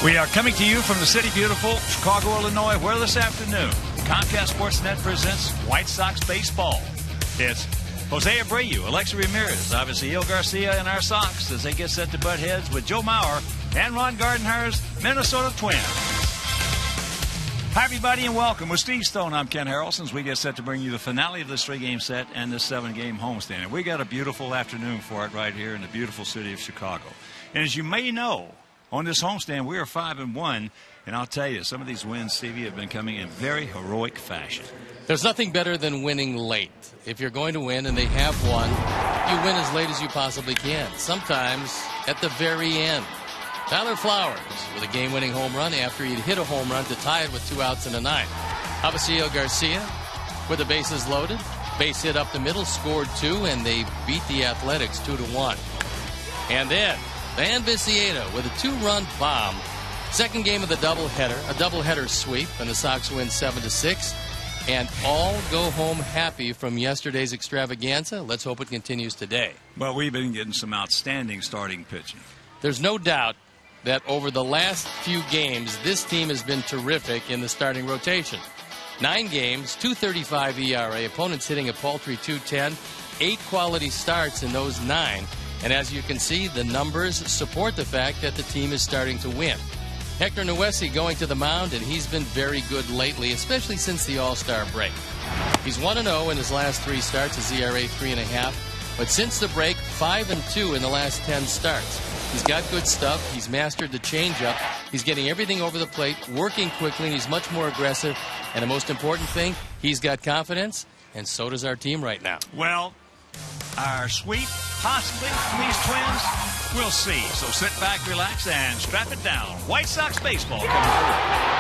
We are coming to you from the city beautiful Chicago, Illinois, where this afternoon Comcast Sportsnet presents White Sox baseball. It's Jose Abreu, Alexa Ramirez, obviously Il Garcia and our Sox as they get set to butt heads with Joe Mauer and Ron Gardenhire's Minnesota Twins. Hi, everybody, and welcome. With Steve Stone, I'm Ken Harrelson as we get set to bring you the finale of this 3-game set and this 7-game homestand. And we got a beautiful afternoon for it right here in the beautiful city of Chicago. And as you may know, on this homestand, we are 5-1, and I'll tell you, some of these wins, Stevie, have been coming in very heroic fashion. There's nothing better than winning late. If you're going to win, and they have won, you win as late as you possibly can, sometimes at the very end. Tyler Flowers with a game-winning home run after he'd hit a home run to tie it with 2 outs in the ninth. Avisaíl Garcia with the bases loaded, base hit up the middle, scored 2, and they beat the Athletics 2-1. And then Van Vicieda with a 2-run bomb. Second game of the doubleheader, a doubleheader sweep, and the Sox win 7-6. And all go home happy from yesterday's extravaganza. Let's hope it continues today. Well, we've been getting some outstanding starting pitching. There's no doubt that over the last few games, this team has been terrific in the starting rotation. 9 games, 2.35 ERA, opponents hitting a paltry 2.10, 8 quality starts in those 9. And as you can see, the numbers support the fact that the team is starting to win. Hector Noesi going to the mound, and he's been very good lately, especially since the All-Star break. He's 1-0 in his last 3 starts, his ERA 3.5. But since the break, 5-2 in the last 10 starts. He's got good stuff. He's mastered the changeup. He's getting everything over the plate, working quickly, and he's much more aggressive. And the most important thing, he's got confidence, and so does our team right now. Well, our sweep, possibly, from these Twins, we'll see. So sit back, relax, and strap it down. White Sox baseball coming forward.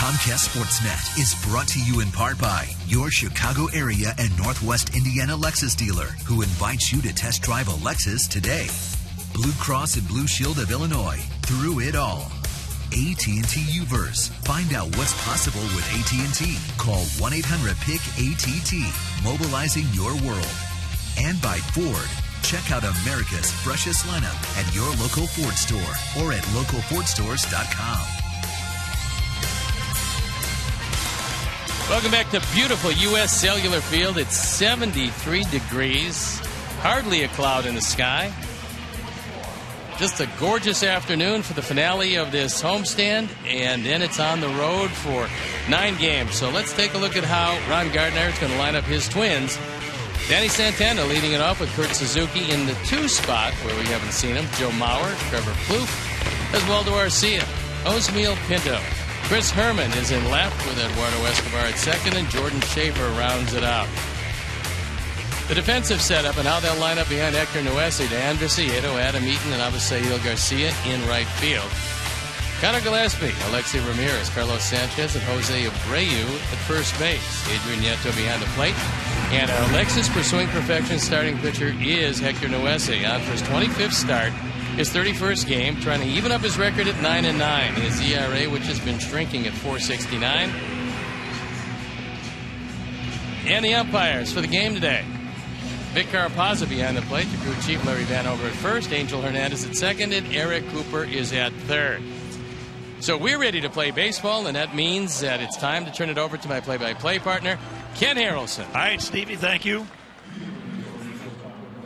Comcast Sportsnet is brought to you in part by your Chicago area and Northwest Indiana Lexus dealer, who invites you to test drive a Lexus today. Blue Cross and Blue Shield of Illinois, through it all. AT&T Uverse. Find out what's possible with AT&T. Call 1-800-PIC-ATT, mobilizing your world. And by Ford. Check out America's freshest lineup at your local Ford store or at localfordstores.com. Welcome back to beautiful U.S. Cellular Field. It's 73 degrees. Hardly a cloud in the sky. Just a gorgeous afternoon for the finale of this homestand, and then it's on the road for 9 games. So let's take a look at how Ron Gardner is going to line up his Twins. Danny Santana leading it off with Kurt Suzuki in the 2 spot, where we haven't seen him. Joe Mauer, Trevor Plouffe, Oswaldo Arcia, Osmiel Pinto. Chris Herman is in left with Eduardo Escobar at second, and Jordan Schaefer rounds it out. The defensive setup and how they'll line up behind Hector Noesi, Dan Viciedo, Adam Eaton, and Avisaíl Garcia in right field. Connor Gillespie, Alexi Ramirez, Carlos Sanchez, and Jose Abreu at first base. Adrian Nieto behind the plate. And our Lexus pursuing perfection starting pitcher is Hector Noesi, on for his 25th start, his 31st game, trying to even up his record at 9-9. His ERA, which has been shrinking at 4.69. And the umpires for the game today. Vic Carapazza behind the plate, the crew chief Larry Vanover at first, Angel Hernandez at second, and Eric Cooper is at third. So we're ready to play baseball, and that means that it's time to turn it over to my play-by-play partner, Ken Harrelson. All right, Stevie, thank you.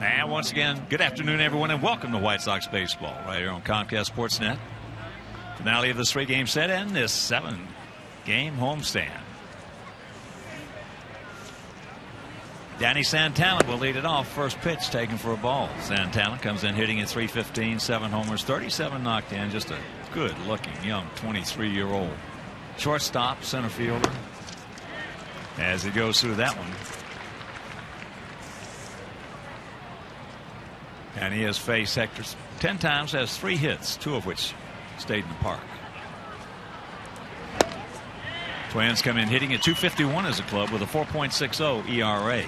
And once again, good afternoon, everyone, and welcome to White Sox Baseball right here on Comcast Sportsnet. Finale of this 3-game set and this 7-game homestand. Danny Santana will lead it off. First pitch taken for a ball. Santana comes in hitting at .315, 7 homers, 37 knocked in. Just a good-looking young 23-year-old shortstop, center fielder. As he goes through that one. And he has faced Hector 10 times, has 3 hits, 2 of which stayed in the park. Twins come in hitting at .251 as a club with a 4.60 ERA.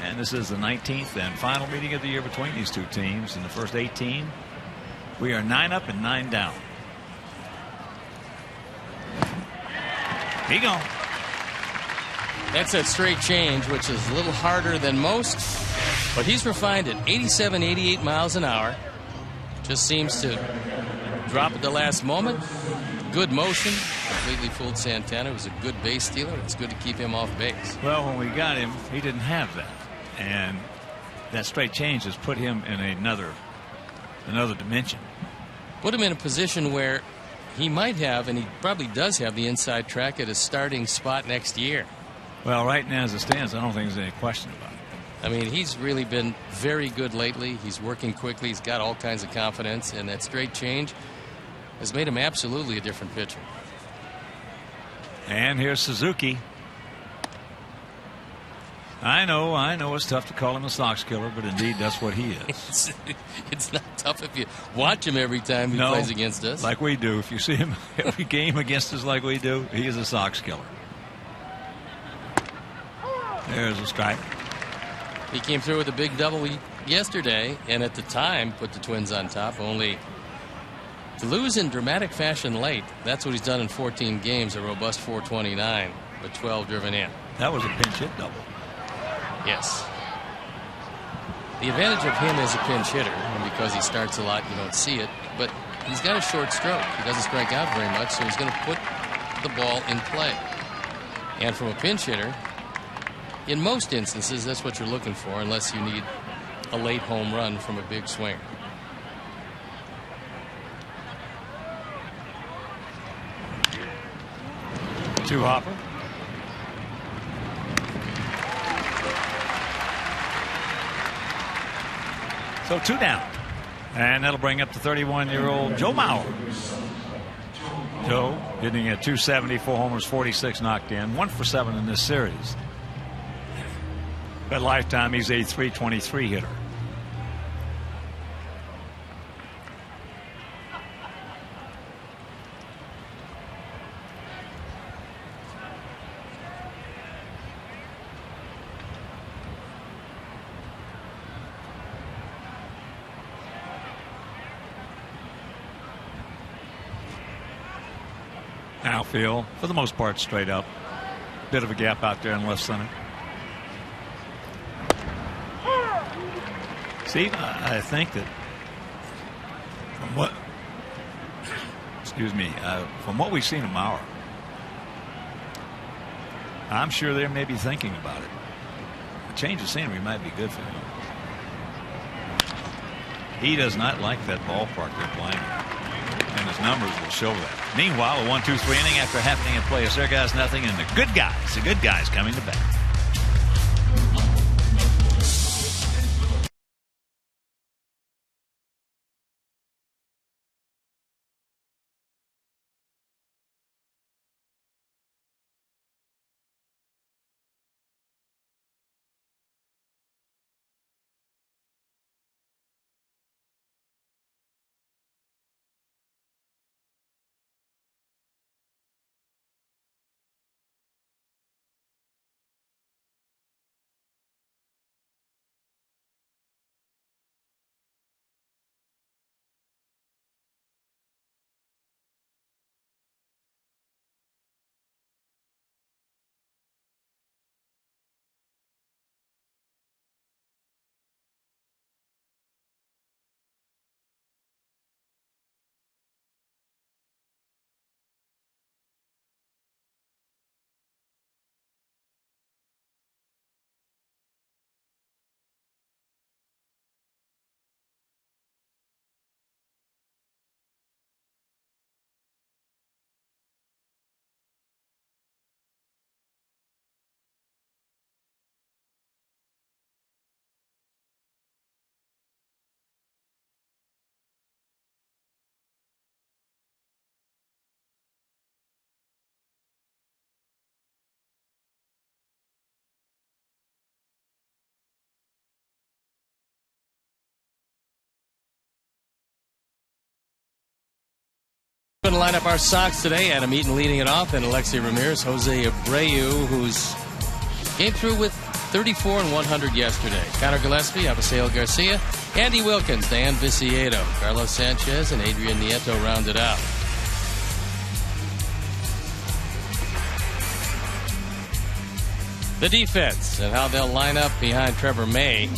And this is the 19th and final meeting of the year between these two teams. In the first 18, we are 9 up and 9 down. He gone. That's a straight change, which is a little harder than most, but he's refined it. 87, 88 miles an hour. Just seems to drop at the last moment. Good motion. Completely fooled Santana. It was a good base stealer. It's good to keep him off base. Well, when we got him, he didn't have that. And that straight change has put him in another dimension. Put him in a position where he might have, and he probably does have, the inside track at his starting spot next year. Well, right now as it stands, I don't think there's any question about it. I mean, he's really been very good lately. He's working quickly. He's got all kinds of confidence, and that straight change has made him absolutely a different pitcher. And here's Suzuki. I know it's tough to call him a Sox killer, but indeed that's what he is. It's not tough if you watch him every time he plays against us. Like we do. If you see him every game against us like we do, he is a Sox killer. There's a strike. He came through with a big double yesterday, and at the time put the Twins on top, only to lose in dramatic fashion late. That's what he's done in 14 games, a robust 429 with 12 driven in. That was a pinch hit double. Yes. The advantage of him as a pinch hitter, and because he starts a lot, you don't see it, but he's got a short stroke. He doesn't strike out very much, so he's going to put the ball in play. And from a pinch hitter, in most instances, that's what you're looking for, unless you need a late home run from a big swinger. Two hopper. So 2 down. And that'll bring up the 31-year-old Joe Mauer. Joe hitting at .270, 4 homers, 46 knocked in, 1 for 7 in this series. But lifetime, he's a .323 hitter. Outfield, for the most part, straight up. Bit of a gap out there in left center. See, I think that from what we've seen of Mauer, I'm sure they may be thinking about it. A change of scenery might be good for him. He does not like that ballpark they're playing in, and his numbers will show that. Meanwhile, a 1-2-3 inning after half inning of play. It's their guys nothing, and the good guys coming to bat. Going to line up our Sox today. Adam Eaton leading it off, and Alexi Ramirez, Jose Abreu, who's came through with 34 and 100 yesterday. Connor Gillespie, Abisail Garcia, Andy Wilkins, Dan Viciedo, Carlos Sanchez, and Adrian Nieto rounded out. The defense and how they'll line up behind Trevor May.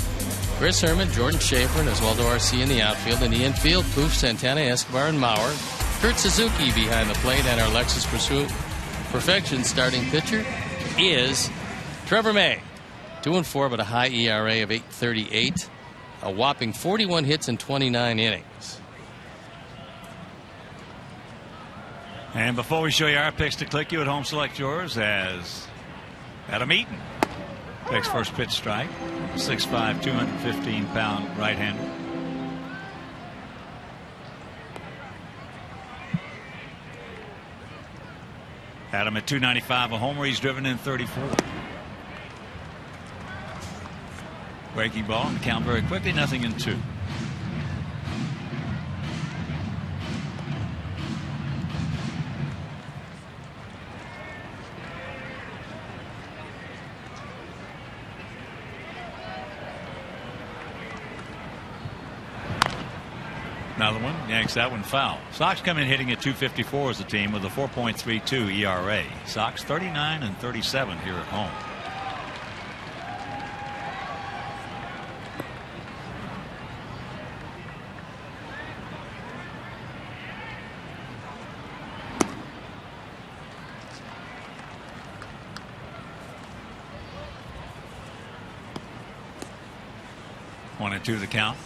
Chris Herman, Jordan Schaefer, and Oswaldo Arcia in the outfield. In the infield, Poof, Santana, Escobar, and Mauer. Kurt Suzuki behind the plate, and our Lexus Pursuit Perfection starting pitcher is Trevor May. 2-4, but a high ERA of 8.38. A whopping 41 hits in 29 innings. And before we show you our picks to click, you at home select yours as Adam Eaton takes first pitch strike. 6'5", 215-pound right-hander. Adam at 295, a homer. He's driven in 34. Breaking ball and count very quickly, 0-2. Another one, yanks that one foul. Sox come in hitting at 254 as a team with a 4.32 ERA. Sox 39 and 37 here at home. One and two the count.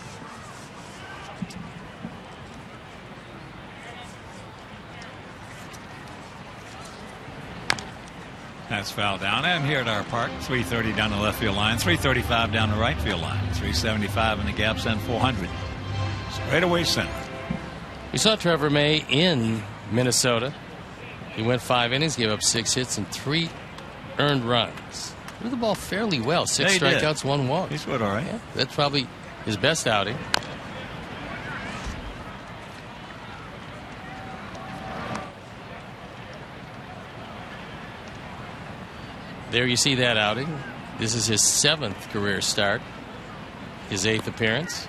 That's foul down. And here at our park, 330 down the left field line, 335 down the right field line, 375 in the gaps, and 400 straight away center. We saw Trevor May in Minnesota. He went 5 innings, gave up 6 hits and 3 earned runs. Threw the ball fairly well. 6 strikeouts, 1 walk. He's good, all right. Yeah, that's probably his best outing. There you see that outing. This is his 7th career start, his 8th appearance.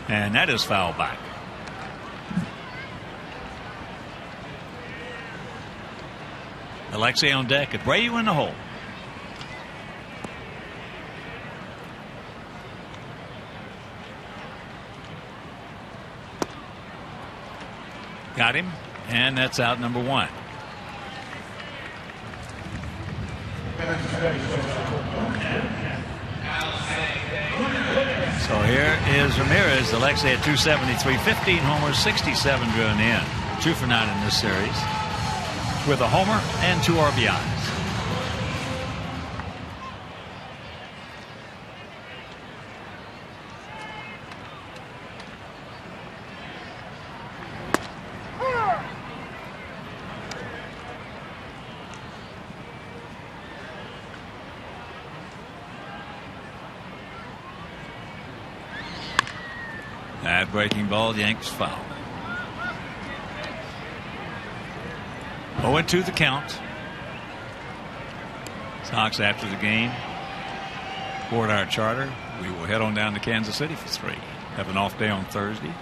And that is foul back. Alexei on deck. Abreu in the hole. Got him. And that's out number one. So here is Ramirez. Alexei at 273, 15 homers, 67 driven in. 2 for 9 in this series, with a homer and 2 RBIs. That breaking ball, the Yankees foul. 0-2 the count. Sox after the game. 4-hour charter. We will head on down to Kansas City for 3. Have an off day on Thursday.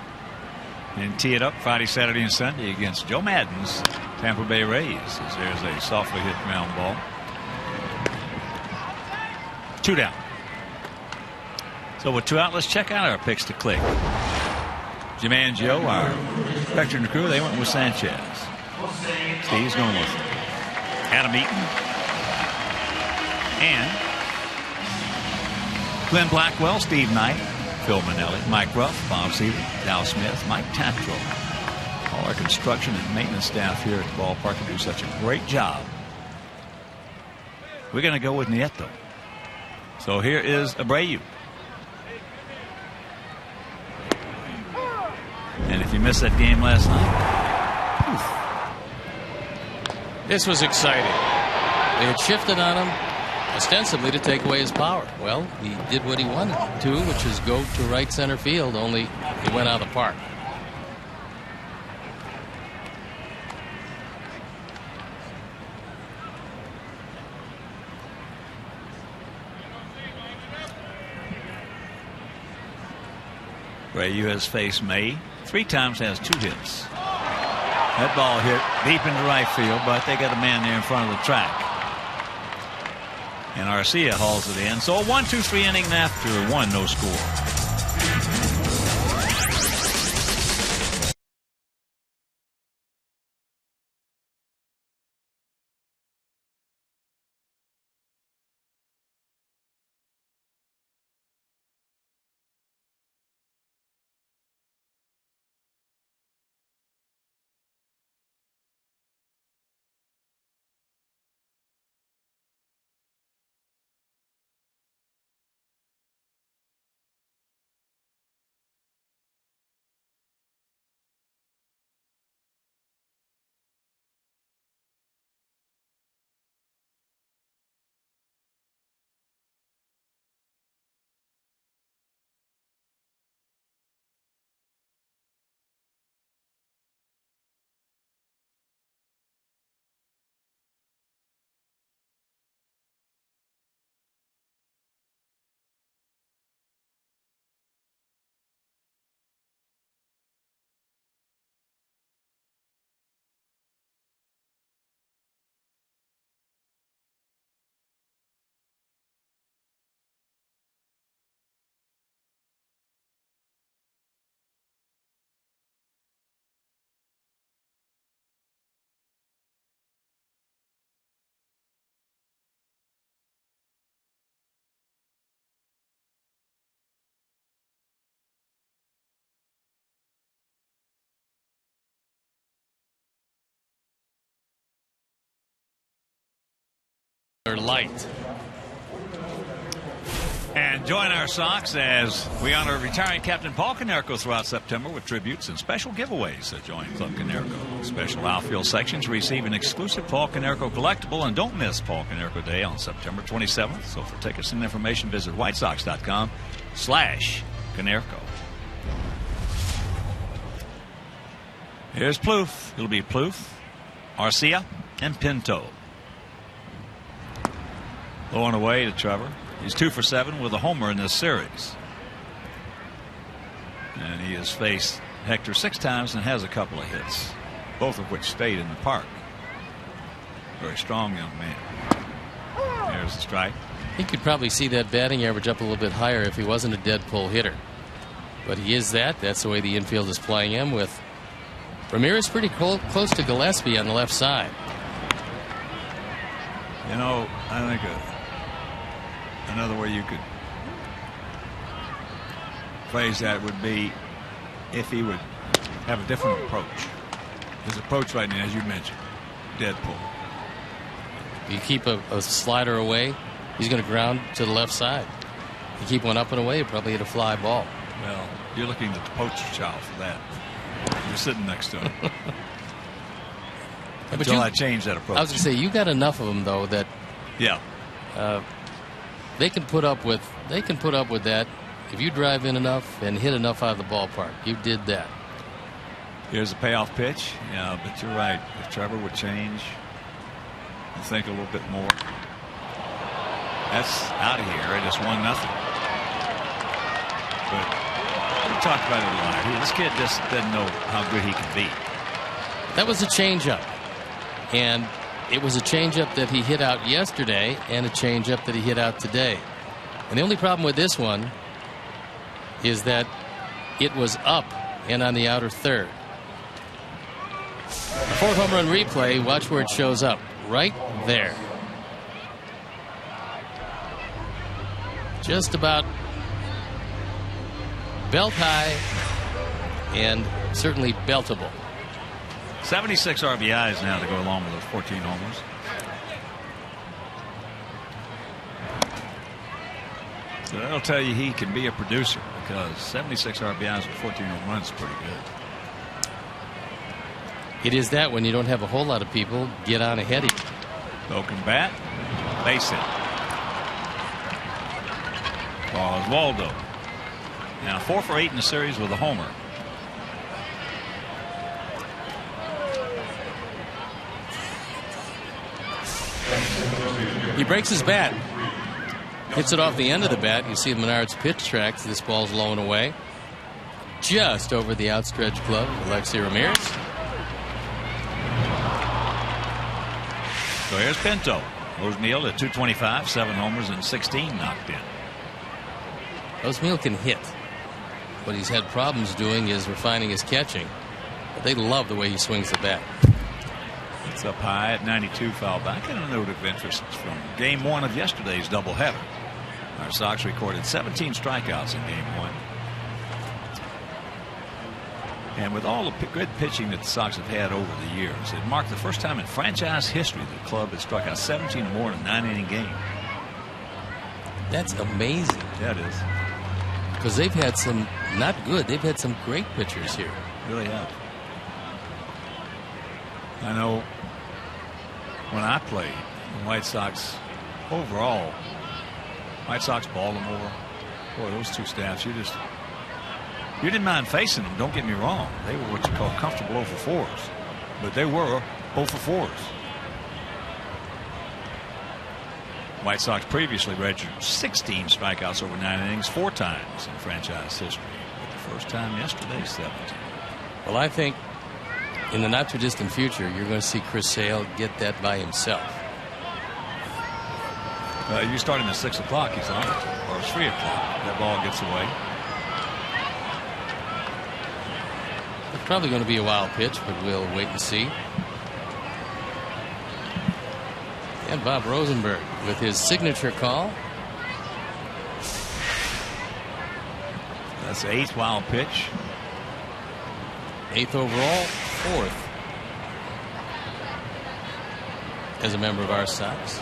And tee it up Friday, Saturday, and Sunday against Joe Madden's Tampa Bay Rays. As there's a softly hit ground ball. 2 down. So with 2 out, let's check out our picks to click. Jim and Joe, our veteran crew, they went with Sanchez. Steve's going with Adam Eaton. And Glenn Blackwell, Steve Knight, Phil Manelli, Mike Ruff, Bob Seaver, Dal Smith, Mike Tatro. All our construction and maintenance staff here at the ballpark do such a great job. We're going to go with Nieto. So here is Abreu. And if you missed that game last night, this was exciting. They had shifted on him ostensibly to take away his power. Well, he did what he wanted to, which is go to right center field, only he went out of the park. Abreu has faced May 3 times, has 2 hits. That ball hit deep into right field, but they got a man there in front of the track. And Arcia hauls it in. So a 1-2-3 inning after 1, no score. Light. And join our Sox as we honor retiring Captain Paul Konerko throughout September with tributes and special giveaways. So join Club Konerko. Special outfield sections receive an exclusive Paul Konerko collectible, and don't miss Paul Konerko Day on September 27th. So for tickets and information, visit whitesox.com/Konerko. Here's Plouffe. It'll be Plouffe, Arcia, and Pinto. Low and away to Trevor. He's 2 for 7 with a homer in this series. And he has faced Hector 6 times and has a couple of hits, both of which stayed in the park. Very strong young man. There's the strike. He could probably see that batting average up a little bit higher if he wasn't a dead pull hitter. But he is that. That's the way the infield is playing him, with Ramirez pretty close to Gillespie on the left side. You know, I think another way you could phrase that would be if he would have a different approach. His approach right now, as you mentioned, dead pull. You keep a slider away, he's going to ground to the left side. You keep one up and away, you probably hit a fly ball. Well, you're looking at the poster child for that. You're sitting next to him. Until I change that approach. I was going to say, you got enough of them though that they can put up with that if you drive in enough and hit enough out of the ballpark. You did that. Here's a payoff pitch. Yeah, but you're right. If Trevor would change and think a little bit more, that's out of here. It is 1-0. But we talked about it a lot. This kid just doesn't know how good he can be. That was a changeup, and it was a changeup that he hit out yesterday and a changeup that he hit out today. And the only problem with this one is that it was up and on the outer third. A 4th home run replay. Watch where it shows up. Right there. Just about belt high and certainly beltable. 76 RBIs now to go along with those 14 homers. So that'll tell you he can be a producer, because 76 RBIs with 14 home runs is pretty good. It is that when you don't have a whole lot of people get on ahead of you. Broken bat, base hit. Oswaldo. Now 4 for 8 in the series with a homer. He breaks his bat. Hits it off the end of the bat. You see Menard's pitch tracks. This ball's low and away. Just over the outstretched glove, Alexei Ramirez. So here's Pinto. O'Neal at 225, 7 homers and 16 knocked in. O'Neal can hit. What he's had problems doing is refining his catching. But they love the way he swings the bat. It's up high at 92, foul back. And a note of interest from game 1 of yesterday's doubleheader. Our Sox recorded 17 strikeouts in game 1. And with all the good pitching that the Sox have had over the years, it marked the first time in franchise history that the club has struck out 17 or more in a 9-inning game. That's amazing. Yeah, it is. Because they've had some not good. They've had some great pitchers here. Really have. I know when I played the White Sox overall, White Sox, Baltimore, boy, those two staffs, you didn't mind facing them, don't get me wrong. They were what you call comfortable 0-for-4s. But they were 0-for-4s. White Sox previously registered 16 strikeouts over 9 innings 4 times in franchise history. But the first time yesterday, 17. Well, I think in the not too distant future, you're going to see Chris Sale get that by himself. You start him at 6 o'clock, he's on it, or 3 o'clock. That ball gets away. It's probably going to be a wild pitch, but we'll wait and see. And Bob Rosenberg with his signature call. That's the 8th wild pitch. 8th overall, 4th as a member of our Sox.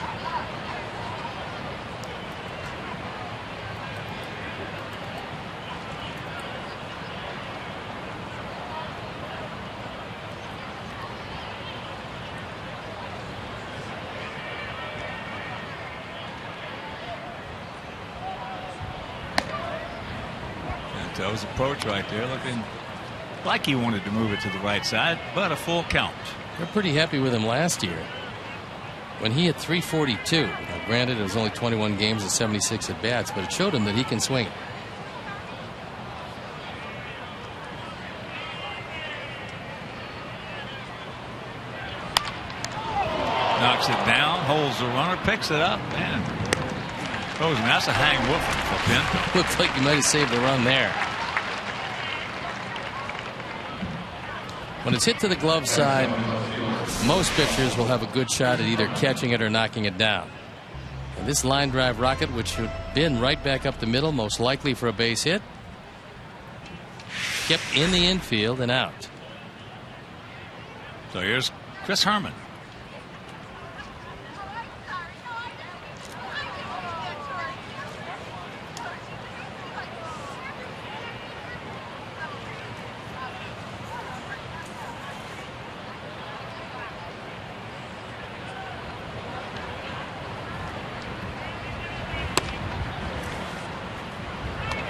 That was approach right there, looking like he wanted to move it to the right side, but a full count. They're pretty happy with him last year when he hit 342. Now, granted, it was only 21 games and 76 at bats, but it showed him that he can swing it. Knocks it down, holds the runner, picks it up, and throws him. That's a hang woofer for Pinto. Looks like you might have saved the run there. When it's hit to the glove side, most pitchers will have a good shot at either catching it or knocking it down. And this line drive rocket, which should have been right back up the middle, most likely for a base hit, kept in the infield and out. So here's Chris Herman.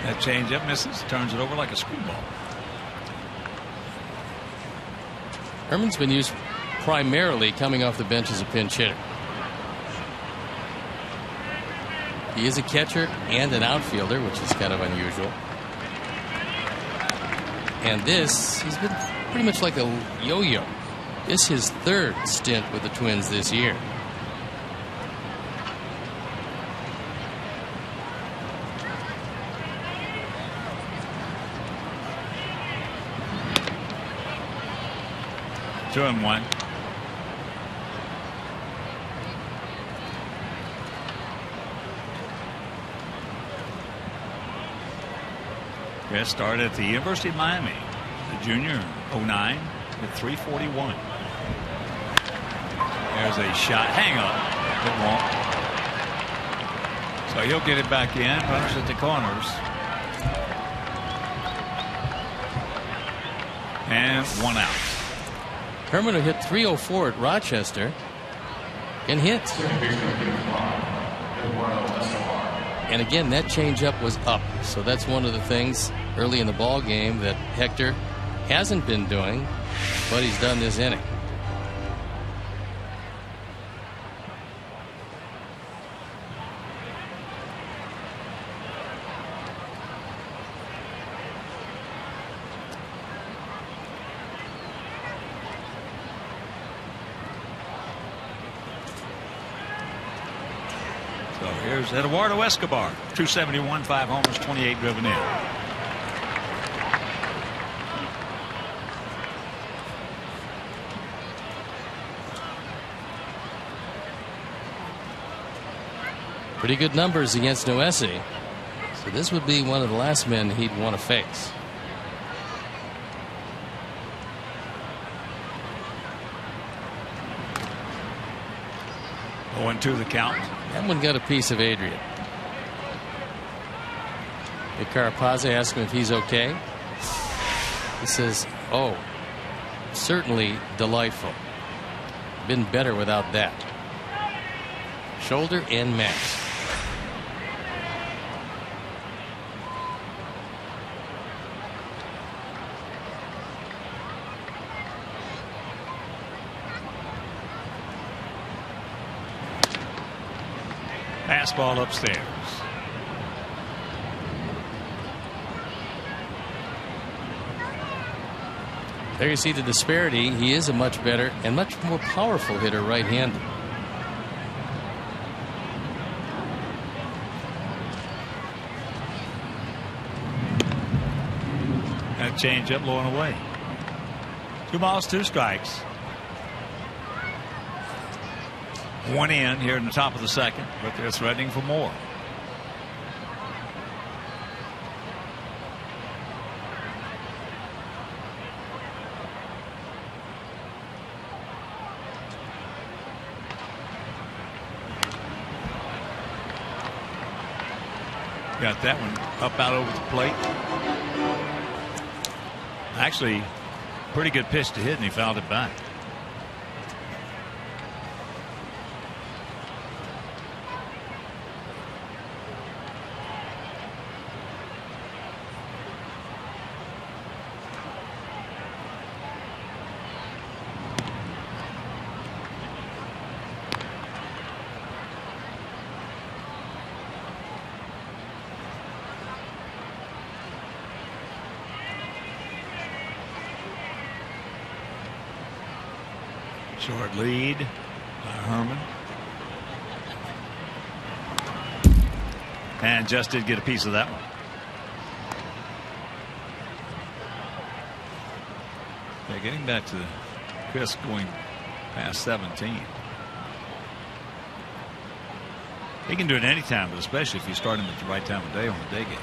That changeup misses, turns it over like a screwball. Herman's been used primarily coming off the bench as a pinch hitter. He is a catcher and an outfielder, which is kind of unusual. And this, he's been pretty much like a yo-yo. This is his third stint with the Twins this year. Two and one. Chris started at the University of Miami, the junior, 09 at 341. There's a shot. Hang on. It won't. So he'll get it back in. Runners at the corners. And one out. Herman, who hit 304 at Rochester, and hit. And again, that changeup was up. So that's one of the things early in the ball game that Hector hasn't been doing, but he's done this inning. So here's Eduardo Escobar, 271, 5 homers, 28 driven in. Pretty good numbers against Noesi. So this would be one of the last men he'd want to face. Going to the count. That one got a piece of Adrian. Carapazzi asked him if he's okay. He says, "Oh, certainly delightful. Been better without that." Shoulder and max. Fastball upstairs. There you see the disparity. He is a much better and much more powerful hitter right-handed. That changeup low and away. 2 balls, 2 strikes. One in here in the top of the second, but they're threatening for more. Got that one up out over the plate. Actually, pretty good pitch to hit, and he fouled it back. Short lead. Herman. And just did get a piece of that one. Yeah, getting back to Chris going past 17. He can do it anytime, but especially if you start him at the right time of day on the day game.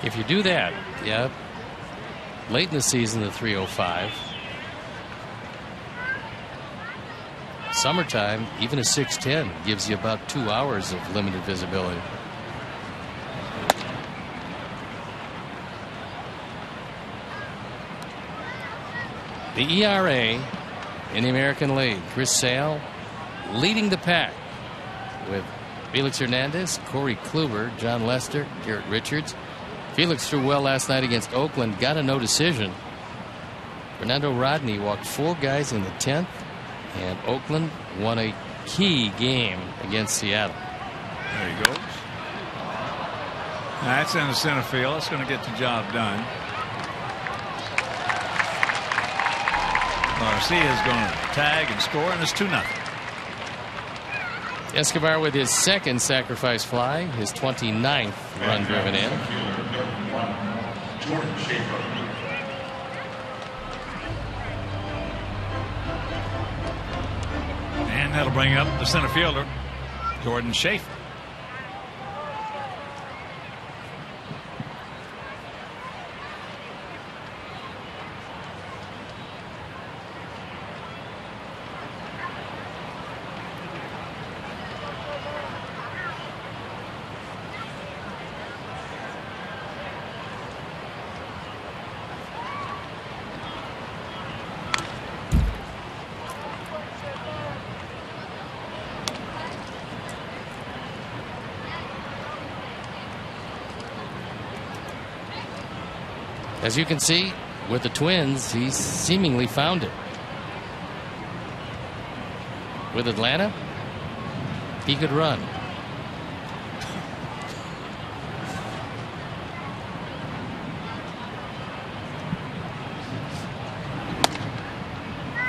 If you do that, yeah, late in the season, the 305. Summertime, even a 610 gives you about 2 hours of limited visibility. The ERA in the American League, Chris Sale leading the pack with Felix Hernandez, Corey Kluber, John Lester, Garrett Richards. Felix threw well last night against Oakland, got a no decision. Fernando Rodney walked 4 guys in the 10th, and Oakland won a key game against Seattle. There he goes. That's in the center field. That's going to get the job done. Garcia is going to tag and score, and it's 2-0. Escobar with his second sacrifice fly, his 29th run driven in. And that'll bring up the center fielder, Jordan Schaefer. As you can see, with the Twins, he's seemingly found it. With Atlanta, he could run.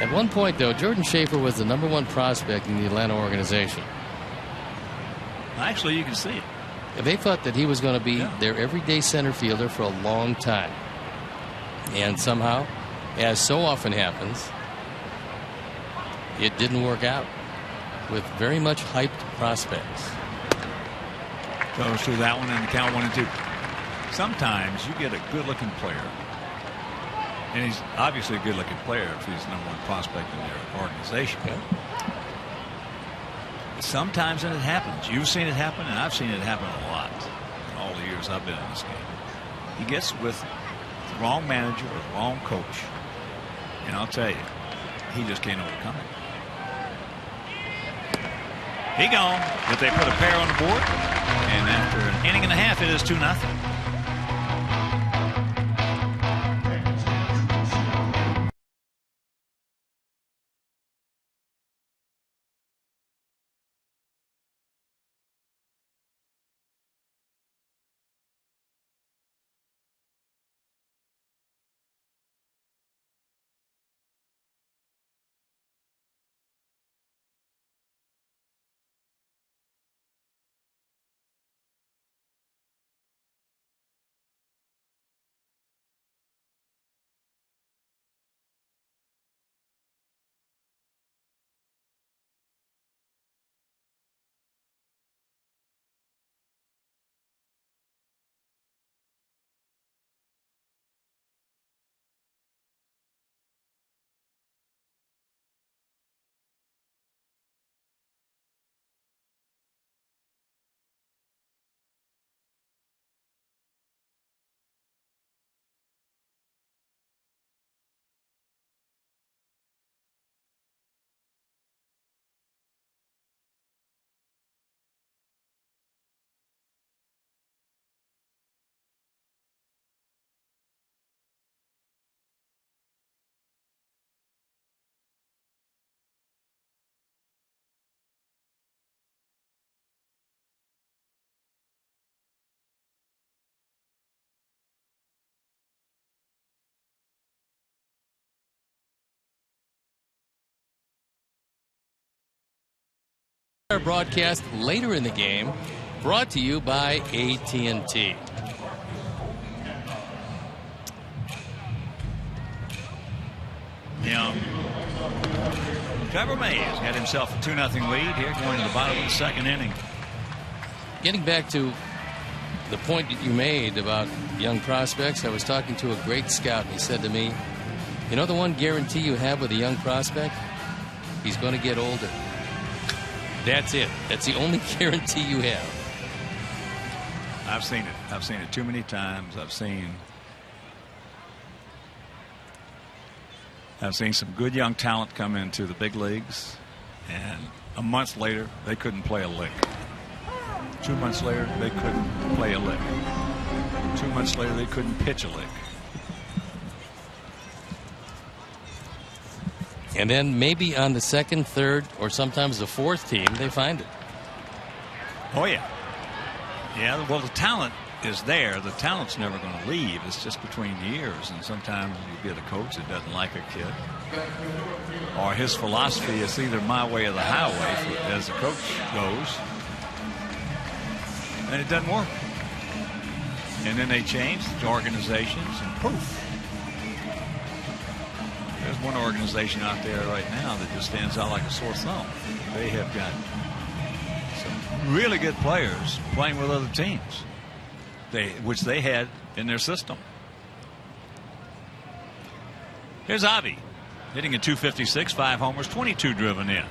At one point, though, Jordan Schaefer was the #1 prospect in the Atlanta organization. Actually, you can see it. They thought that he was going to be their everyday center fielder for a long time. And somehow, as so often happens, it didn't work out with very much hyped prospects. Goes through that one and the count 1-2. Sometimes you get a good-looking player, and he's obviously a good-looking player if he's the #1 prospect in their organization. Yeah. Sometimes it happens. You've seen it happen, and I've seen it happen a lot in all the years I've been in this game. He gets with the wrong manager or the wrong coach, and I'll tell you, he just can't overcome it. He gone, but they put a pair on the board, and after an inning and a half, it is 2-0. Our broadcast later in the game, brought to you by AT&T. Trevor Mays had himself a 2-0 lead here going to the bottom of the second inning. Getting back to the point that you made about young prospects, I was talking to a great scout, and he said to me, you know the one guarantee you have with a young prospect? He's going to get older. That's it. That's the only guarantee you have. I've seen it. I've seen it too many times. I've seen some good young talent come into the big leagues, and a month later they couldn't play a lick. 2 months later they couldn't play a lick. 2 months later they couldn't pitch a lick. And then maybe on the second, third, or sometimes the fourth team, they find it. Oh, yeah. Yeah, well, the talent is there. The talent's never going to leave. It's just between years. And sometimes you get a coach that doesn't like a kid. Or his philosophy is either my way or the highway as the coach goes. And it doesn't work. And then they change the organizations and poof. There's one organization out there right now that just stands out like a sore thumb. They have got some really good players playing with other teams, which they had in their system. Here's Avi hitting a .256, 5 homers, 22 driven in.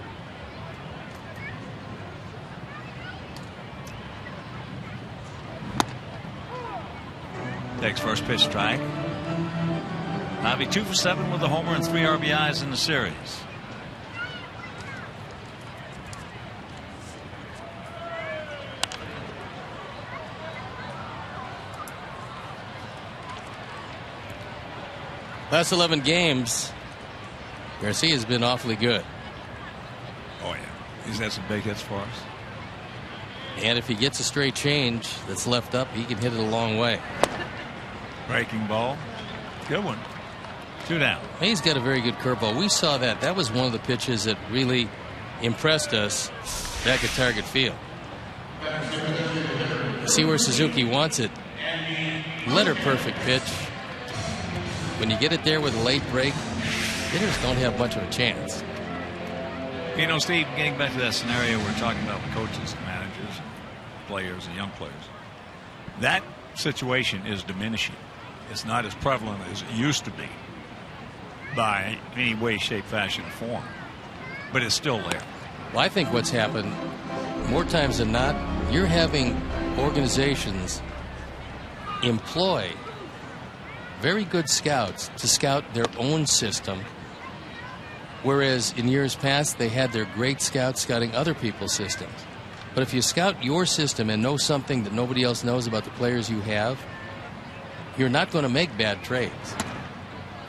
Takes first pitch strike. Avi 2 for 7 with a homer and 3 RBIs in the series. Last 11 games, Garcia's been awfully good. Oh, yeah. He's had some big hits for us. And if he gets a straight change that's left up, he can hit it a long way. Breaking ball. Good one. 2 down. He's got a very good curveball. We saw that. That was one of the pitches that really impressed us back at Target Field. See where Suzuki wants it. Letter perfect pitch. When you get it there with a late break, hitters don't have much of a chance. You know, Steve, getting back to that scenario we're talking about with coaches, managers, players, and young players, that situation is diminishing. It's not as prevalent as it used to be by any way, shape, fashion, or form. But it's still there. Well, I think what's happened, more times than not, you're having organizations employ very good scouts to scout their own system, whereas in years past they had their great scouts scouting other people's systems. But if you scout your system and know something that nobody else knows about the players you have, you're not going to make bad trades.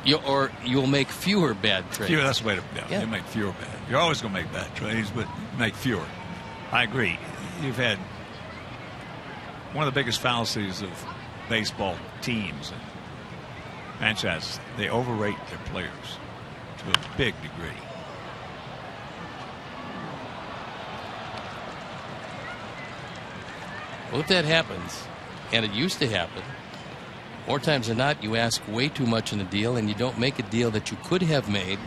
You'll make fewer bad trades. Fewer, that's the way to you make fewer bad. You're always going to make bad trades, but make fewer. I agree. You've had one of the biggest fallacies of baseball teams and franchises. They overrate their players to a big degree. Well, if that happens, and it used to happen, more times than not, you ask way too much in a deal and you don't make a deal that you could have made,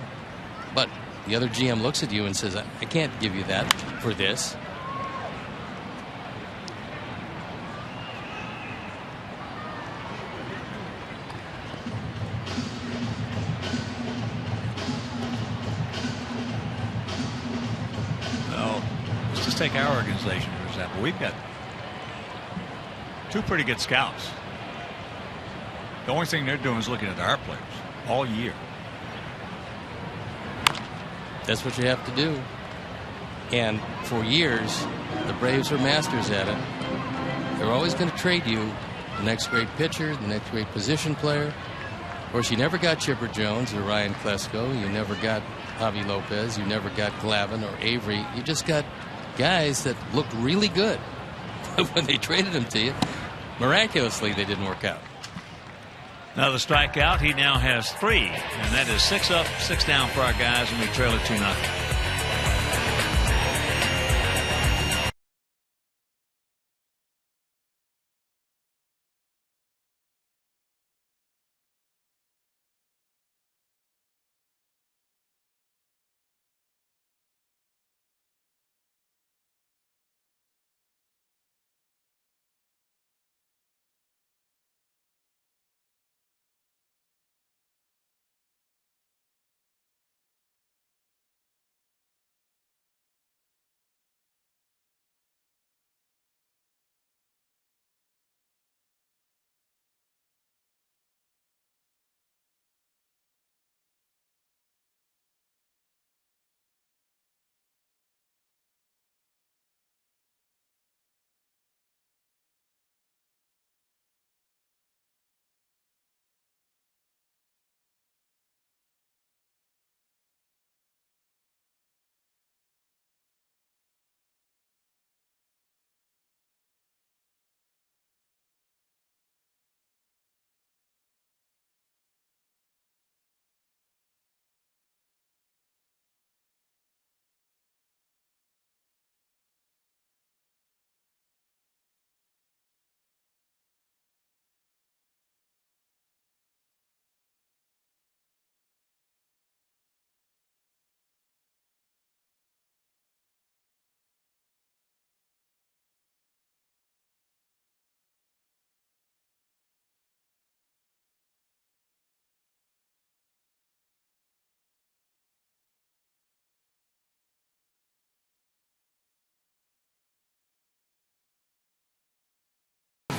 but the other GM looks at you and says, I can't give you that for this. Well, let's just take our organization, for example. We've got 2 pretty good scouts. The only thing they're doing is looking at our players all year. That's what you have to do. And for years, the Braves were masters at it. They're always going to trade you the next great pitcher, the next great position player. Of course, you never got Chipper Jones or Ryan Klesko. You never got Javi Lopez. You never got Glavine or Avery. You just got guys that looked really good. But when they traded them to you, miraculously, they didn't work out. Another strikeout. He now has 3, and that is 6 up, 6 down for our guys, and we trail it 2-0.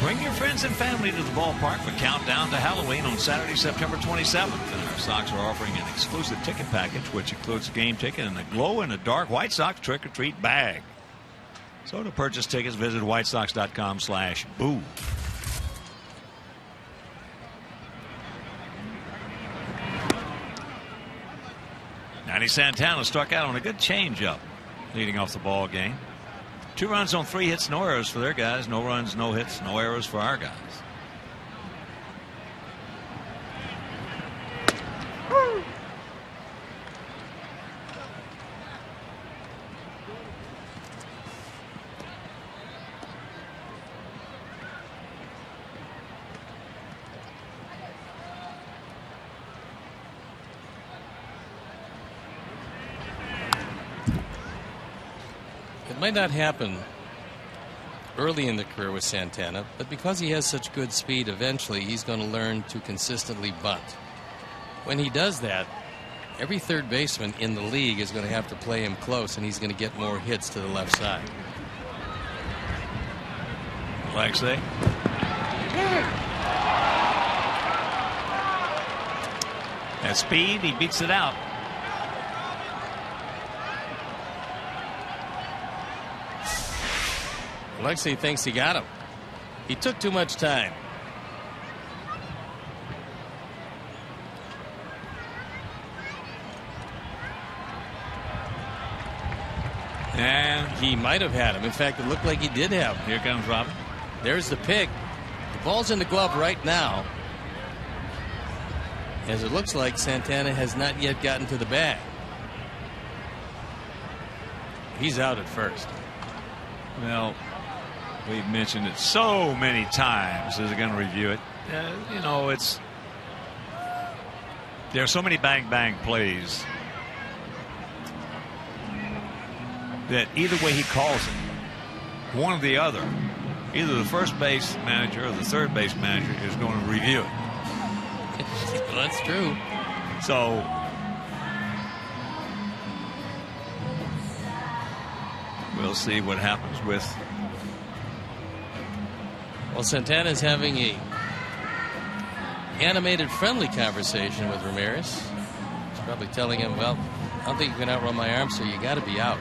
Bring your friends and family to the ballpark for Countdown to Halloween on Saturday, September 27th. And our Sox are offering an exclusive ticket package, which includes a game ticket and a glow-in-the-dark White Sox trick-or-treat bag. So to purchase tickets, visit whitesox.com/boo. Danny Santana struck out on a good changeup leading off the ball game. 2 runs on 3 hits, no errors for their guys. No runs, no hits, no errors for our guys. It might not happen early in the career with Santana, but because he has such good speed, eventually he's going to learn to consistently bunt. When he does that, every third baseman in the league is going to have to play him close, and he's going to get more hits to the left side. Alexei. At speed, he beats it out. Alexei thinks he got him. He took too much time. And he might have had him. In fact, it looked like he did have him. Here comes Robin. There's the pick. The ball's in the glove right now, as it looks like Santana has not yet gotten to the bag. He's out at first. Well, we've mentioned it so many times. They're going to review it. You know, there are so many bang plays that either way he calls it, one or the other, either the first base manager or the third base manager is going to review it. Well, that's true. So we'll see what happens with. Well, Santana's having a animated, friendly conversation with Ramirez. He's probably telling him, well, I don't think you can outrun my arm, so you got to be out.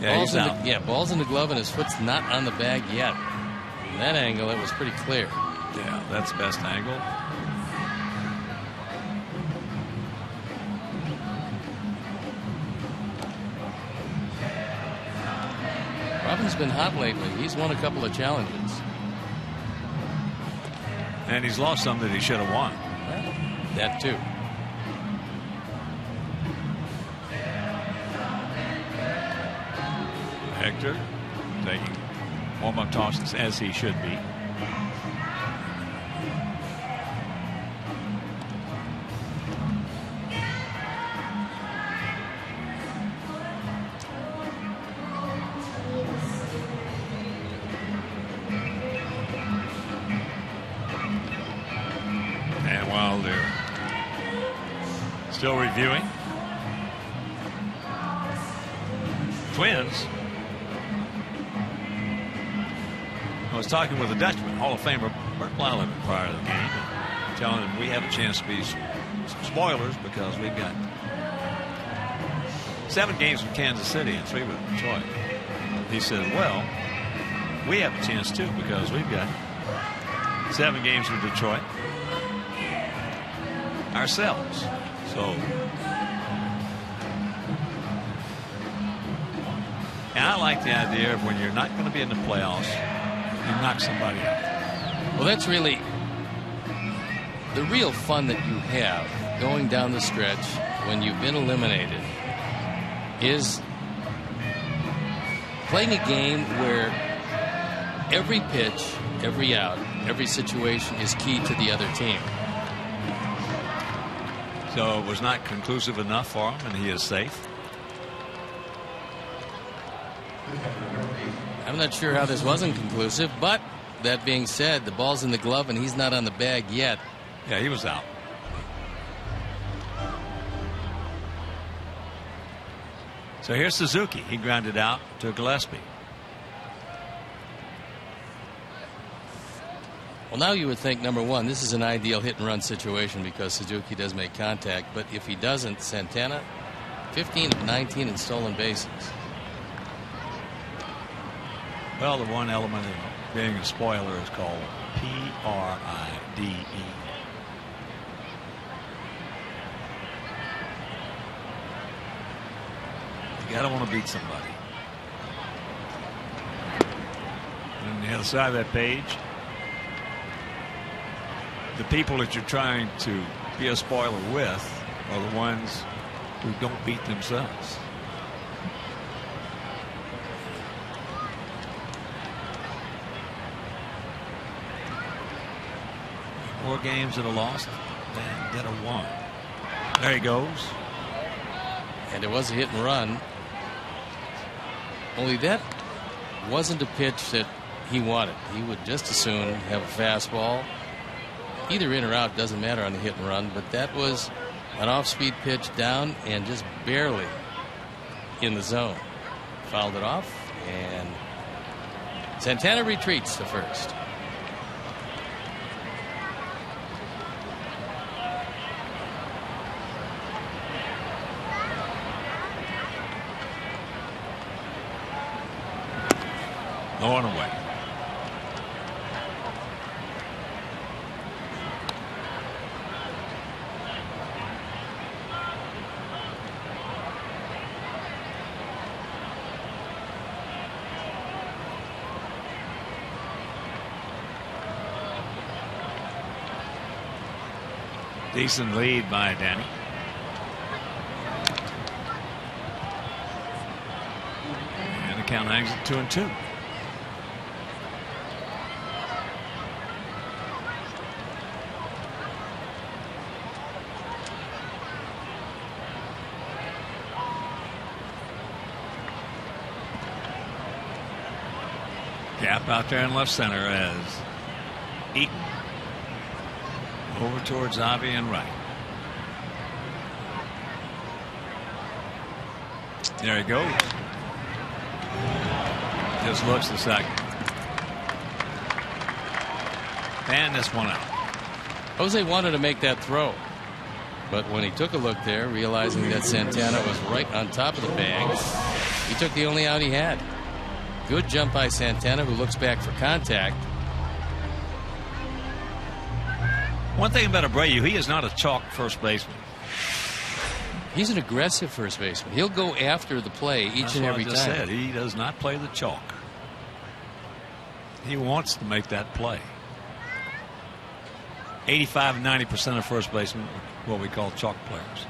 Yeah, he's out. Ball's in the glove, and his foot's not on the bag yet. From that angle, it was pretty clear. Yeah, that's the best angle. Robin's been hot lately. He's won a couple of challenges. And he's lost some that he should have won. Well, that too. Hector taking warm-up tosses as he should be. And while they're still reviewing, Twins. I was talking with a Dutchman, Hall of Famer Bert Blyleven, prior to the game, telling him we have a chance to be some spoilers because we've got 7 games with Kansas City and 3 with Detroit. He said, well, we have a chance too because we've got 7 games with Detroit ourselves. So, and I like the idea of when you're not going to be in the playoffs, you knock somebody out. Well, that's really the real fun that you have going down the stretch when you've been eliminated, is playing a game where every pitch, every out, every situation is key to the other team. So it was not conclusive enough for him, and he is safe. I'm not sure how this wasn't conclusive, but that being said, the ball's in the glove and he's not on the bag yet. Yeah, he was out. So here's Suzuki. He grounded out to Gillespie. Well, now you would think, number one, this is an ideal hit and run situation because Suzuki does make contact. But if he doesn't, Santana, 15 of 19 in stolen bases. Well, the one element of being a spoiler is called PRIDE. You gotta want to beat somebody. And on the other side of that page, the people that you're trying to be a spoiler with are the ones who don't beat themselves. More games that are lost than that are won. There he goes. And it was a hit and run. Only that wasn't a pitch that he wanted. He would just as soon have a fastball. Either in or out, doesn't matter on the hit and run, but that was an off-speed pitch down and just barely in the zone. Fouled it off, and Santana retreats to first. On away. Decent lead by Danny. And the count hangs at 2-2. Gap out there in left center as Eaton over towards Avi and right. There he goes. Just looks the second. And this one out. Jose wanted to make that throw, but when he took a look there, realizing that Santana was right on top of the bag, he took the only out he had. Good jump by Santana, who looks back for contact. One thing about Abreu, he is not a chalk first baseman. He's an aggressive first baseman. He'll go after the play each and every time. Said. He does not play the chalk. He wants to make that play. 85 and 90% of first basemen are what we call chalk players.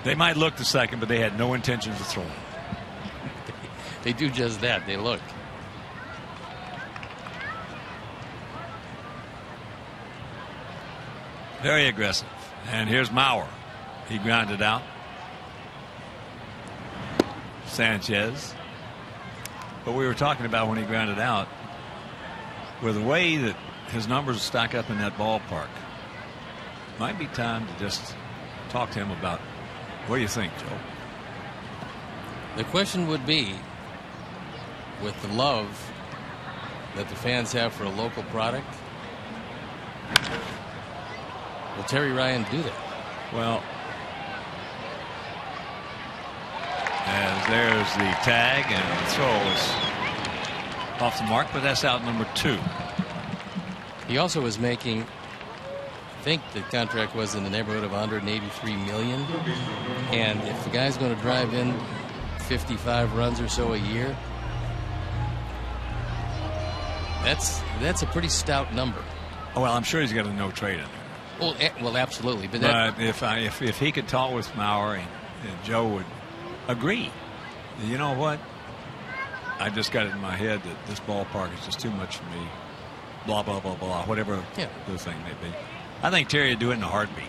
They might look the second, but they had no intentions of throwing. They do just that. They look. Very aggressive. And here's Mauer. He grounded out. Sanchez. But we were talking about when he grounded out, with the way that his numbers stack up in that ballpark, might be time to just talk to him about, what do you think, Joe? The question would be, with the love that the fans have for a local product, will Terry Ryan do that? Well, as there's the tag, and the throw is off the mark, but that's out number 2. He also was making, I think the contract was in the neighborhood of $183 million, and if the guy's going to drive in 55 runs or so a year, that's a pretty stout number. Oh, well, I'm sure he's got a no trade in there. Well, absolutely. But if he could talk with Mauer and Joe would agree, you know what? I just got it in my head that this ballpark is just too much for me. Blah blah blah blah. Whatever the thing may be. I think Terry would do it in a heartbeat.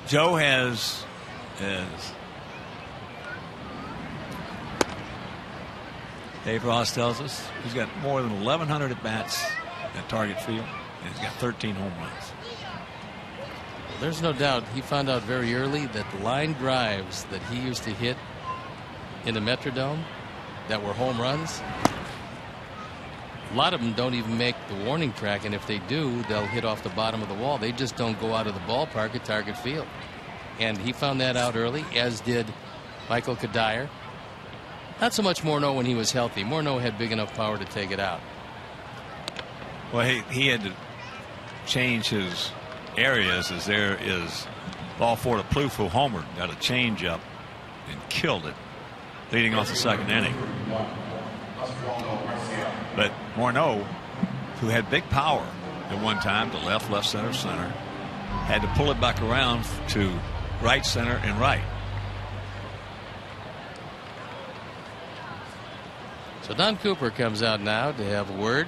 Joe has Dave Ross tells us he's got more than 1,100 at bats at Target Field, and he's got 13 home runs. There's no doubt he found out very early that the line drives that he used to hit in the Metrodome that were home runs, a lot of them don't even make the warning track, and if they do, they'll hit off the bottom of the wall. They just don't go out of the ballpark at Target Field. And he found that out early, as did Michael Kadire. Not so much Morneau when he was healthy. Morneau had big enough power to take it out. Well, he had to change his areas, as there is ball four to Plouffe, who homered, got a change up and killed it, leading off the second inning. But Morneau, who had big power at one time to left, center, had to pull it back around to right, center, and right. So Don Cooper comes out now to have a word.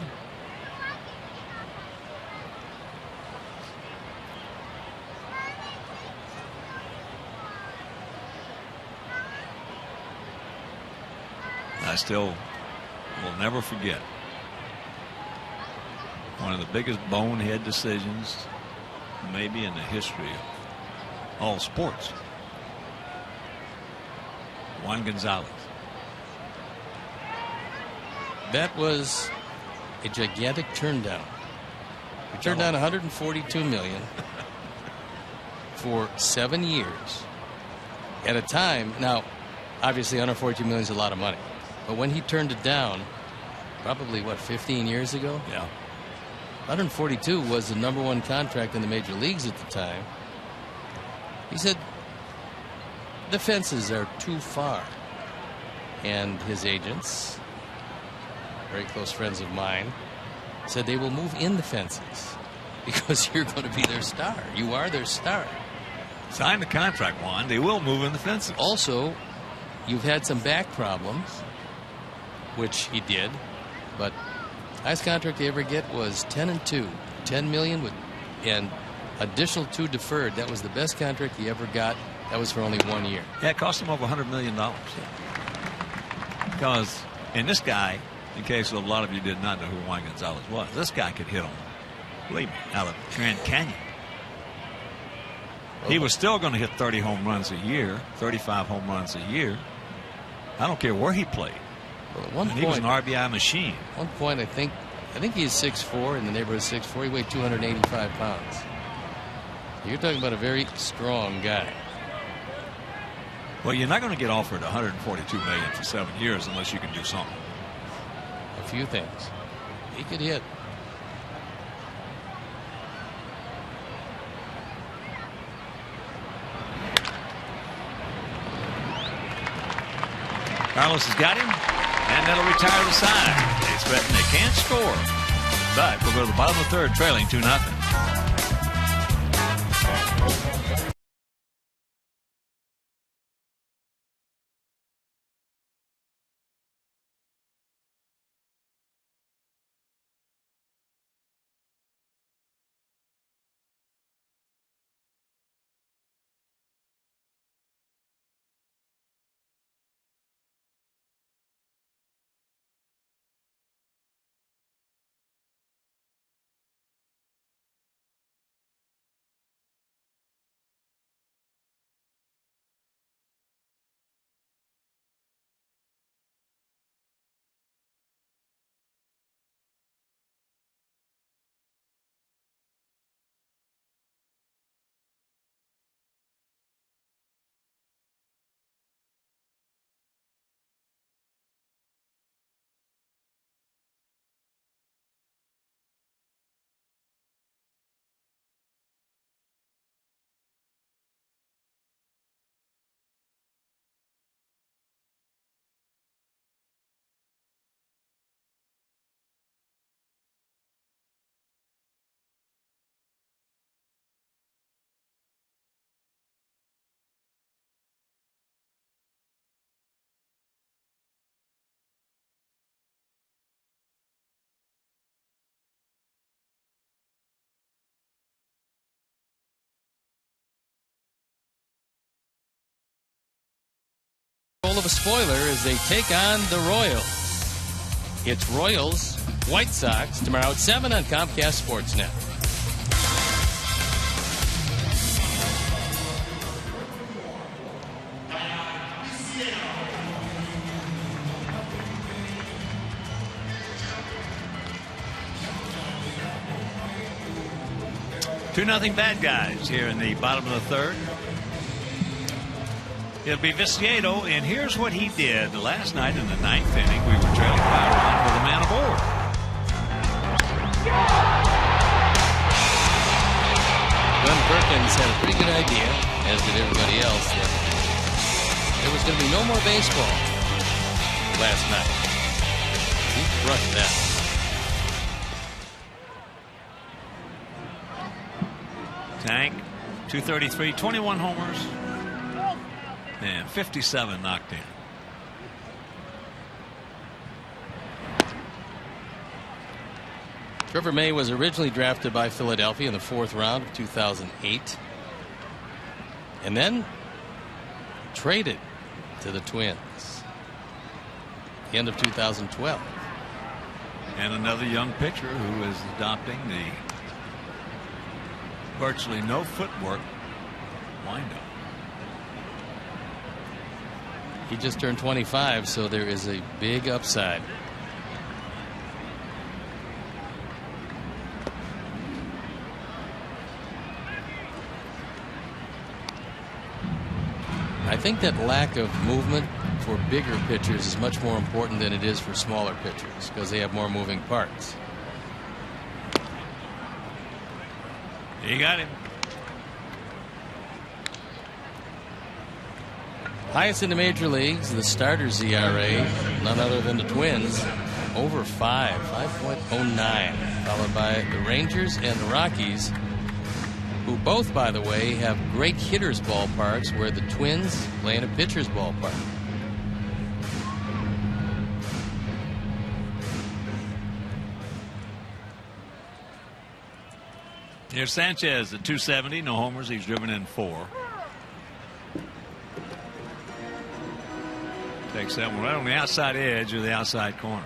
I still will never forget one of the biggest bonehead decisions maybe in the history of all sports. Juan Gonzalez. That was a gigantic turndown. We turned down $142 million for 7 years at a time. Now, obviously, $142 million is a lot of money, but when he turned it down, probably what, 15 years ago? Yeah. 142 was the #1 contract in the major leagues at the time. He said the fences are too far, and his agents, very close friends of mine, said they will move in the fences because you're going to be their star. You are their star. Sign the contract, Juan. They will move in the fences. Also, you've had some back problems, which he did, but highest contract he ever get was 10-2, $10 million with and additional 2 deferred. That was the best contract he ever got. That was for only 1 year. Yeah, it cost him over $100 million. Because, and this guy, in case a lot of you did not know who Juan Gonzalez was, this guy could hit him, believe me, out of Grand Canyon. He was still going to hit 30 home runs a year, 35 home runs a year. I don't care where he played. Well, at one point, he was an RBI machine. At one point, I think he's 6'4", in the neighborhood of 6'4". He weighed 285 pounds. You're talking about a very strong guy. Well, you're not going to get offered $142 million for 7 years unless you can do something. A few things. He could hit. Carlos has got him, and that'll retire the side. They can't score, but we'll go to the bottom of the third, trailing 2-0. control of a spoiler as they take on the Royals. It's Royals, White Sox, tomorrow at 7 on Comcast Sportsnet. Two nothing bad guys here in the bottom of the third. It'll be Viciato, and here's what he did last night in the ninth inning. We were trailing 5-1 with a man aboard. Glenn Perkins had a pretty good idea, as did everybody else, that there was going to be no more baseball last night. He crushed that. Tank, 233, 21 homers, and 57 knocked in. Trevor May was originally drafted by Philadelphia in the 4th round of 2008. And then traded to the Twins. The end of 2012. And another young pitcher who is adopting the virtually no footwork windup. He just turned 25, so there is a big upside. I think that lack of movement for bigger pitchers is much more important than it is for smaller pitchers because they have more moving parts. You got him. Highest in the major leagues, the starters ERA, none other than the Twins, over 5.09, followed by the Rangers and the Rockies, who both, by the way, have great hitters' ballparks where the Twins play in a pitcher's ballpark. Here's Sanchez at 270, no homers. He's driven in 4. Takes that one right on the outside edge of the outside corner.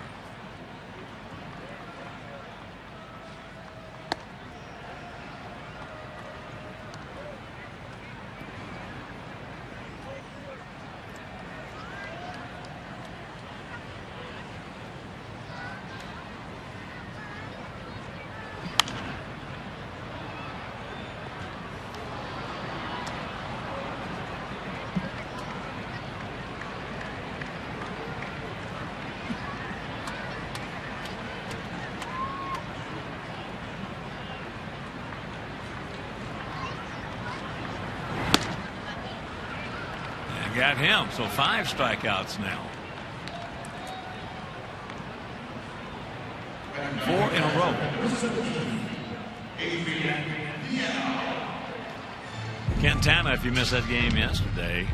Got him, so 5 strikeouts now. 4 in a row. Quintana, if you missed that game yesterday,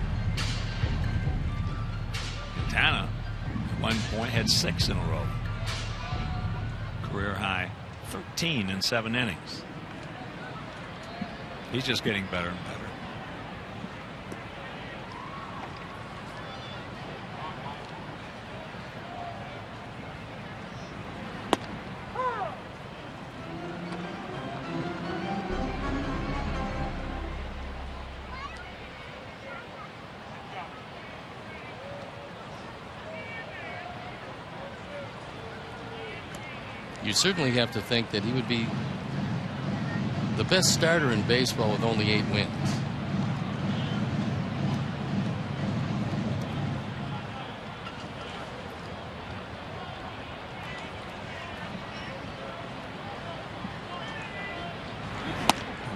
Quintana at one point had 6 in a row. Career high 13 in 7 innings. He's just getting better and better. You certainly have to think that he would be the best starter in baseball with only 8 wins.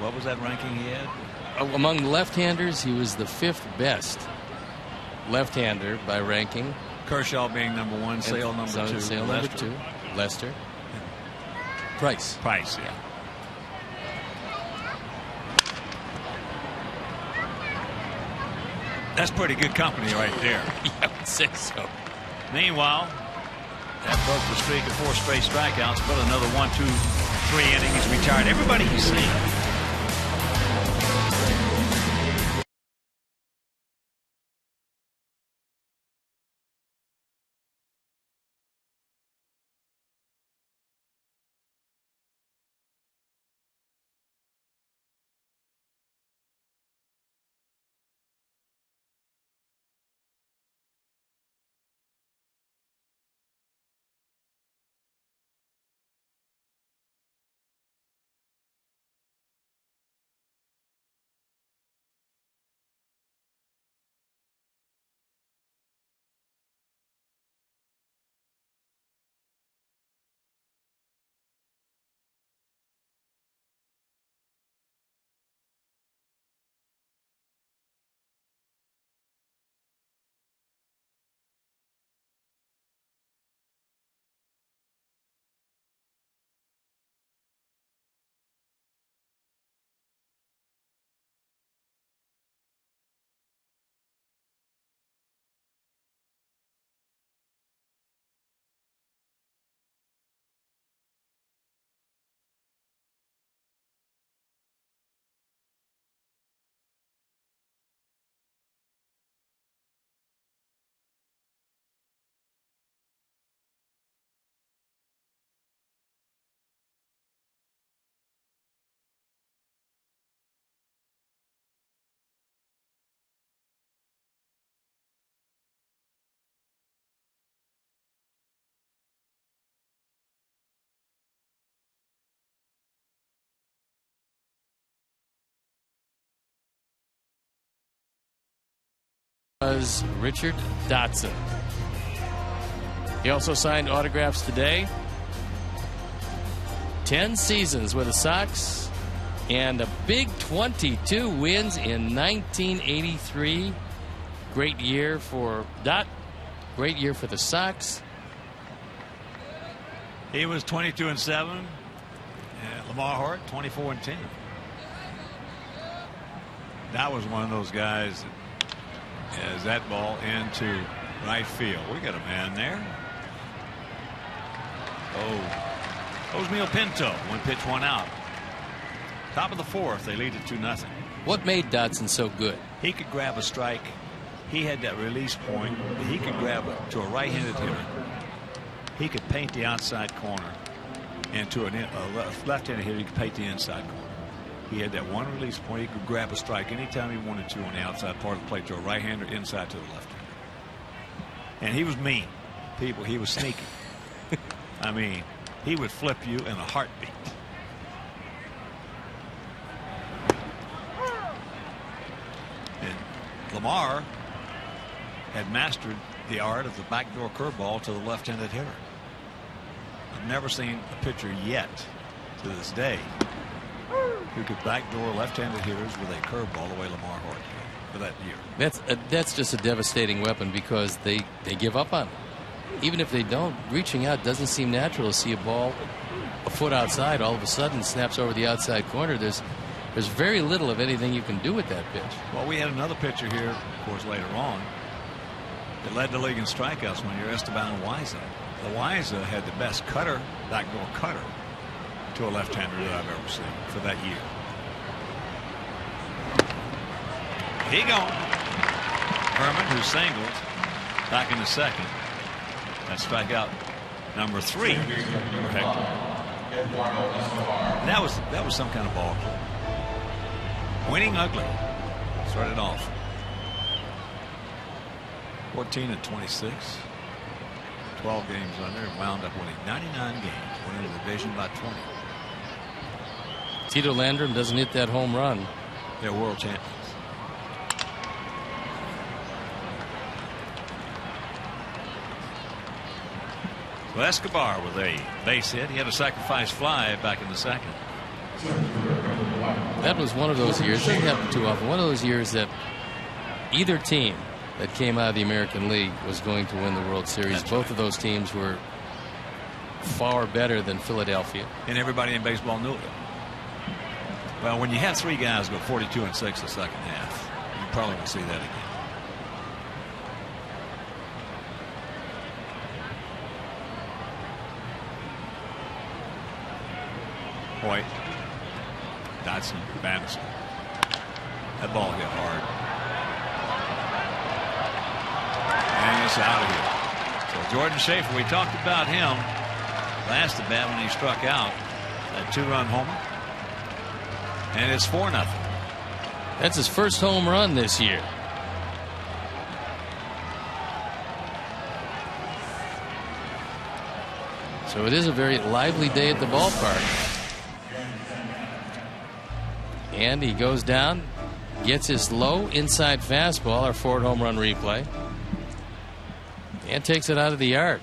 What was that ranking he had? Among left-handers, he was the 5th best left-hander by ranking. Kershaw being number 1, Sale number 2, Sale number 2, Lester. Price, yeah. That's pretty good company right there. Yeah, I would say so. Meanwhile, that broke the streak of 4 straight strikeouts, but another 1, 2, 3 innings. Retired everybody he's seen. was Richard Dotson. He also signed autographs today. 10 seasons with the Sox and a big 22 wins in 1983. Great year for Dot. Great year for the Sox. He was 22-7. And Lamar Hart 24-10. That was one of those guys that has that ball into right field. We got a man there. Oh, Osmeal Pinto, one pitch, one out. Top of the fourth, they lead it 2-0. What made Dotson so good? He could grab a strike. He had that release point. He could grab it to a right-handed hitter. He could paint the outside corner, and to a left-handed hitter, he could paint the inside corner. He had that one release point. He could grab a strike anytime he wanted to on the outside part of the plate to a right-hander, inside to the left-hander. And he was mean. People, he was sneaky. I mean, he would flip you in a heartbeat. And Lamar had mastered the art of the backdoor curveball to the left-handed hitter. I've never seen a pitcher yet to this day who could backdoor left-handed hitters with a curveball the way Lamar Hart did for that year. That's just a devastating weapon because they give up on it. Even if they don't, reaching out doesn't seem natural to see a ball a foot outside all of a sudden snaps over the outside corner. There's very little of anything you can do with that pitch. Well, we had another pitcher here, of course, later on that led the league in strikeouts one year, Esteban Loaiza. Loaiza had the best cutter, backdoor cutter, to a left-hander that I've ever seen for that year. He gone. Herman, who singled back in the second. That's strikeout number 3 for Hector. That was some kind of ball club. Winning ugly. Started off 14-26. 12 games under, and wound up winning 99 games, winning the division by 20. Tito Landrum doesn't hit that home run. They're world champions. So Escobar with a base hit. He had a sacrifice fly back in the second. That was one of those years. Doesn't happen too often. One of those years that either team that came out of the American League was going to win the World Series. That's Both right. of those teams were far better than Philadelphia. And everybody in baseball knew it. Well, when you have 3 guys go 42-6 the second half, you probably will see that again. Hoyt, Dotson, Bannister. That ball hit hard. And it's out of here. So Jordan Schaefer, we talked about him last at bat when he struck out. That 2-run homer. And it's 4-0. That's his first home run this year. So it is a very lively day at the ballpark. And he goes down, gets his low inside fastball, our Ford home run replay, and takes it out of the yard.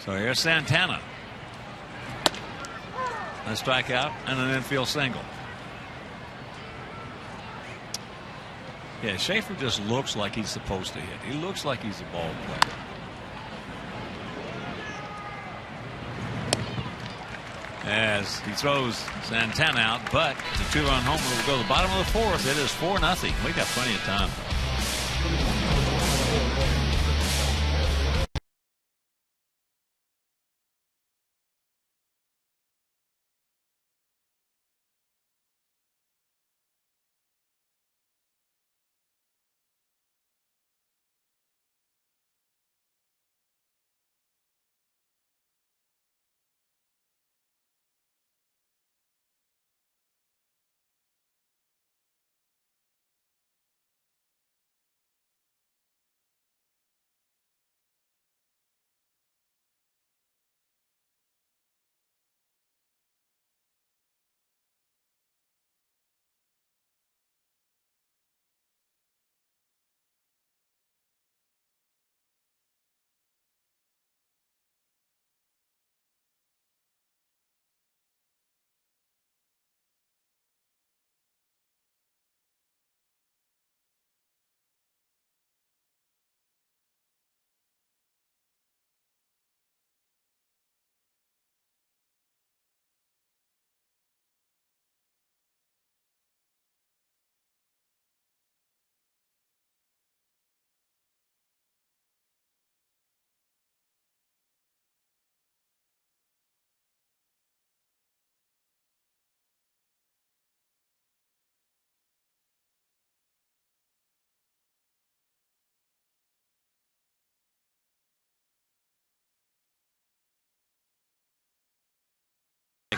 So here's Santana. A strikeout and an infield single. Yeah, Schaefer just looks like he's supposed to hit. He looks like he's a ball player. As he throws Santana out, but the 2-run homer will go to the bottom of the 4th. It is 4-0. We got plenty of time.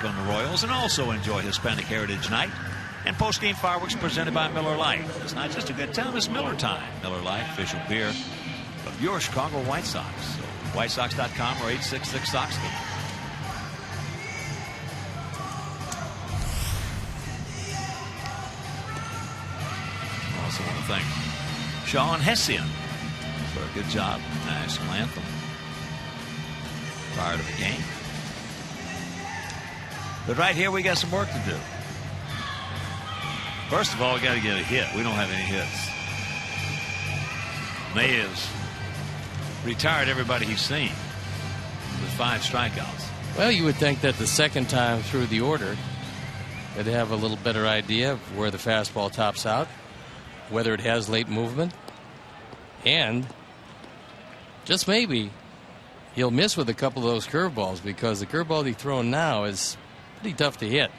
take on the Royals and also enjoy Hispanic Heritage Night and post-game fireworks presented by Miller Lite. It's not just a good time, it's Miller time. Miller Lite, official beer of your Chicago White Sox. So WhiteSox.com or 866-SOX. Also want to thank Sean Hessian for a good job. National anthem prior to the game. But right here we got some work to do. First of all, we got to get a hit. We don't have any hits. May has retired everybody he's seen with 5 strikeouts. Well, you would think that the second time through the order they'd have a little better idea of where the fastball tops out, whether it has late movement, and just maybe he'll miss with a couple of those curveballs, because the curveball he's throwing now is pretty tough to hit.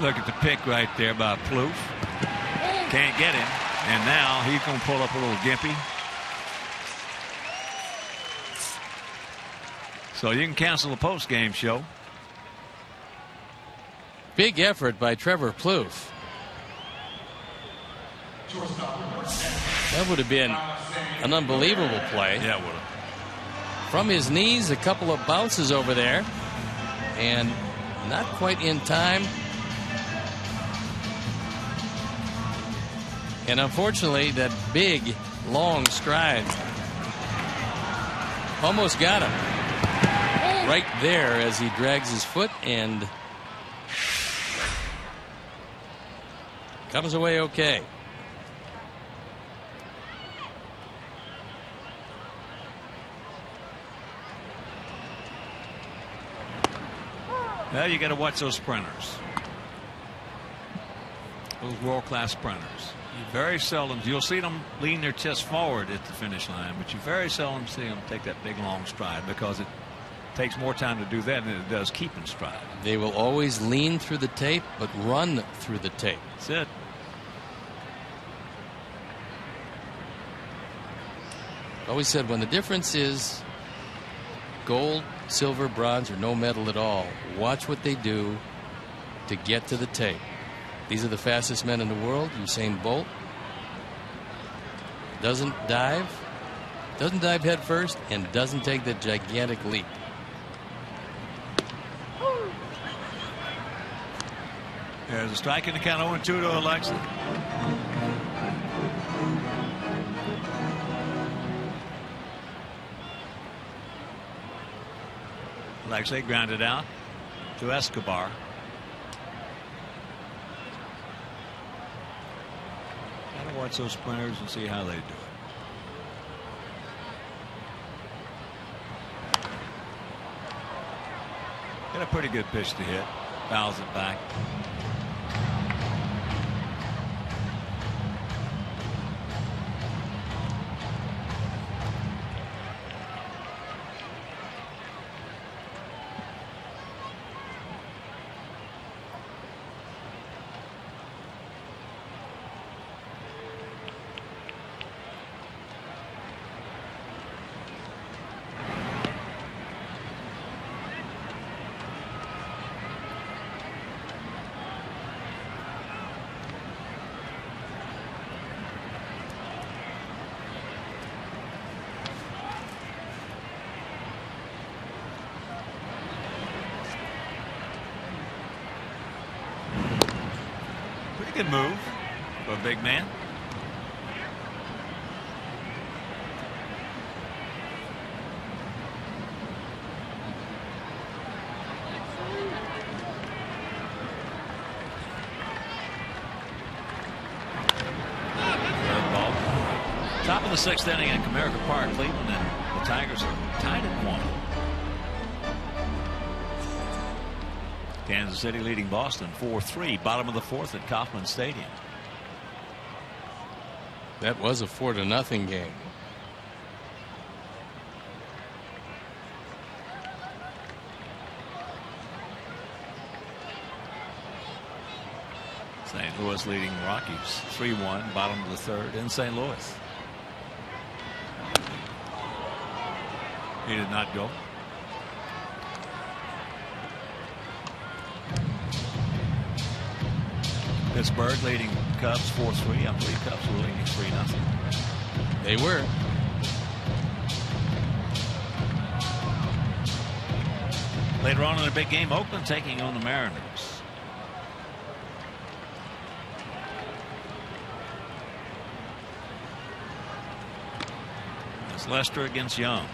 Look at the pick right there by Plouffe. Can't get him. And now he's going to pull up a little gimpy. So you can cancel the post-game show. Big effort by Trevor Plouffe. That would have been an unbelievable play. Yeah, it would have. From his knees, a couple of bounces over there, and not quite in time. And unfortunately, that big, long stride almost got him right there as he drags his foot and comes away okay. Well, you got to watch those sprinters. Those world-class sprinters. You very seldom, you'll see them lean their chest forward at the finish line, but you very seldom see them take that big long stride, because it takes more time to do that than it does keeping stride. They will always lean through the tape, but run through the tape. That's it. Always said, when the difference is gold, silver, bronze, or no medal at all, watch what they do to get to the tape. These are the fastest men in the world. Usain Bolt doesn't dive head first, and doesn't take that gigantic leap. There's a strike in the count. 0-2 to Alexa. Alexa grounded out to Escobar. Gotta watch those sprinters and see how they do it. Got a pretty good pitch to hit. Fouls it back. Good move for a big man. Top of the 6th inning at Comerica Park, Cleveland, and the Tigers are tied at 1. Kansas City leading Boston 4-3. Bottom of the 4th at Kauffman Stadium. That was a 4-0 game. St. Louis leading Rockies 3-1. Bottom of the 3rd in St. Louis. He did not go. Pittsburgh leading Cubs 4-3. I believe Cubs were leading 3-0. They were. Later on in the big game, Oakland taking on the Mariners. It's Lester against Young.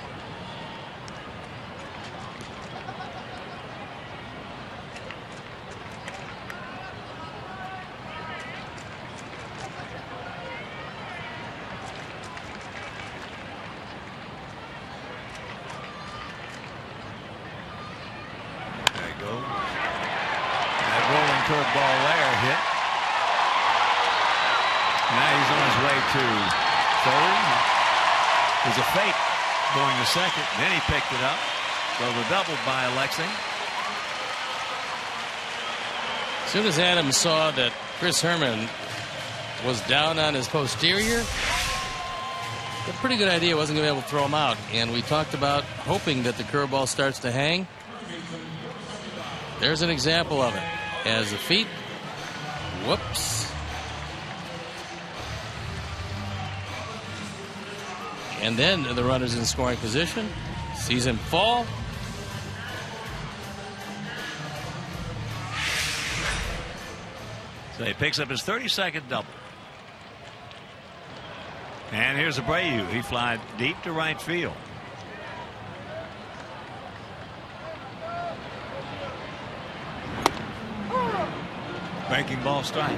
Curveball there hit. Now he's on his way to third. There's a fake going to second. Then he picked it up. So the double by Alexei. As soon as Adams saw that Chris Herman was down on his posterior, a pretty good idea wasn't going to be able to throw him out. And we talked about hoping that the curveball starts to hang. There's an example of it. As the feet, whoops. And then the runner's in scoring position. Sees him fall. So he picks up his 32nd double. And here's Abreu. He flies deep to right field. Breaking ball strike.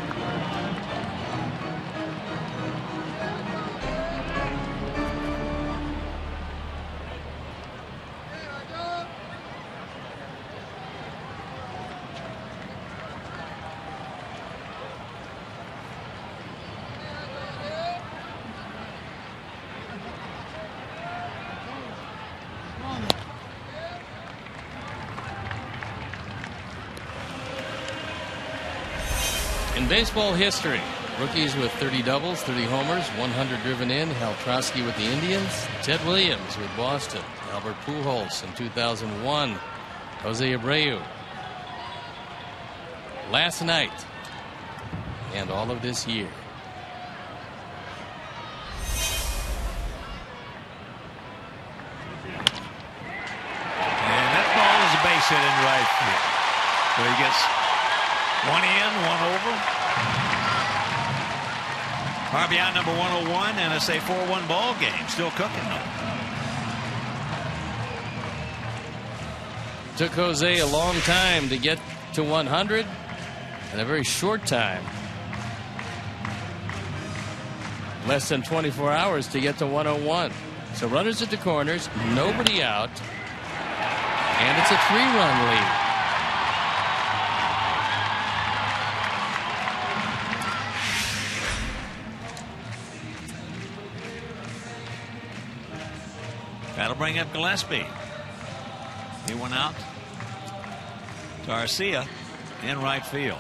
In baseball history, rookies with 30 doubles, 30 homers, 100 driven in. Hal Trosky with the Indians, Ted Williams with Boston, Albert Pujols in 2001, Jose Abreu last night, and all of this year. And that ball is a base hit in right field. So he gets one in, one over. RBI number 101, and it's a 4-1 ball game. Still cooking though. Took Jose a long time to get to 100, and a very short time, less than 24 hours, to get to 101. So runners at the corners, nobody out, and it's a 3-run lead. That'll bring up Gillespie. He went out to Garcia in right field.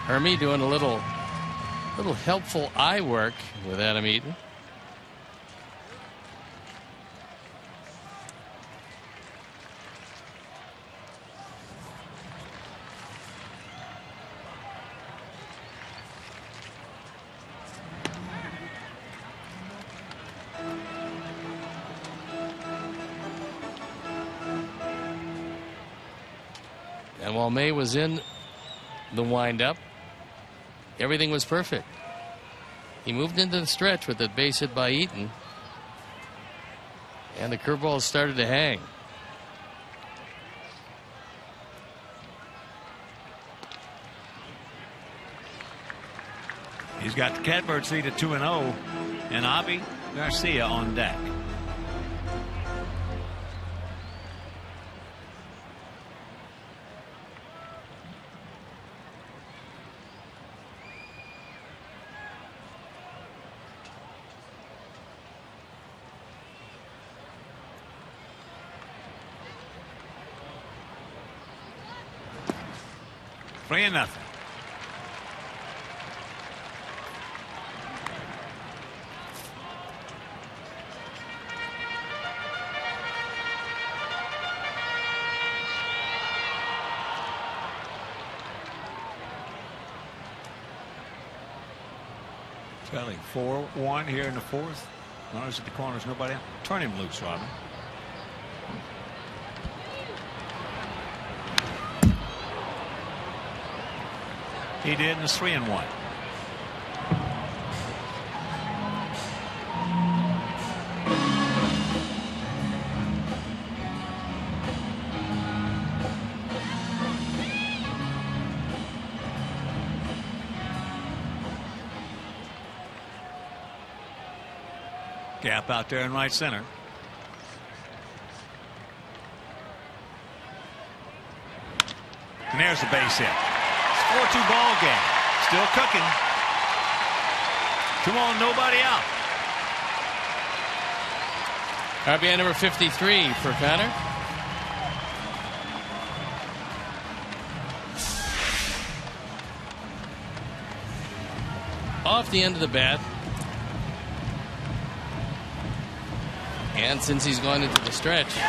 Hermie doing a little helpful eye work with Adam Eaton. And while May was in the windup, everything was perfect. He moved into the stretch with the base hit by Eaton, and the curveball started to hang. He's got the catbird seat at 2-0, and Avi Garcia on deck. Three and nothing. Trailing 4-1 here in the fourth. Runners at the corners, nobody out. Turn him loose, Robin. He did, and it's 3-1. Gap out there in right center. And there's the base hit. It's 4-2 ball game. Still cooking. 2 on, nobody out. RBI number 53 for Connor. Off the end of the bat. And since he's gone into the stretch, Trevor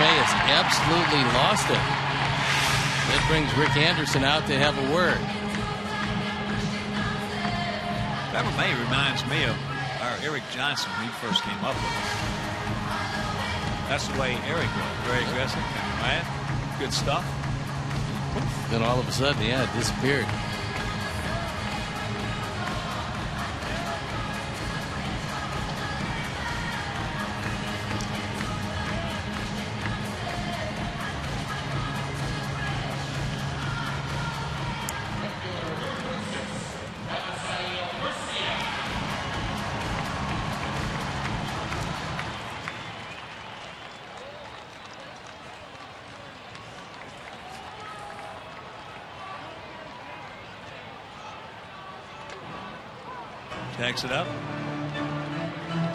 May has absolutely lost it. That brings Rick Anderson out to have a word. Trevor May reminds me of our Eric Johnson when he first came up with us. That's the way Eric was. Very aggressive, right? Good stuff. Then all of a sudden, yeah, it disappeared. Takes it up.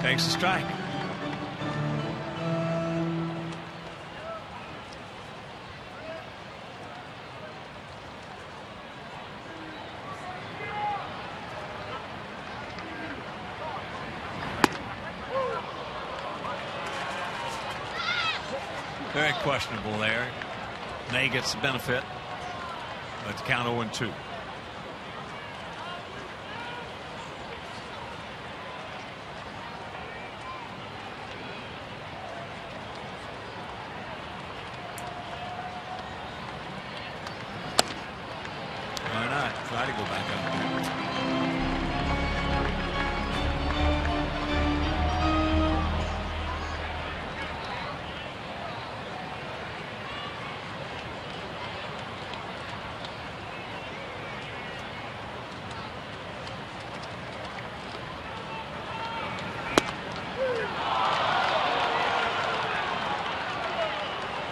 Takes the strike. Very questionable there. May gets the benefit. But the count 0-2. Try to go back up.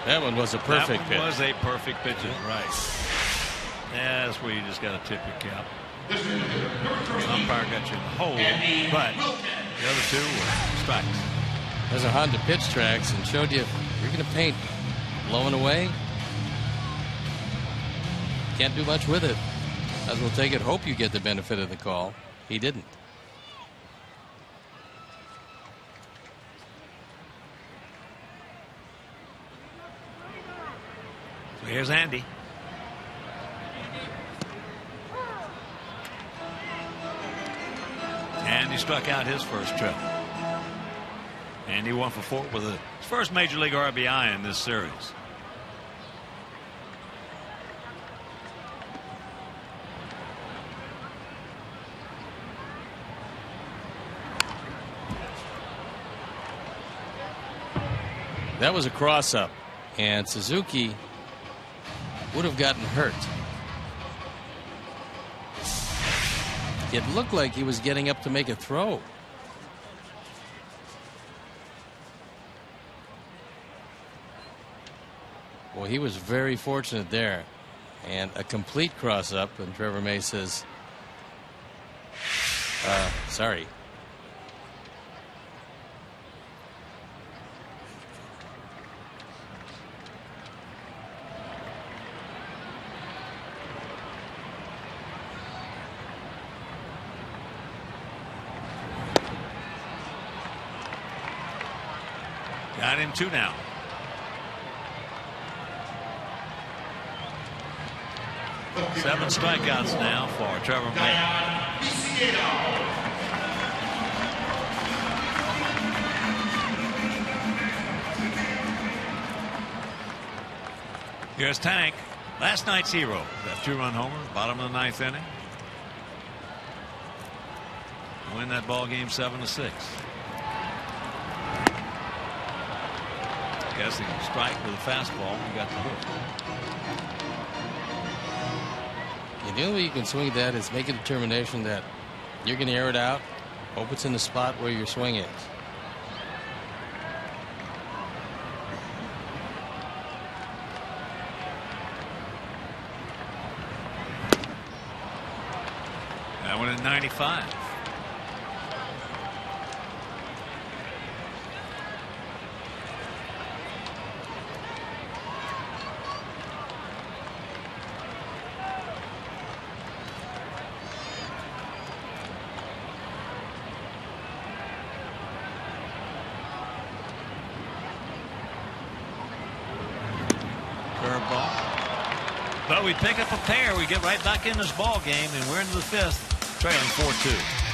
That one was a perfect pitch. That was a perfect pitch, right. Yeah, that's where you just got to tip your cap. Umpire got you in the hole, but the other 2 were strikes. There's a Honda pitch tracks and showed you you're going to paint blowing away. Can't do much with it. As we'll take it, hope you get the benefit of the call. He didn't. So here's Andy. And he struck out his first trip. And he 1 for 4 with his first major league RBI in this series. That was a cross up, and Suzuki would have gotten hurt. It looked like he was getting up to make a throw. Well, he was very fortunate there. And a complete cross up, and Trevor May says, sorry. Got him 2 now. 7 strikeouts now for Trevor May. Here's Tank, last night's hero. That 2-run homer, bottom of the 9th inning. Win that ball game 7-6. Guessing strike with a fastball. He got the hook. The only way you can swing that is make a determination that you're going to air it out. Hope it's in the spot where your swing is. That one at 95. But we pick up a pair. We get right back in this ball game, and we're into the 5th, trailing 4-2.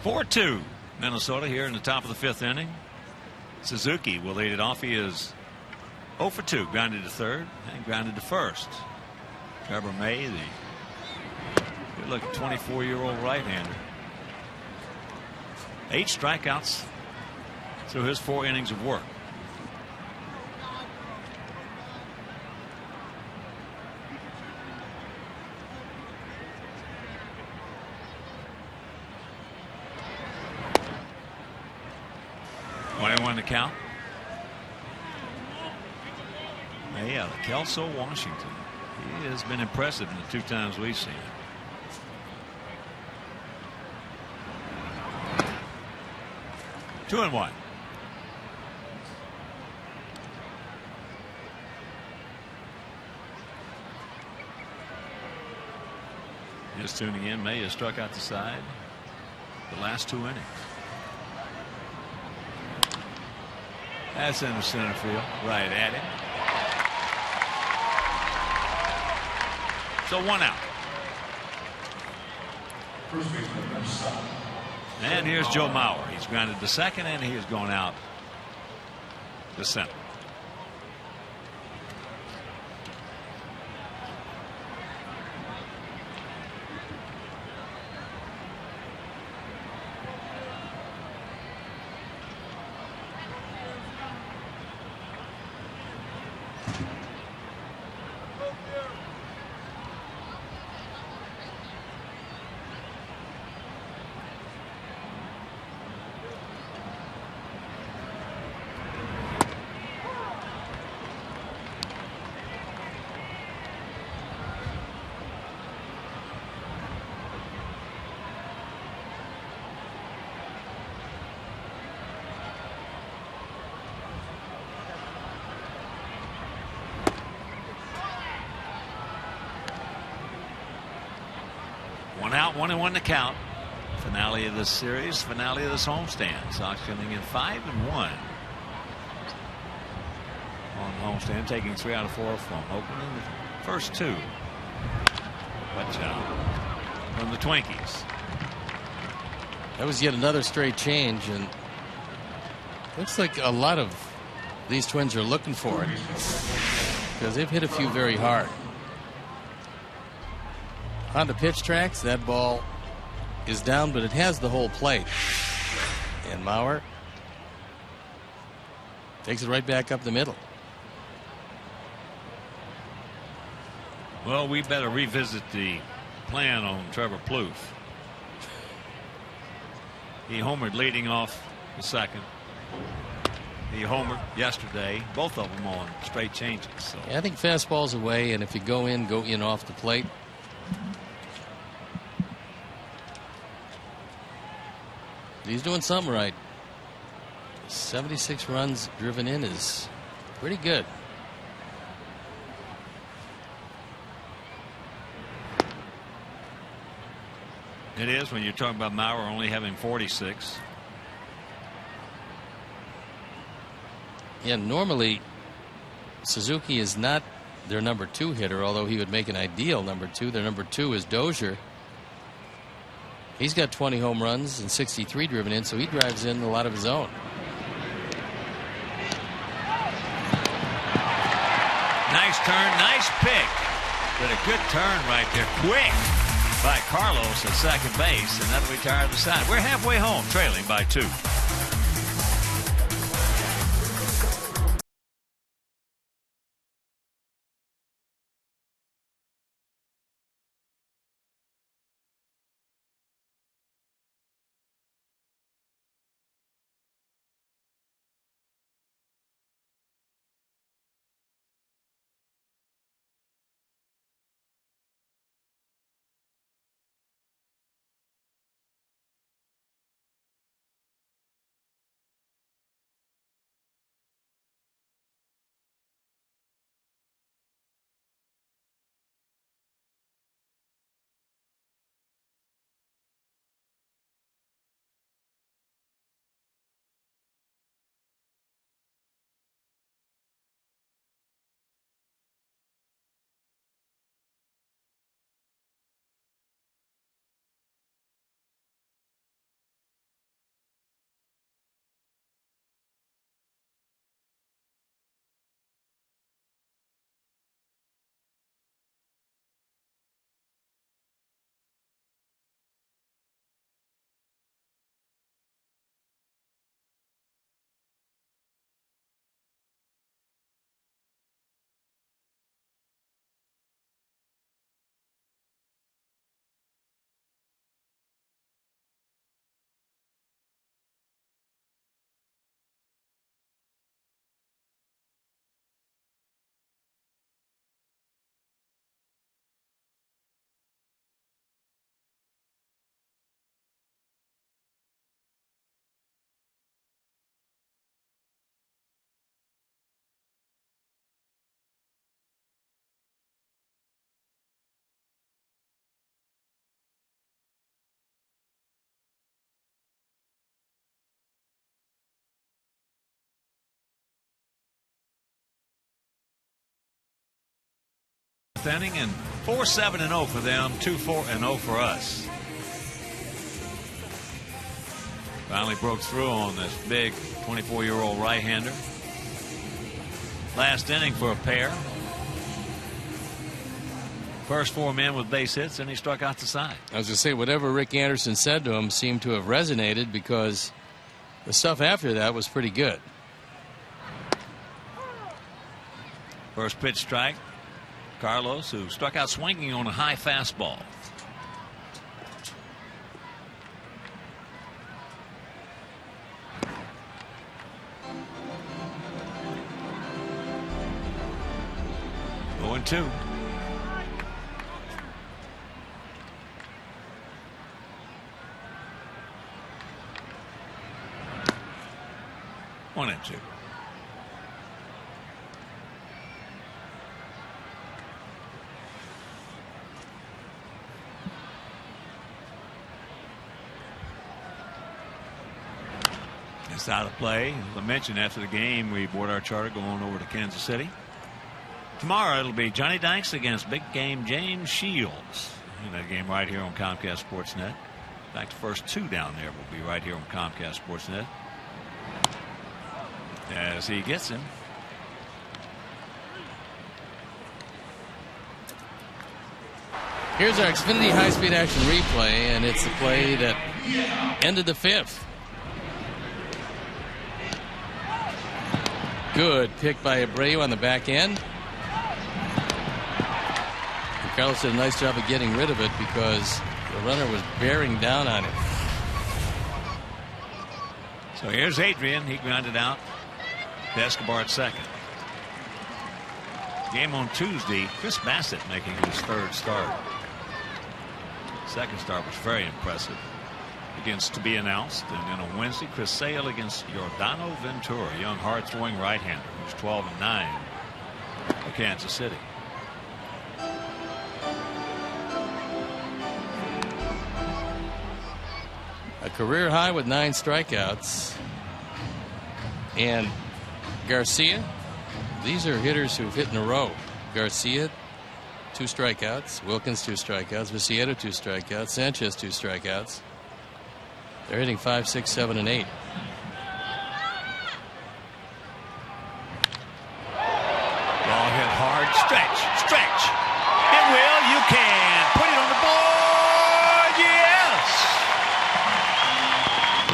(4-2) Minnesota here in the top of the 5th inning. Suzuki will lead it off. He is 0 for 2, grounded to third and grounded to first. Trevor May, the good-looking 24-year-old right-hander. 8 strikeouts through his 4 innings of work. The count. Yeah, the Kelso Washington. He has been impressive in the 2 times we've seen him. Two and one. Just tuning in, May has struck out the side the last 2 innings. That's in the center field, right at him. So 1 out. And here's Joe Mauer. He's grounded to second, and he is going out to center. 1-1 to count. Finale of this series, finale of this homestand. Sox coming in 5-1 on homestand, taking 3 out of 4 from Oakland in the first 2. Watch out from the Twinkies. That was yet another straight change, and looks like a lot of these Twins are looking for it because they've hit a few very hard. On the pitch tracks, that ball is down, but it has the whole plate. And Mauer takes it right back up the middle. Well, we better revisit the plan on Trevor Plouffe. He homered leading off the second. He homered yesterday, both of them on straight changes. So. Yeah, I think fastball's away, and if you go in off the plate. He's doing something right. 76 runs driven in is pretty good. It is when you're talking about Mauer only having 46. Yeah, normally Suzuki is not their number 2 hitter, although he would make an ideal number 2. Their number 2 is Dozier. He's got 20 home runs and 63 driven in, so he drives in a lot of his own. Nice turn, nice pick. But a good turn right there. Quick by Carlos at second base, and that'll retire the side. We're halfway home, trailing by 2. Inning and 4-7-0 for them, 2-4-0 for us. Finally broke through on this big 24-year-old right-hander. Last inning for a pair. First 4 men with base hits, and he struck out the side. I was going to say, whatever Rick Anderson said to him seemed to have resonated, because the stuff after that was pretty good. First pitch strike. Carlos, who struck out swinging on a high fastball. Going 2. One and 2. That's out of play. As I mentioned, after the game, we board our charter going over to Kansas City. Tomorrow it'll be Johnny Dykes against big game James Shields. In that game right here on Comcast Sportsnet. In fact, the first two down there will be right here on Comcast Sportsnet. As he gets him. Here's our Xfinity high-speed action replay, and it's the play that ended the fifth. Good pick by Abreu on the back end. And Carlos did a nice job of getting rid of it because the runner was bearing down on it. So here's Adrian. He grounded out to Escobar at second. Game on Tuesday, Chris Bassett making his third start. Second start was very impressive against to be announced. And then on Wednesday, Chris Sale against Giordano Ventura, a young hard-throwing right-hander who's 12-9 for Kansas City. A career high with 9 strikeouts. And Garcia, these are hitters who've hit in a row. Garcia, 2 strikeouts. Wilkins, 2 strikeouts. Viciedo, 2 strikeouts. Sanchez, 2 strikeouts. They're hitting 5, 6, 7, and 8. Ball hit hard. Stretch. It will. You can put it on the board.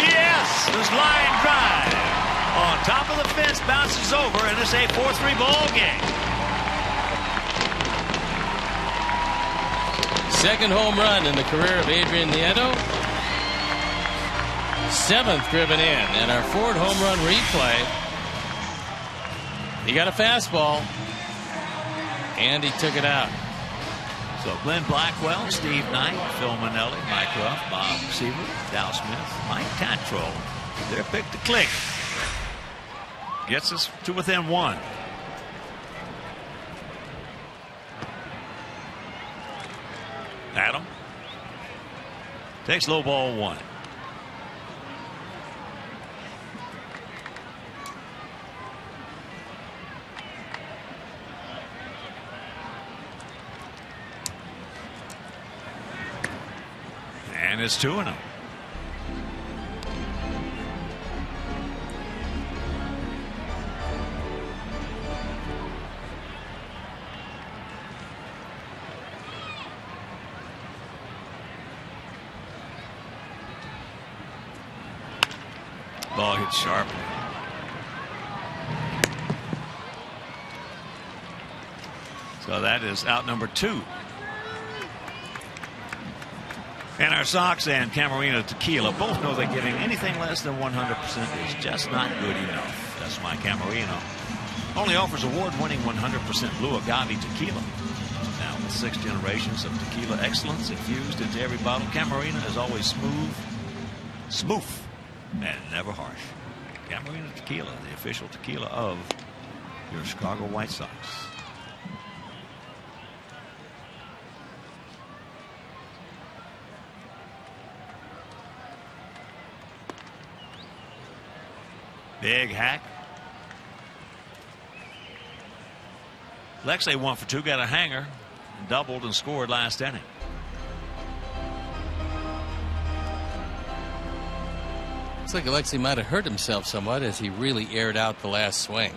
Yes. This line drive on top of the fence bounces over, and it's a 4-3 ball game. Second home run in the career of Adrian Nieto. 7th driven in. And our Ford home run replay. He got a fastball. And he took it out. So Glenn Blackwell, Steve Knight, Phil Manelli, Mike Ruff, Bob Seaver, Dow Smith, Mike Tatro. Their pick to click. Gets us to within 1. Adam takes low ball 1. And it's 2-0. Ball hit sharply. So that is out number 2. And our Sox and Camarena Tequila both know that giving anything less than 100% is just not good enough. That's why Camarena only offers award-winning 100% blue agave tequila. Now with 6 generations of tequila excellence infused into every bottle, Camarena is always smooth, and never harsh. Camarena Tequila, the official tequila of your Chicago White Sox. Big hack. Lexley 1 for 2, got a hanger, doubled and scored last inning. Looks like Alexei might have hurt himself somewhat as he really aired out the last swing.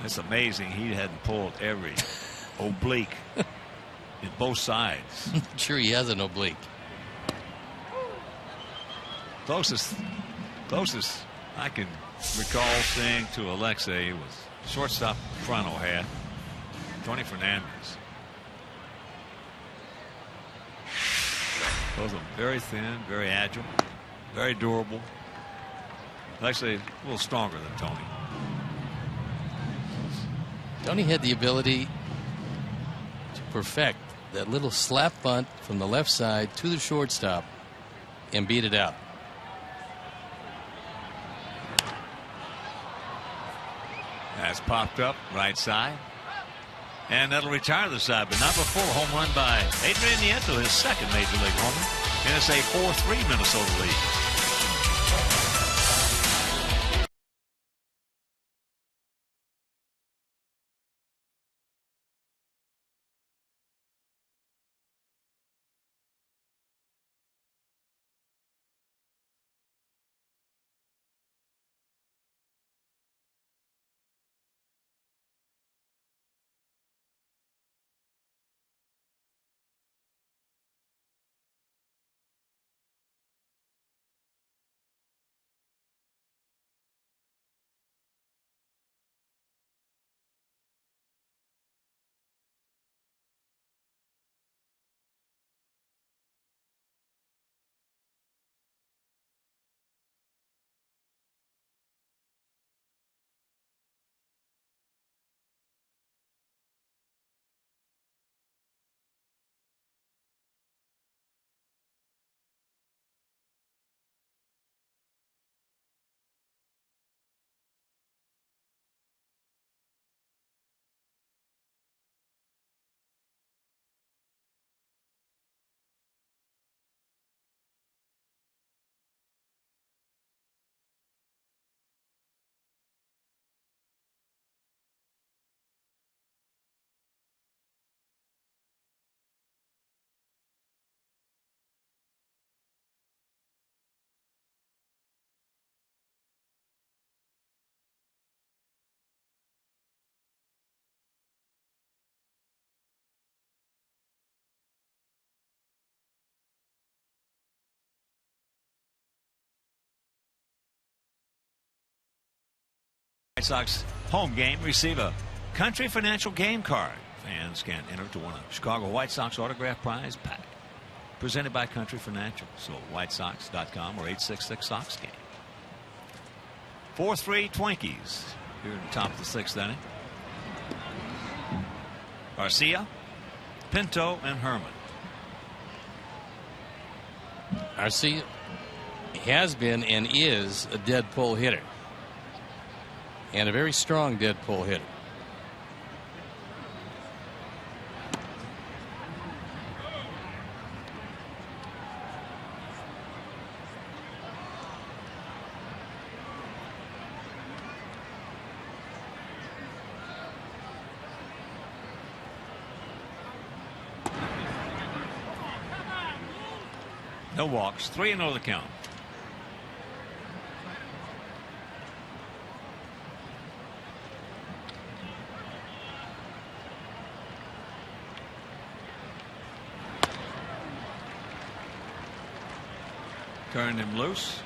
It's amazing he hadn't pulled every oblique in both sides. Sure, he has an oblique. Closest I can recall seeing to Alexei was shortstop Fronto had Tony Fernandez. Both of them very thin, very agile, very durable. Alexei a little stronger than Tony. Tony had the ability to perfect that little slap bunt from the left side to the shortstop and beat it out. That's popped up right side. And that'll retire the side, but not before a home run by Adrian Nieto, his second major league homer. And it's a 4-3 Minnesota lead. White Sox home game receive a Country Financial game card. Fans can enter to win a Chicago White Sox autograph prize pack presented by Country Financial. So whitesox.com or 866-SOX game. 4-3 Twinkies here in the top of the 6th inning. Garcia, Pinto, and Herman. Garcia has been and is a dead pull hitter, and a very strong dead pull hitter. No walks, 3-0 the count. Turned him loose.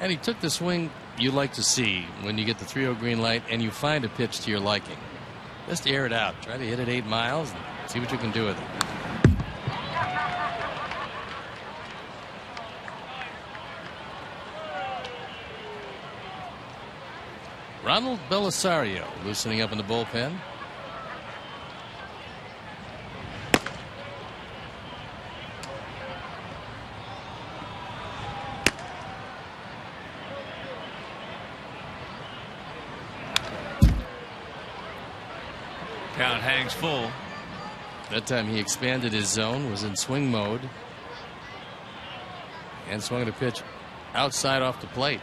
And he took the swing you like to see when you get the 3-0 green light and you find a pitch to your liking. Just air it out. Try to hit it 8 miles and see what you can do with it. Ronald Belisario loosening up in the bullpen. Count hangs full. That time he expanded his zone, was in swing mode, and swung at a pitch outside off the plate.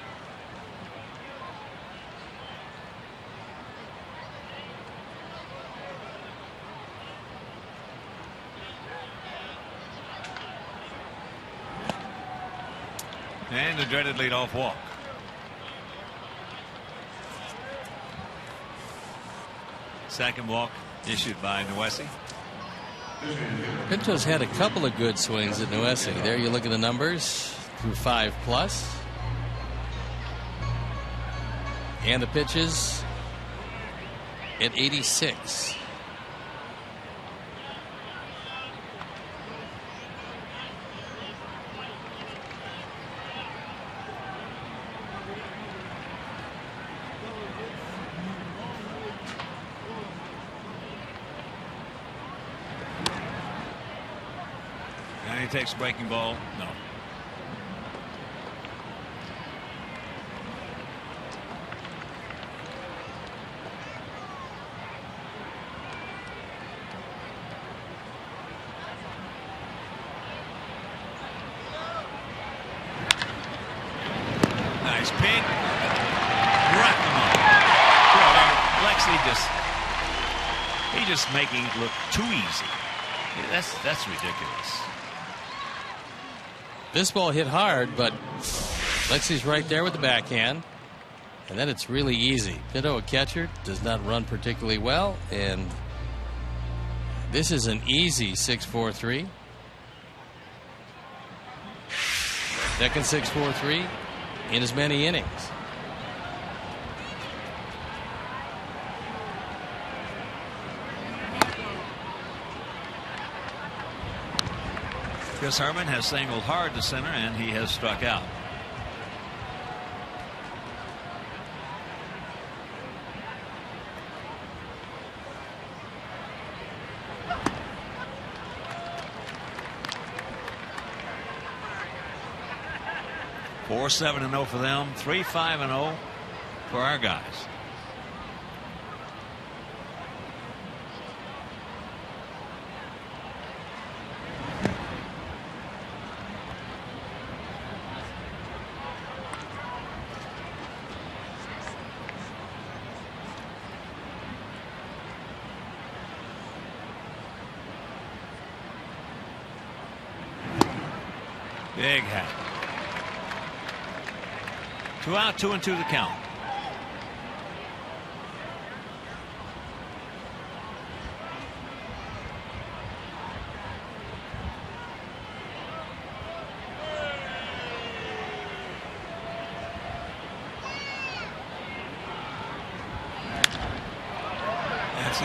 And the dreaded leadoff walk. Second walk issued by Noesi. Pinto's had a couple of good swings at Noesi. There you look at the numbers through 5+. And the pitches at 86. Takes a breaking ball. No. Nice pick. Right on. Lexi he's just making it look too easy. That's ridiculous. This ball hit hard, but Lexi's right there with the backhand. And then it's really easy. Pinto, a catcher, does not run particularly well. And this is an easy 6-4-3. Second 6-4-3 in as many innings. Chris Herman has singled hard to center, and he has struck out. Four 7-0 for them, 3-5-0 for our guys. Big hat. 2 out, 2-2 the count.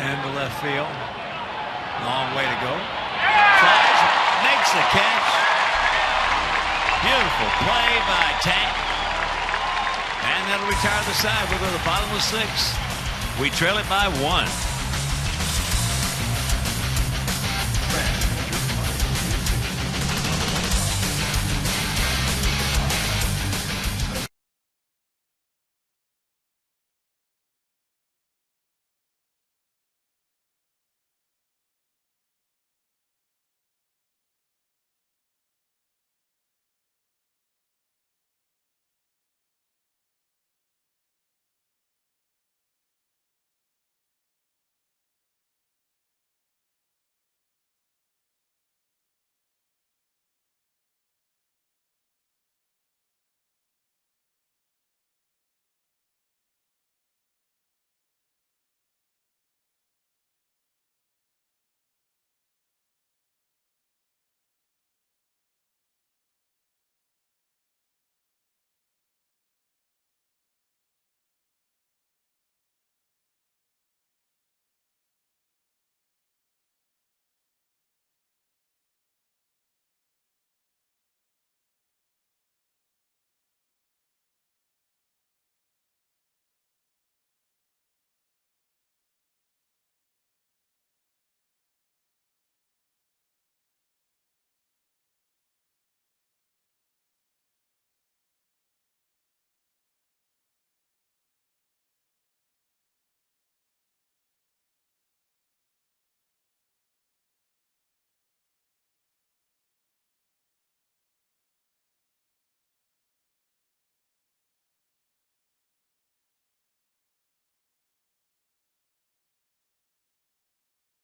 into left field. Long way to go. Flies, makes the catch. Beautiful play by Tank. And that'll retire the side. We'll go to the bottom of the 6th. We trail it by 1.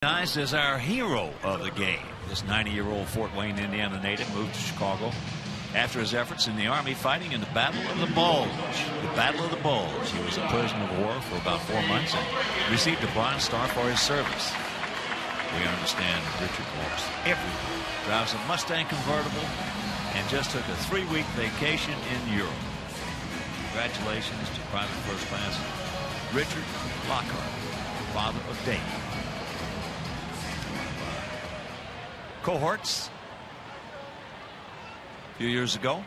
As our hero of the game, this 90-year-old Fort Wayne, Indiana native moved to Chicago after his efforts in the Army fighting in the Battle of the Bulge. The Battle of the Bulge. He was a prisoner of war for about 4 months and received a Bronze Star for his service. We understand Richard walks everywhere, drives a Mustang convertible, and just took a 3-week vacation in Europe. Congratulations to Private First Class Richard Lockhart, father of Dave. Cohorts a few years ago.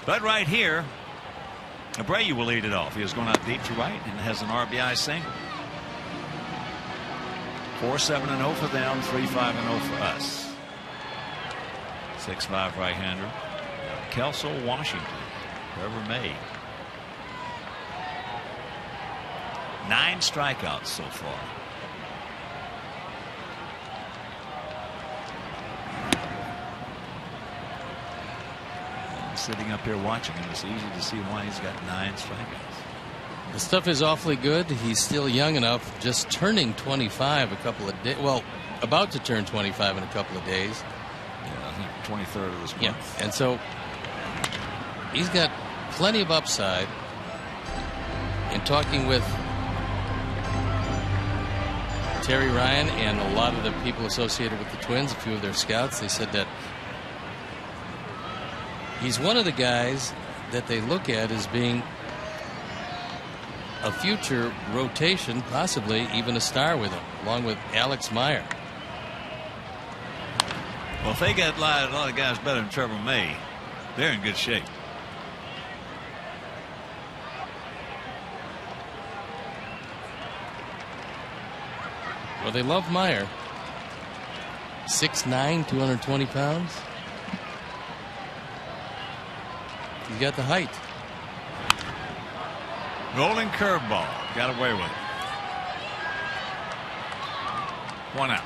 But right here, Abreu will lead it off. He is going out deep to right and has an RBI single. 4-7-0 for them, 3-5-0 for us. 6'5" right-hander. Kelso Washington, Trevor May. 9 strikeouts so far. Sitting up here watching him, it's easy to see why he's got 9 strikeouts. The stuff is awfully good. He's still young enough, just turning 25 a couple of days. Well, about to turn 25 in a couple of days. Yeah, I think 23rd of this month. Yeah, and so he's got plenty of upside. In talking with Terry Ryan and a lot of the people associated with the Twins, a few of their scouts, they said that he's one of the guys that they look at as being a future rotation, possibly even a star with him, along with Alex Meyer. Well, if they get a lot of guys better than Trevor May, they're in good shape. Well, they love Meyer. 6'9", 220 pounds. He's got the height. Rolling curveball. Got away with it. 1 out.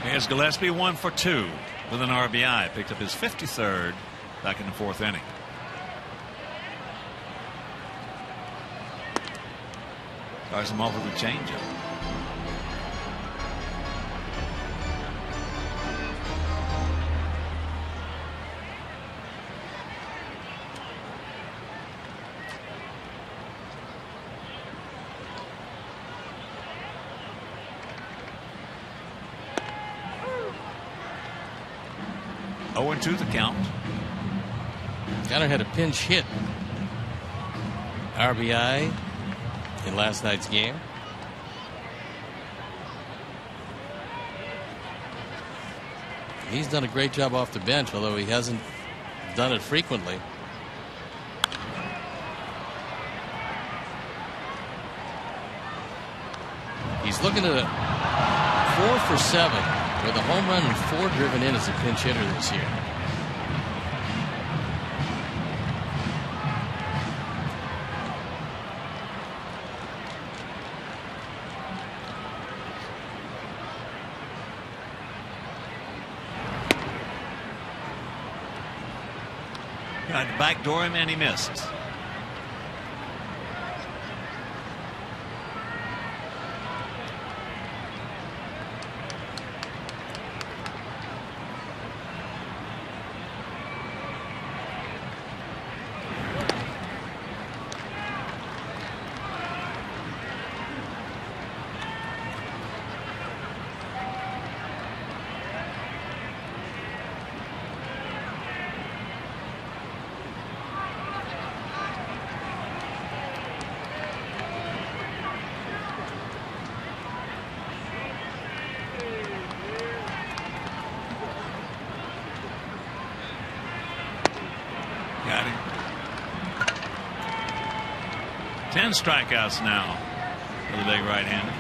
Here's Gillespie, 1 for 2 with an RBI. Picked up his 53rd back in the 4th inning. Starts him off with a changeup. 0-2 the count. Gunnar had a pinch hit RBI in last night's game. He's done a great job off the bench, although he hasn't done it frequently. He's looking at a 4 for 7 with a home run and 4 driven in as a pinch hitter this year. Tried to backdoor him and he missed. Got him. 10 strikeouts now for the big right-hander.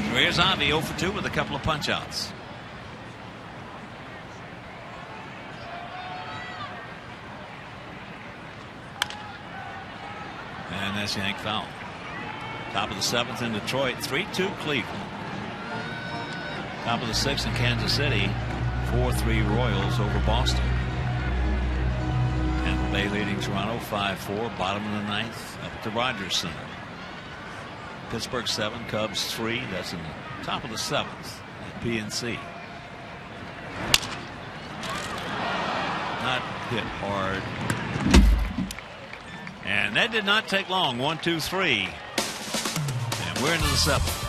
So here's Avi 0 for 2 with a couple of punch-outs. And that's Yank foul. Top of the 7th in Detroit, 3-2 Cleveland. Top of the 6th in Kansas City, 4-3 Royals over Boston. Tampa Bay leading Toronto 5-4, bottom of the 9th up at the Rogers Center. Pittsburgh 7, Cubs 3. That's in the top of the 7th at PNC. Not hit hard. And that did not take long. 1, 2, 3. And we're into the 7th.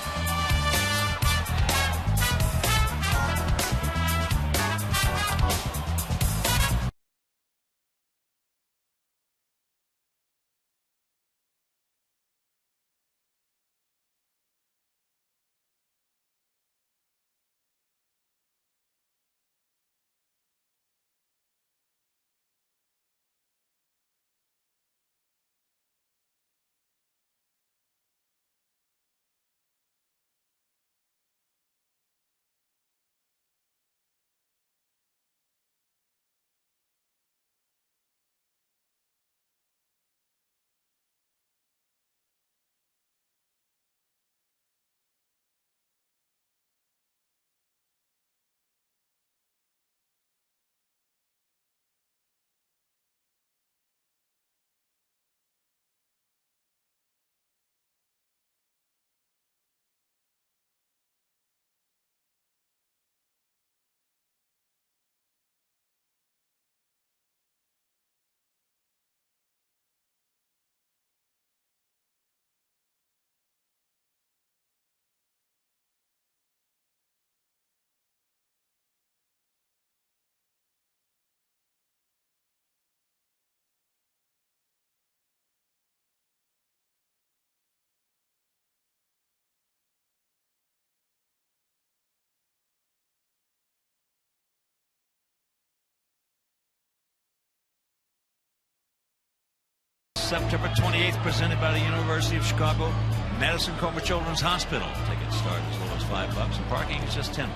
September 28th, presented by the University of Chicago Madison Comer Children's Hospital. Tickets start as low as $5 and parking is just $10.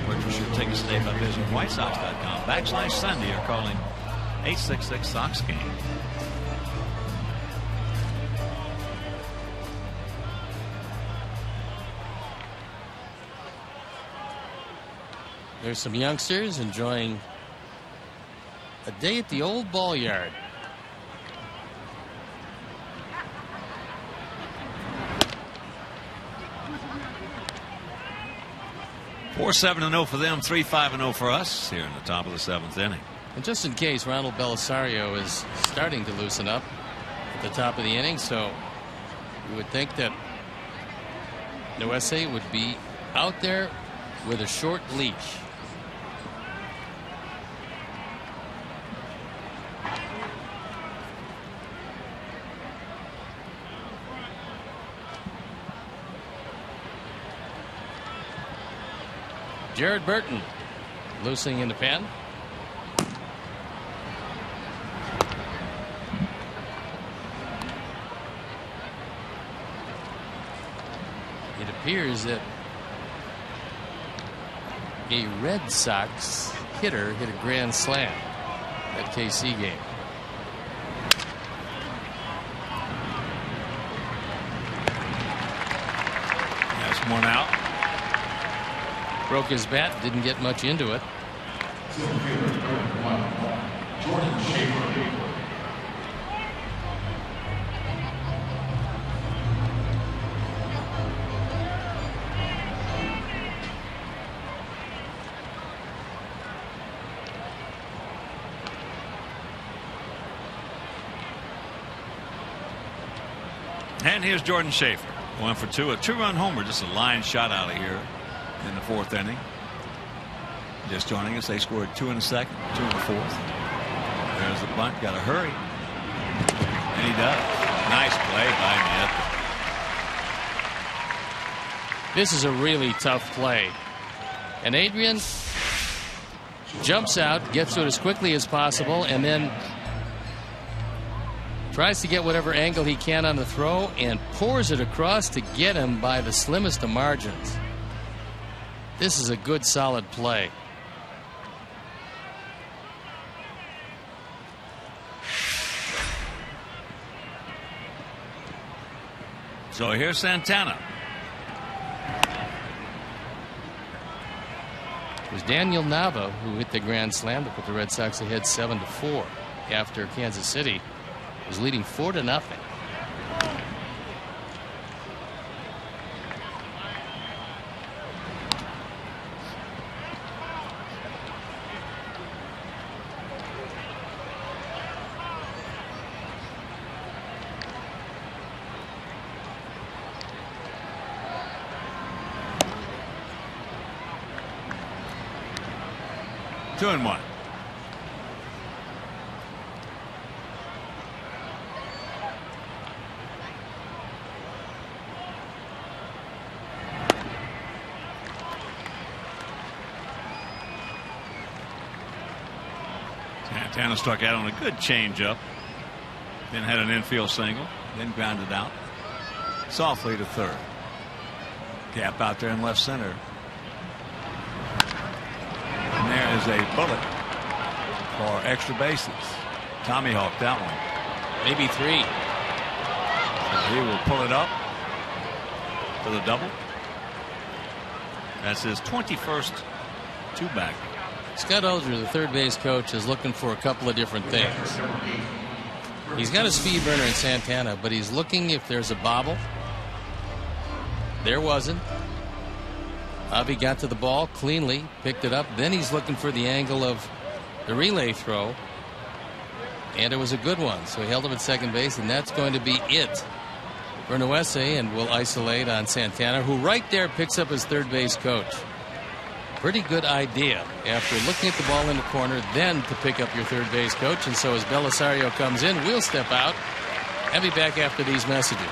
Purchase your tickets today by visiting whitesox.com/Sunday or calling 866-SOX-GAME. There's some youngsters enjoying a day at the old ball yard. Four 7-0 for them, 3-5-0 for us here in the top of the 7th inning. And just in case, Ronald Belisario is starting to loosen up at the top of the inning, so you would think that Noese would be out there with a short leash. Jared Burton loosing in the pen. It appears that a Red Sox hitter hit a grand slam at KC game. That's one out. Broke his bat, didn't get much into it. And here's Jordan Schaefer. 1 for 2. A 2-run homer. Just a line shot out of here in the 4th inning. Just joining us, they scored 2 in the 2nd, 2 in the 4th. There's the bunt. Got to hurry. And he does. Nice play by Mitt. This is a really tough play. And Adrian jumps out, gets to it as quickly as possible, and then tries to get whatever angle he can on the throw and pours it across to get him by the slimmest of margins. This is a good, solid play. So here's Santana. It was Daniel Nava who hit the grand slam to put the Red Sox ahead 7-4 after Kansas City was leading 4-0. Two and one. Santana struck out on a good changeup, then had an infield single, then grounded out softly to third. Gap out there in left center. And there is a bullet for extra bases. Tommy hawked that one. Maybe 3. So he will pull it up for the double. That's his 21st two-back. Scott Olger, the third base coach, is looking for a couple of different things. He's got a speed burner in Santana, but he's looking if there's a bobble. There wasn't. Avi got to the ball cleanly, picked it up. Then he's looking for the angle of the relay throw. And it was a good one. So he held him at second base, and that's going to be it for Noese, and will isolate on Santana, who right there picks up his third base coach. Pretty good idea after looking at the ball in the corner, then to pick up your third base coach. And so as Belisario comes in, we'll step out and be back after these messages.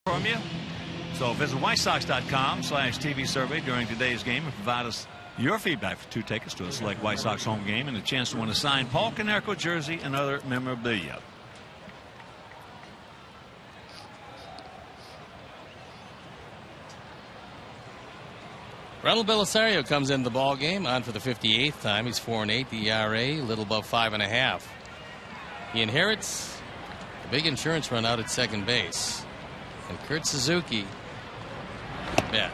from you. So visit WhiteSox.com/TV survey during today's game and provide us your feedback for 2 tickets to a select White Sox home game and a chance to win a signed Paul Konerko jersey and other memorabilia. Ronald Belisario comes into the ball game on for the 58th time. He's 4-8. The ERA a little above 5.5. He inherits a big insurance run out at second base, and Kurt Suzuki. Bet.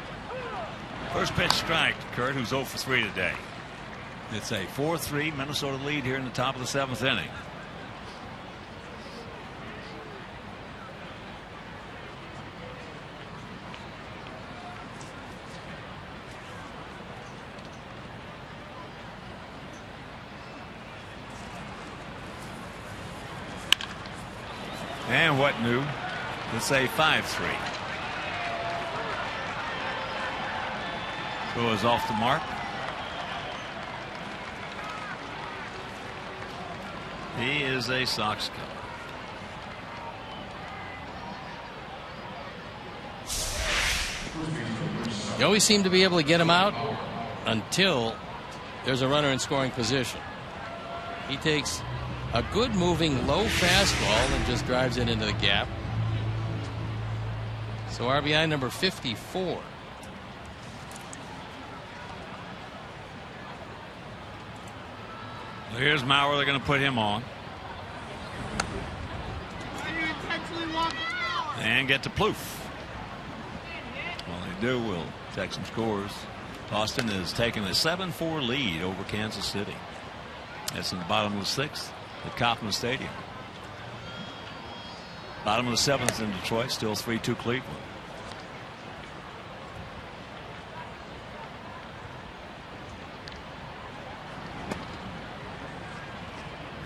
First pitch strike to Kurt, who's 0 for 3 today. It's a 4-3 Minnesota lead here in the top of the 7th inning. And what new? It's a 5-3. Throw is off the mark. He is a Sox killer. You always seem to be able to get him out until there's a runner in scoring position. He takes a good moving low fastball and just drives it into the gap. So RBI number 54. Here's Mauer. They're going to put him on. And get to Plouffe. Well, they do. We'll check some scores. Boston has taken a 7-4 lead over Kansas City. That's in the bottom of the 6th at Kauffman Stadium. Bottom of the 7th in Detroit. Still 3-2 Cleveland.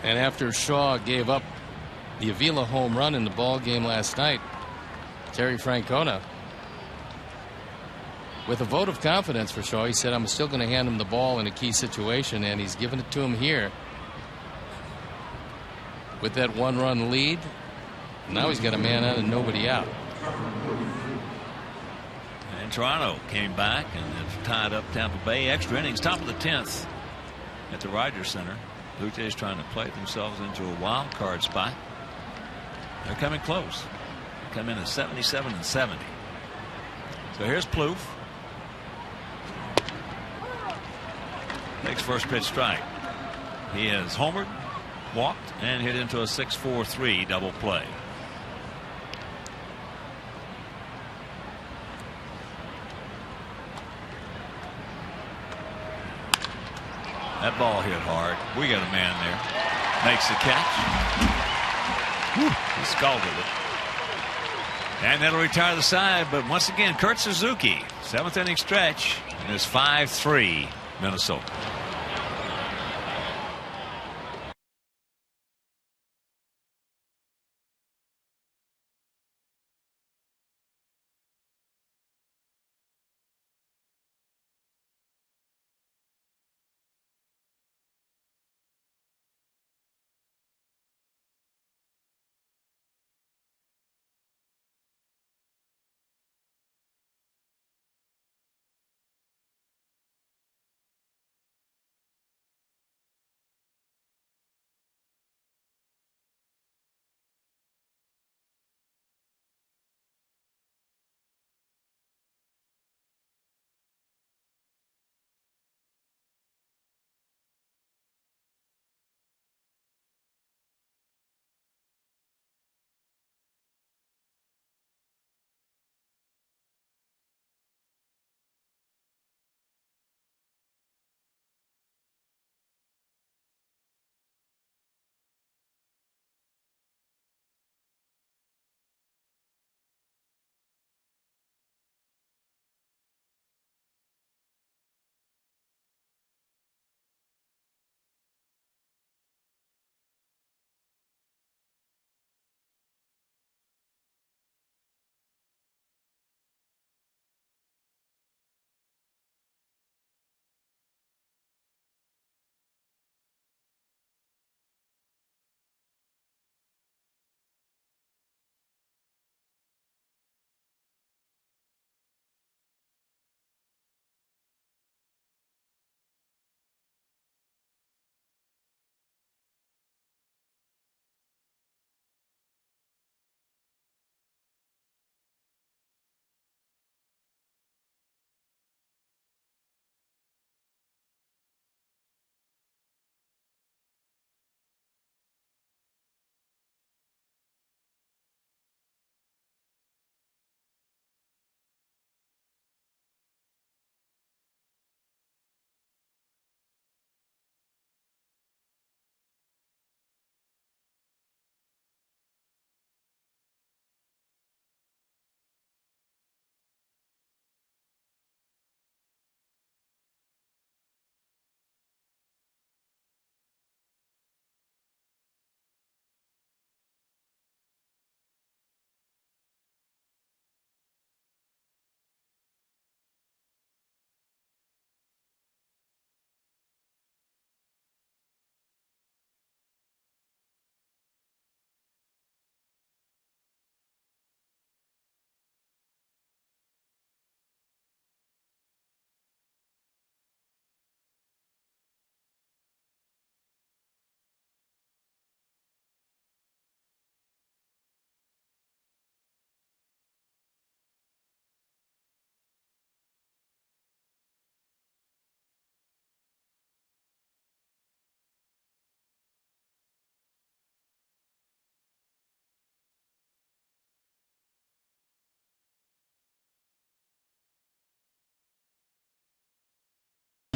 And after Shaw gave up the Avila home run in the ball game last night, Terry Francona, with a vote of confidence for Shaw, he said, I'm still going to hand him the ball in a key situation, and he's given it to him here with that 1-run lead. Now he's got a man on and nobody out. And Toronto came back and have tied up Tampa Bay. Extra innings, top of the 10th at the Rogers Center. Blue Jays trying to play themselves into a wild card spot. They're coming close. They come in at 77 and 70. So here's Plouffe. Makes first pitch strike. He has homered, walked, and hit into a 6-4-3 double play. That ball hit hard. We got a man there. Makes the catch. Whew, he scalded it. And that'll retire the side. But once again, Kurt Suzuki, 7th inning stretch, and it's 5-3 Minnesota.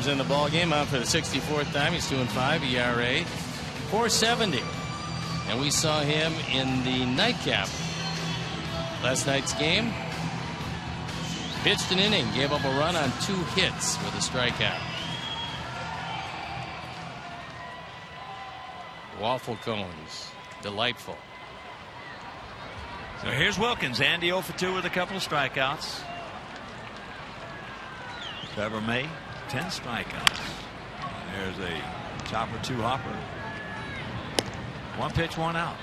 pitchers in the ballgame. On for the 64th time. He's 2-5 ERA, 4.70. And we saw him in the nightcap. Last night's game. Pitched an inning, gave up a run on 2 hits with a strikeout. Waffle cones, delightful. So here's Wilkins. Andy 0 for 2 with a couple of strikeouts. Trevor May, 10 strikeouts. There's a chopper 2 hopper. 1 pitch, 1 out.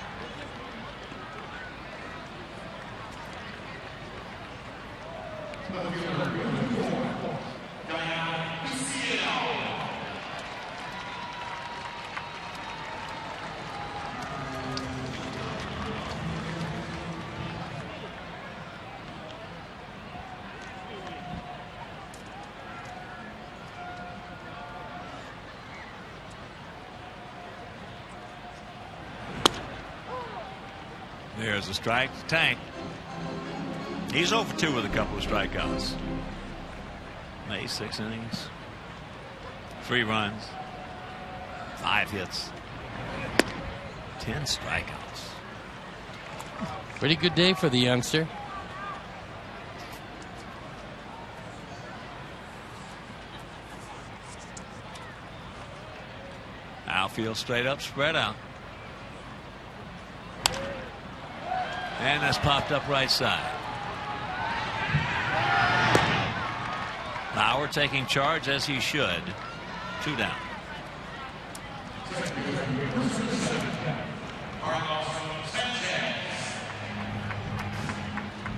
There's a strike to Tank. He's 0 for 2 with a couple of strikeouts. May 6 innings, 3 runs, 5 hits, 10 strikeouts. Pretty good day for the youngster. Outfield straight up, spread out. And that's popped up right side. Lauer taking charge as he should. 2 down.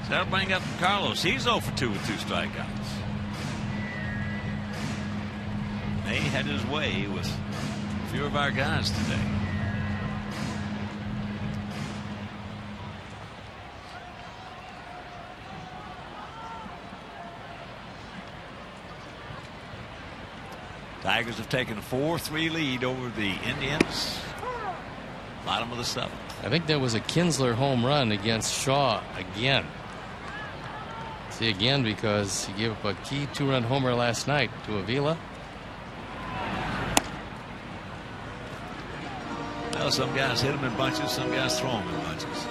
So that'll bring up Carlos. He's 0 for 2 with 2 strikeouts. May had his way with a few of our guys today. Tigers have taken a 4-3 lead over the Indians. Bottom of the 7th. I think there was a Kinsler home run against Shaw again. See, again, because he gave up a key 2-run homer last night to Avila. Well, some guys hit him in bunches, some guys throw him in bunches.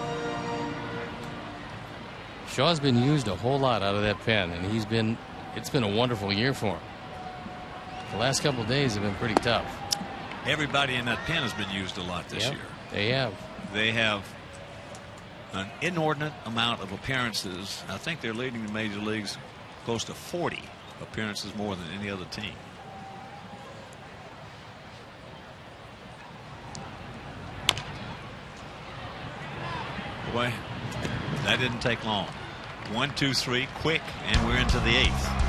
Shaw's been used a whole lot out of that pen, and it's been a wonderful year for him. The last couple of days have been pretty tough. Everybody in that pen has been used a lot this year. They have. They have an inordinate amount of appearances. I think they're leading the major leagues close to 40 appearances more than any other team. Boy, that didn't take long. 1, 2, 3, quick, and we're into the 8th.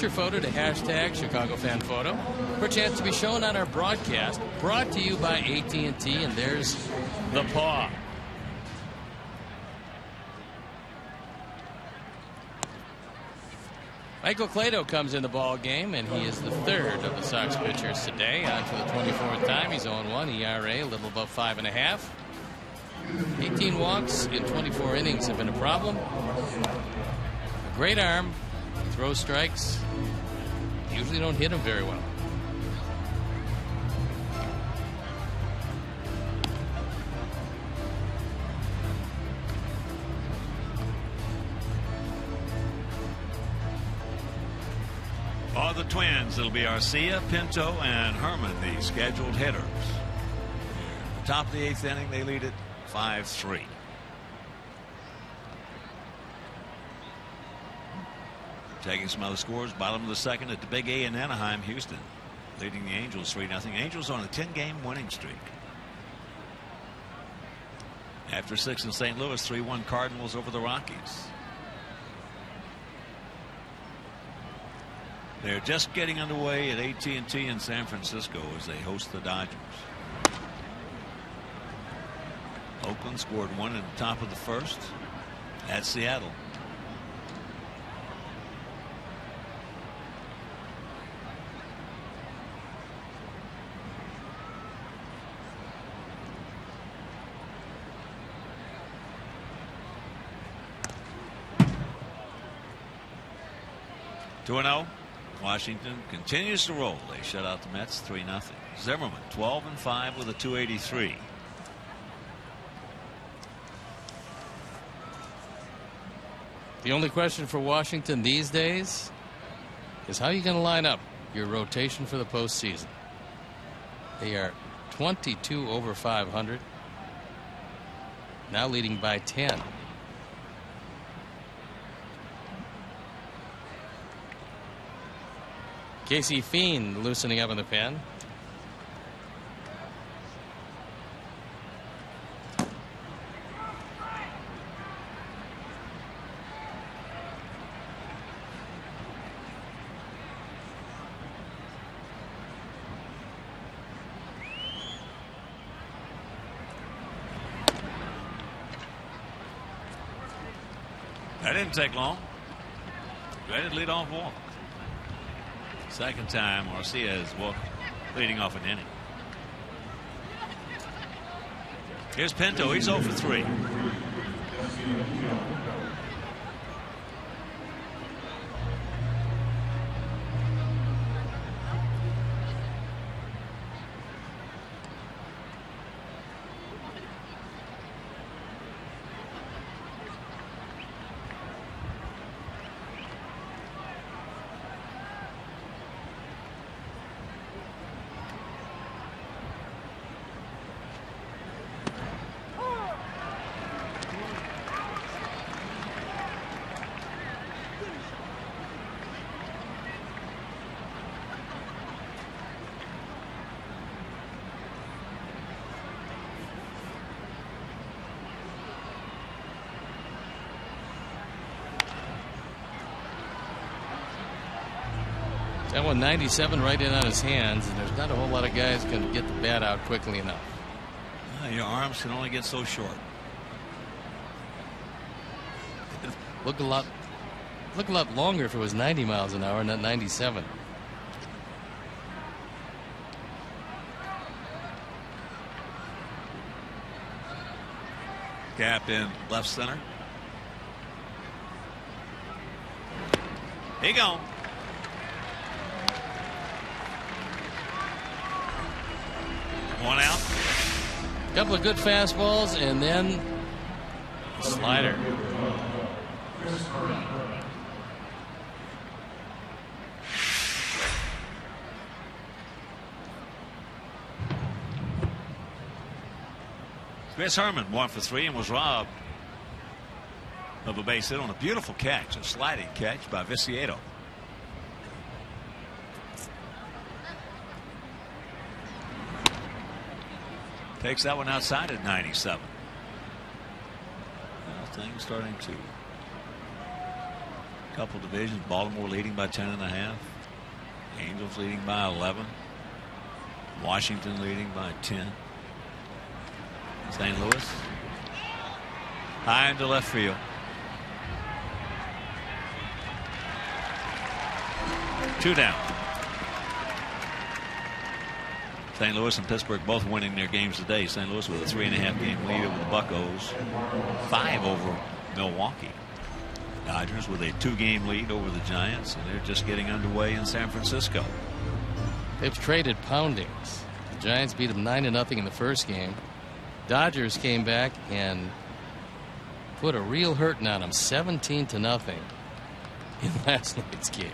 Get your photo to hashtag #ChicagoFanPhoto for a chance to be shown on our broadcast, brought to you by AT&T. And there's the paw. Michael Clado comes in the ball game, and he is the third of the Sox pitchers today. On to the 24th time. He's 0-1. ERA a little above 5.5. 18 walks in 24 innings have been a problem. A great arm. Throw strikes. Usually don't hit him very well. For the Twins, it'll be Arcia, Pinto, and Herman, the scheduled hitters. At the top of the 8th inning, they lead it 5-3. Taking some other scores, bottom of the 2nd at the Big A in Anaheim, Houston leading the Angels 3-0. Angels on a 10-game winning streak. After 6 in St. Louis, 3-1 Cardinals over the Rockies. They're just getting underway at AT&T in San Francisco as they host the Dodgers. Oakland scored 1 at the top of the 1st at Seattle. Two 2-0. Washington continues to roll. They shut out the Mets 3-0. Zimmerman 12-5 with a .283. The only question for Washington these days is how you going to line up your rotation for the postseason. They are 22 over 500. Now leading by 10. Casey Fiend loosening up in the pen. That didn't take long. Ready to lead off walk. Second time Arcia is leading off an inning. Here's Pinto. He's 0 for 3. That one 97 right in on his hands, and there's not a whole lot of guys can get the bat out quickly enough. Your arms can only get so short. Look a lot longer if it was 90 miles an hour, not 97. Gap in left center. He gone. One out. Couple of good fastballs and then a slider. Chris Herman 1 for 3 and was robbed of a base hit on a beautiful catch, a sliding catch by Viciedo. Takes that one outside at 97. Well, things starting to couple divisions. Baltimore leading by 10.5. Angels leading by 11. Washington leading by 10. St. Louis high into left field. Two down. St. Louis and Pittsburgh both winning their games today. St. Louis with a 3.5 game lead over the Buccos. 5 over Milwaukee. Dodgers with a 2-game lead over the Giants, and they're just getting underway in San Francisco. They've traded poundings. The Giants beat them 9-0 in the first game. Dodgers came back and put a real hurting on them, 17-0 in last night's game.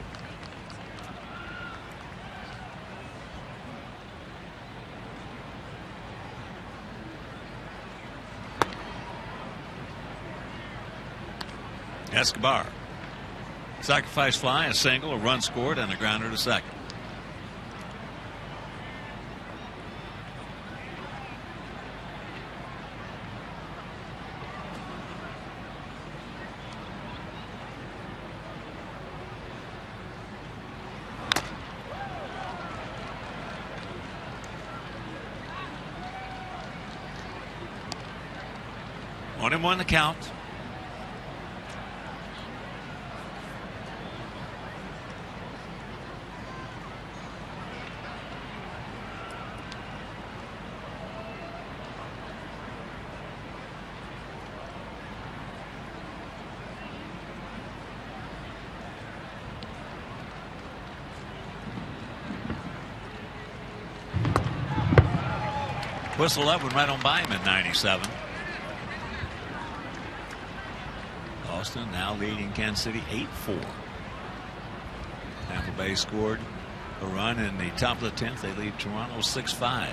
Escobar. Sacrifice fly, a single, a run scored, and a grounder to second. One and one the count. Whistle up and right on by him in 97. Boston now leading Kansas City 8-4. Tampa Bay scored a run in the top of the 10th. They lead Toronto 6-5.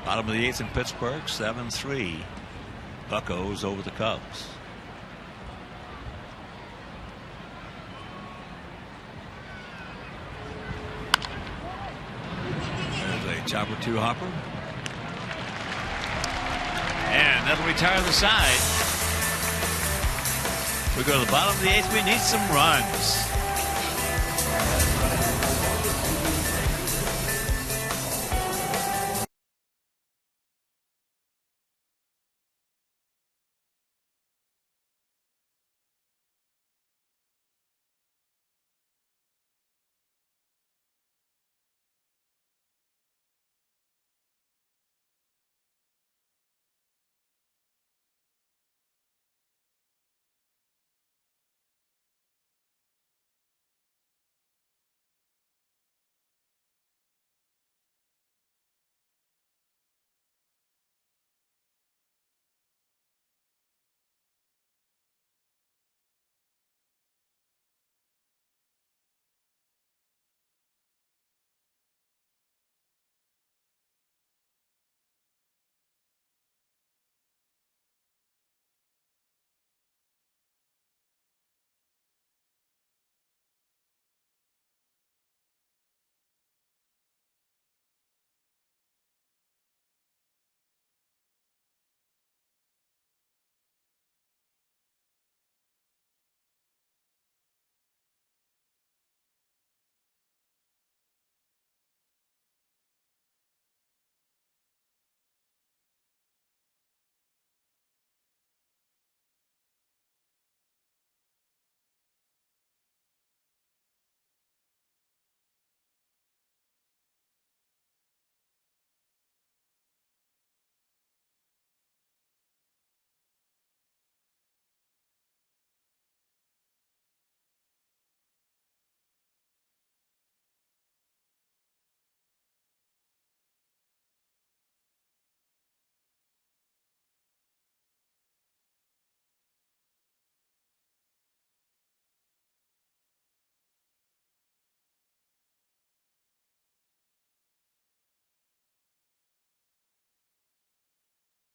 Bottom of the 8th in Pittsburgh 7-3. Buccos over the Cubs. Chopper 2 hopper. And that'll retire the side. We go to the bottom of the 8th. We need some runs.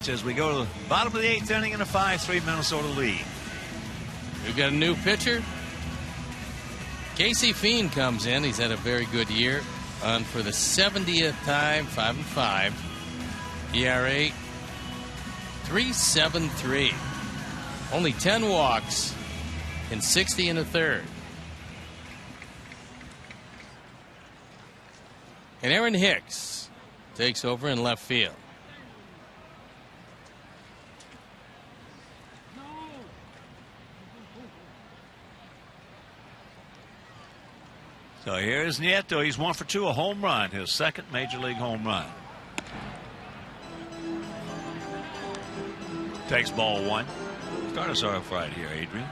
As we go to the bottom of the 8th inning in a 5-3 Minnesota lead. We've got a new pitcher. Casey Fiend comes in. He's had a very good year. On for the 70th time, 5-5. ERA 3.73. Only 10 walks in 60 in the third. And Aaron Hicks takes over in left field. So here's Nieto. He's 1 for 2, a home run, his second major league home run. Takes ball 1. Start us off right here, Adrian.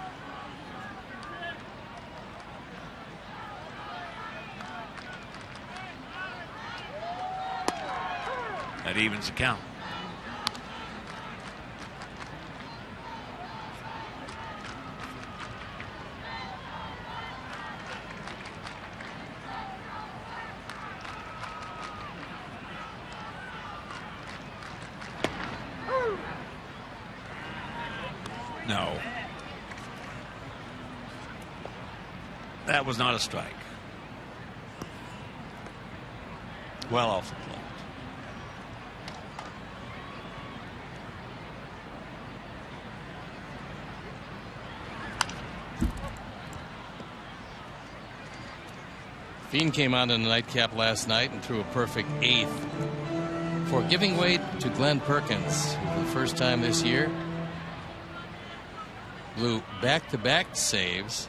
That evens the count. No. That was not a strike. Well off the plate. Fiend came out in the nightcap last night and threw a perfect 8th for giving way to Glenn Perkins for the first time this year. Blew back-to-back saves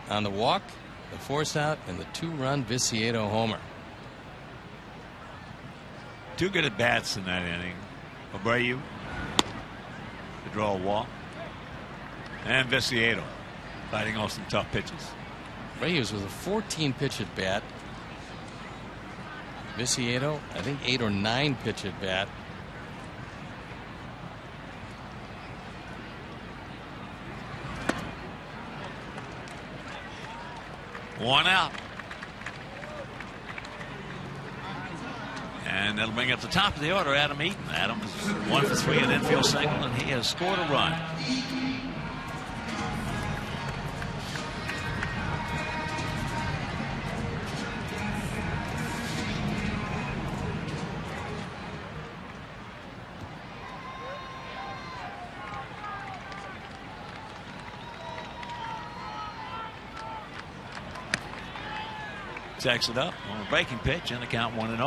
on the walk, the force out, and the 2-run Viciedo homer. 2 good at bats in that inning. Abreu to draw a walk, and Viciedo fighting off some tough pitches. Reyes with a 14-pitch at bat. Viciedo, I think 8 or 9 pitch at bat. One out. And that'll bring up the top of the order Adam Eaton. Adam is 1 for 3 an infield single, and he has scored a run. Checks it up on a breaking pitch and the count 1-0.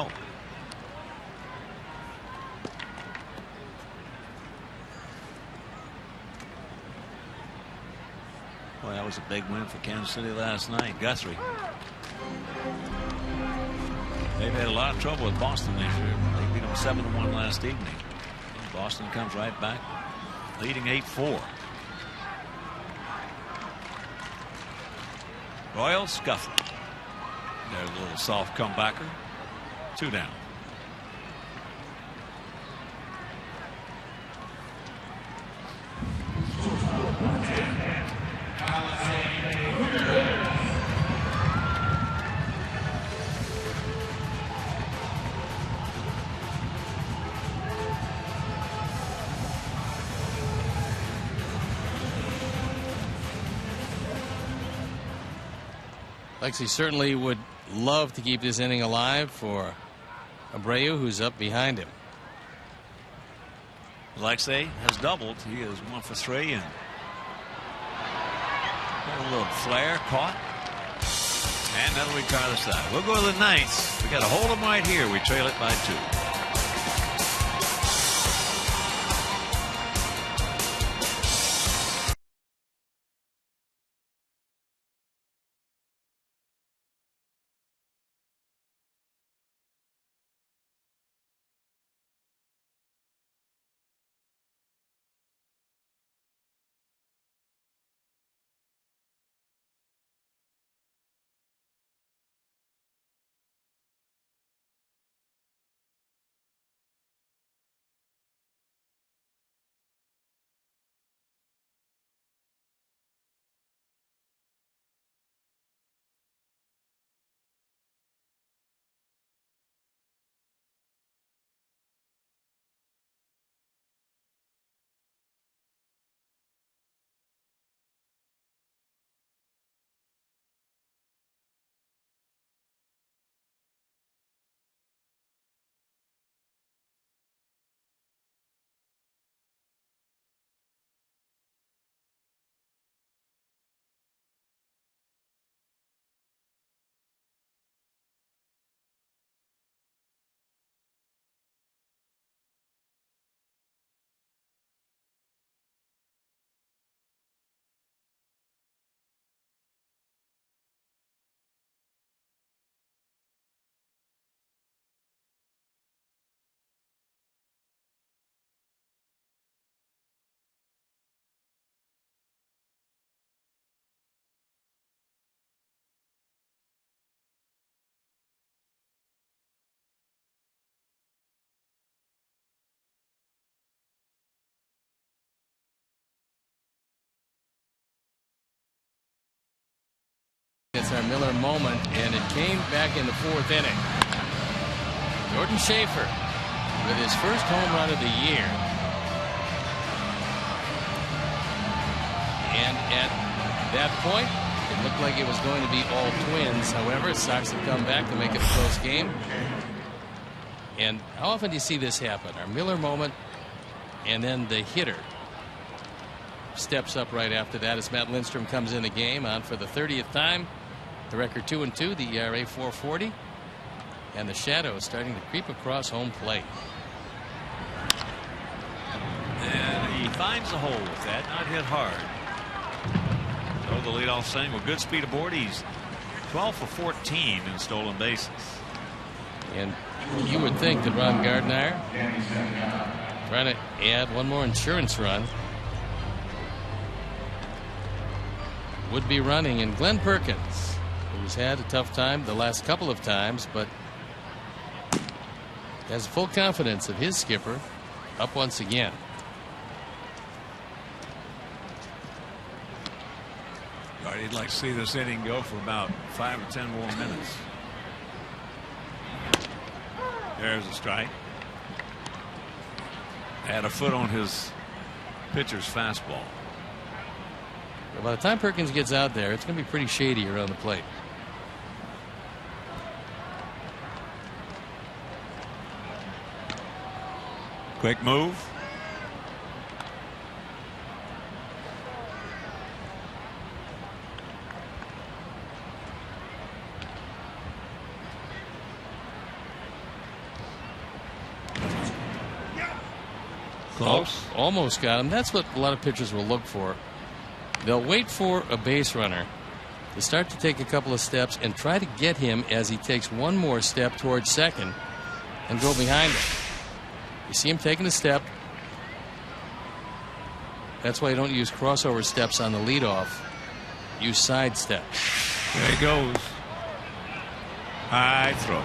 Boy, that was a big win for Kansas City last night. Guthrie. They've had a lot of trouble with Boston this year. They beat them 7-1 last evening. Boston comes right back, leading 8-4. Royals, Guthrie. There's a little soft comebacker. 2 down. Lexi certainly would love to keep this inning alive for Abreu, who's up behind him. Alexei has doubled. He is 1 for 3 and a little flare caught. And that'll retire the side. We'll go to the 9th. We got to hold them right here. We trail it by 2. our Miller moment, and it came back in the 4th inning. Jordan Schaefer with his first home run of the year. And at that point, it looked like it was going to be all Twins. However, Sox have come back to make it a close game. And how often do you see this happen? Our Miller moment, and then the hitter steps up right after that as Matt Lindstrom comes in the game on for the 30th time. The record 2-2, the ERA 4.40, and the shadow is starting to creep across home plate. And he finds the hole with that, not hit hard. So the leadoff single, good speed aboard. He's 12 for 14 in stolen bases. And you would think that Ron Gardner trying to add one more insurance run would be running, and Glenn Perkins, who's had a tough time the last couple of times, but has full confidence of his skipper, up once again. He'd like to see this inning go for about 5 or 10 more minutes. There's a strike. Had a foot on his pitcher's fastball. By the time Perkins gets out there, it's going to be pretty shady around the plate. Quick move. Close. Almost got him. That's what a lot of pitchers will look for. They'll wait for a base runner to start to take a couple of steps and try to get him as he takes one more step towards second and go behind him. You see him taking a step. That's why you don't use crossover steps on the leadoff. Use side steps. There he goes. High throw.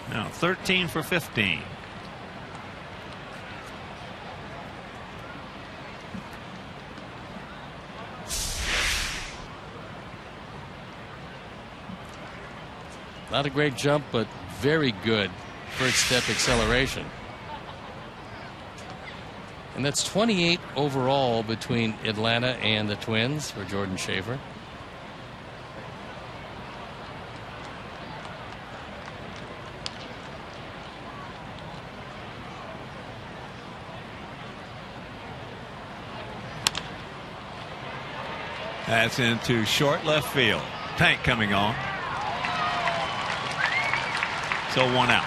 Now 13 for 15. Not a great jump, but very good first step acceleration. And that's 28 overall between Atlanta and the Twins for Jordan Schaefer. That's into short left field. Tank coming on. So 1 out.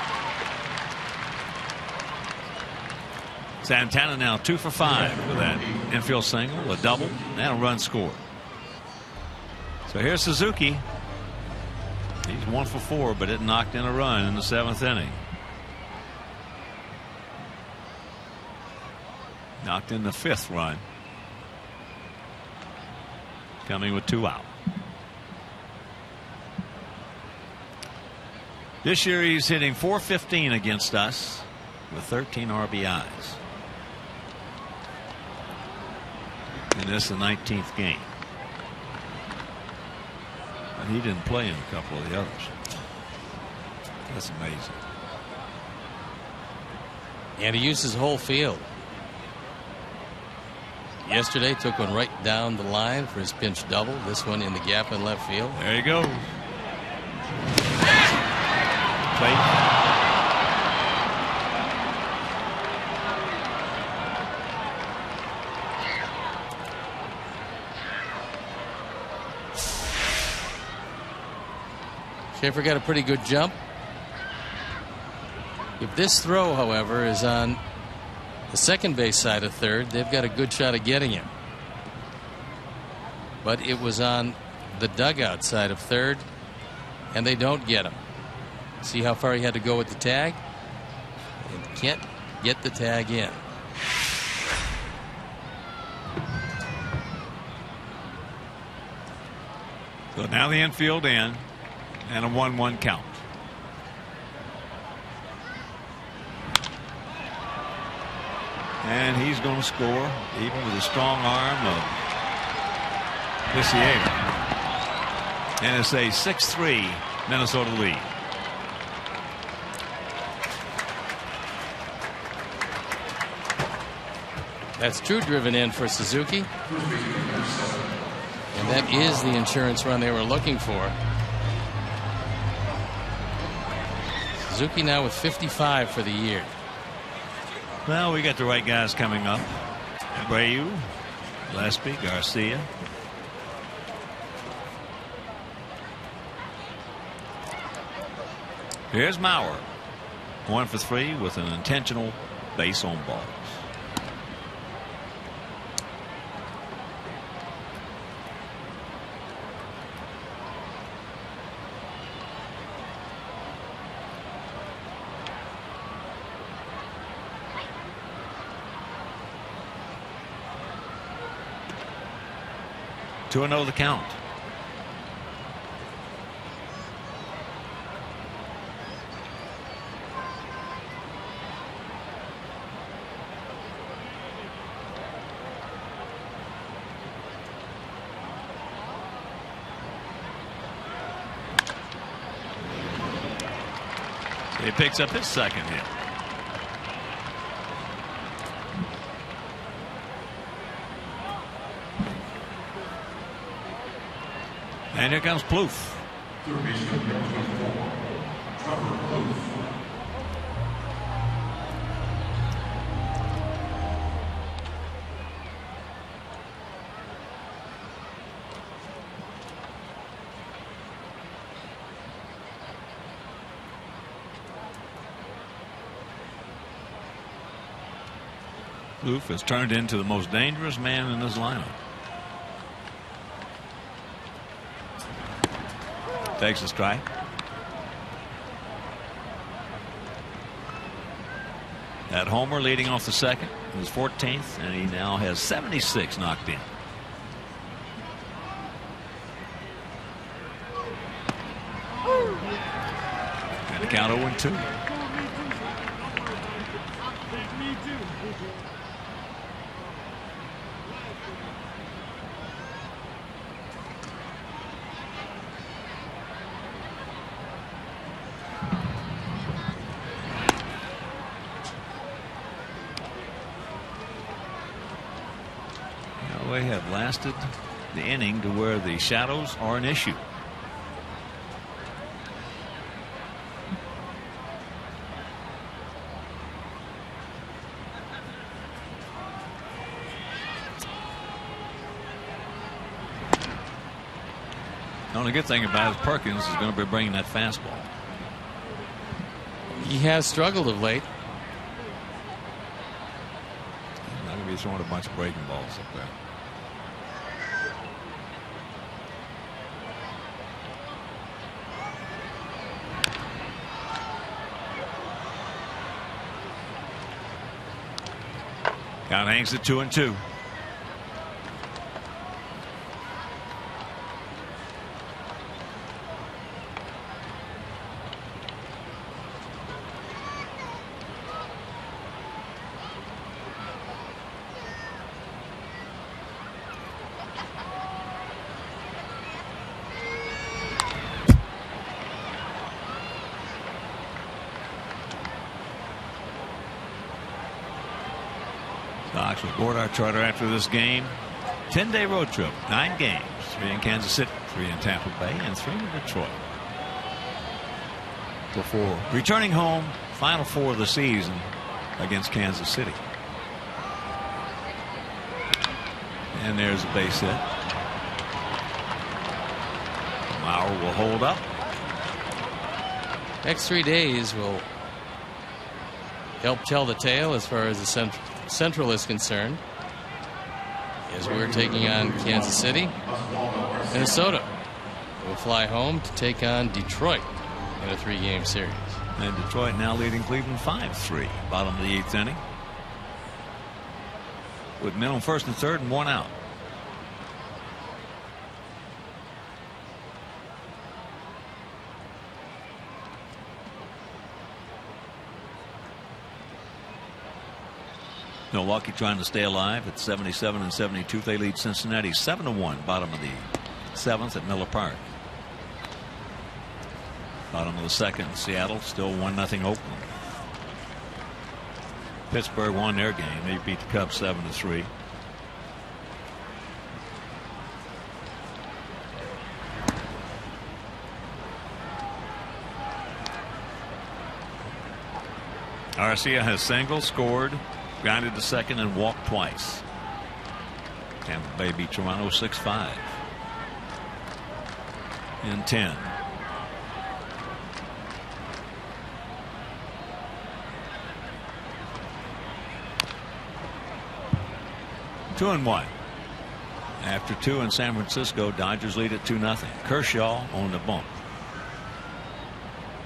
Santana now 2 for 5 with that infield single, a double, and a run scored. So here's Suzuki. He's 1 for 4, but it knocked in a run in the 7th inning. Knocked in the 5th run. Coming with 2 out. This year he's hitting .415 against us with 13 RBIs. And this is the 19th game. And he didn't play in a couple of the others. That's amazing. And he used his whole field. Yesterday took one right down the line for his pinch double. This one in the gap in left field. There he goes. Plate. Schaefer got a pretty good jump. If this throw, however, is on the second base side of third, they've got a good shot of getting him. But it was on the dugout side of third, and they don't get him. See how far he had to go with the tag? And can't get the tag in. So now the infield in, and a 1-1 count. And he's going to score, even with the strong arm of Viciator. And it's a 6-3 Minnesota lead. That's True driven in for Suzuki. And that is the insurance run they were looking for. Suzuki now with 55 for the year. Well, we got the right guys coming up. Abreu, Gillespie, Garcia. Here's Mauer. 1 for 3 with an intentional base on balls. To 2-0 the count. He picks up his second hit. And here comes Plouffe. Plouffe has turned into the most dangerous man in this lineup. Takes a strike. That homer leading off the second, his 14th, and he now has 76 knocked in. And the count 0-2. They have lasted the inning to where the shadows are an issue. The only good thing about it is Perkins is going to be bringing that fastball. He has struggled of late. He's not going to be throwing a bunch of breaking balls up there. Count hangs at 2-2. Sox will board our charter after this game. 10-day road trip, 9 games, 3 in Kansas City, 3 in Tampa Bay, and 3 in Detroit. Before returning home, final 4 of the season against Kansas City. And there's a base hit. Mauer will hold up. Next 3 days will help tell the tale as far as the Central is concerned, as we're taking on Kansas City. Minnesota will fly home to take on Detroit in a 3-game series. And Detroit now leading Cleveland 5-3, bottom of the 8th inning, with men on first and third and 1 out. Milwaukee trying to stay alive at 77 and 72. They lead Cincinnati 7-1. Bottom of the 7th at Miller Park. Bottom of the 2nd, Seattle still 1-0 Oakland. Pittsburgh won their game. They beat the Cubs 7-3. Garcia has singled, scored, grounded to second, and walked twice. Tampa Bay beat Toronto 6-5 in 10. Two and 1. After 2 in San Francisco, Dodgers lead at 2-0. Kershaw on the bump.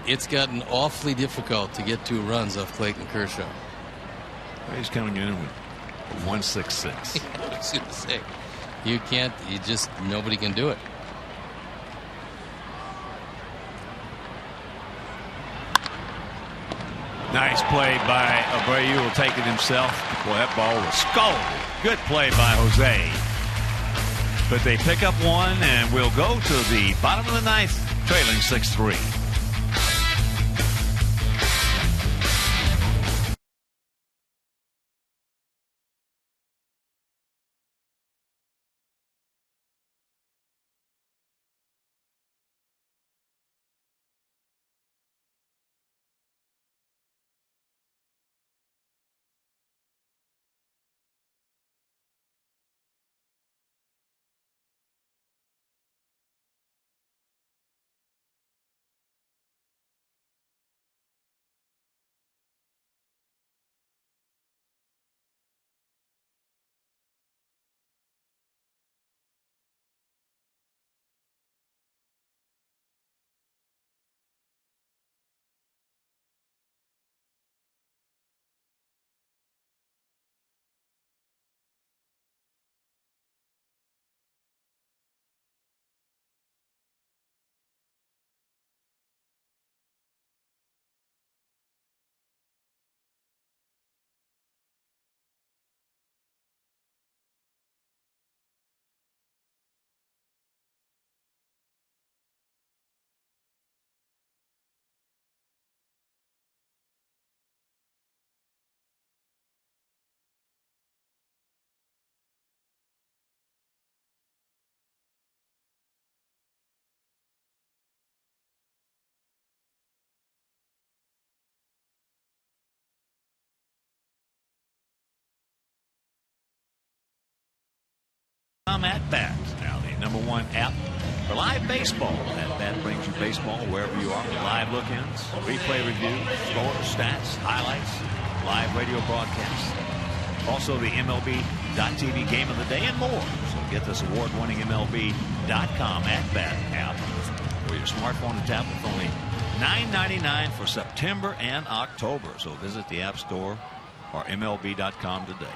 It's gotten awfully difficult to get 2 runs off Clayton Kershaw. He's coming in with 1.66. I was going to say, you can't. Nobody can do it. Nice play by Abreu. Will take it himself. Boy, that ball was scolded. Good play by Jose. But they pick up 1, and we'll go to the bottom of the 9th, trailing 6-3. At Bat, now the #1 app for live baseball. At Bat brings you baseball wherever you are with live look-ins, replay reviews, scores, stats, highlights, live radio broadcasts. Also the MLB.TV Game of the Day and more. So get this award-winning MLB.com at Bat app for your smartphone and tablet for only $9.99 for September and October. So visit the App Store or MLB.com today.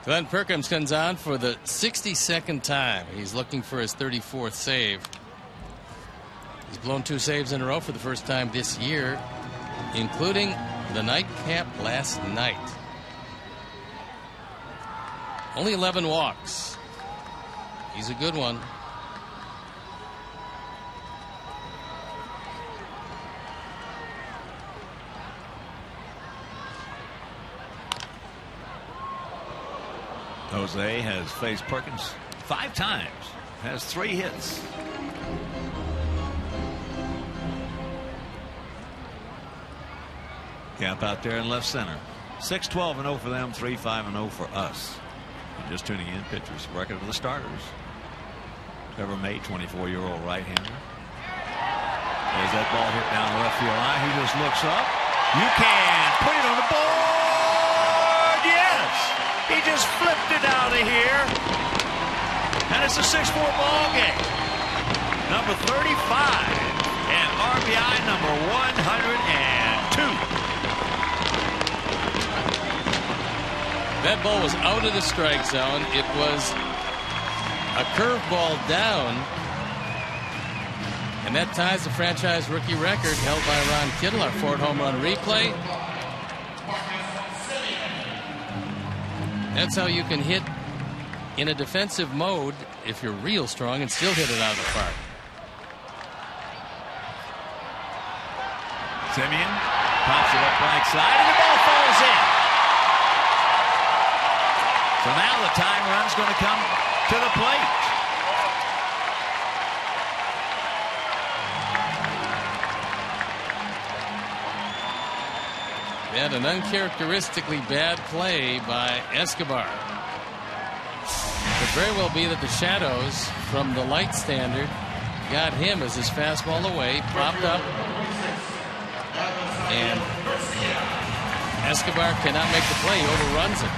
Glenn Perkins comes on for the 62nd time. He's looking for his 34th save. He's blown 2 saves in a row for the first time this year, including the nightcap last night. Only 11 walks. He's a good one. Jose has faced Perkins 5 times, has 3 hits. Camp out there in left center. 6-12-0 for them, 3-5-0 for us. And just tuning in, pitchers record of the starters. Trevor May, 24-year-old right-hander. There's that ball hit down the left field line. He just looks up. You can put it on the board. Yes. He just flipped it out of here. And it's a 6-4 ball game. Number 35 and RBI number 102. That ball was out of the strike zone. It was a curveball down. And that ties the franchise rookie record held by Ron Kittle, our 4th home run replay. That's how you can hit in a defensive mode if you're real strong and still hit it out of the park. Simeon pops it up right side, and the ball falls in. So now the tying run's going to come to the plate. And an uncharacteristically bad play by Escobar. Could very well be that the shadows from the light standard got him as his fastball away, propped up, and Escobar cannot make the play. He overruns it.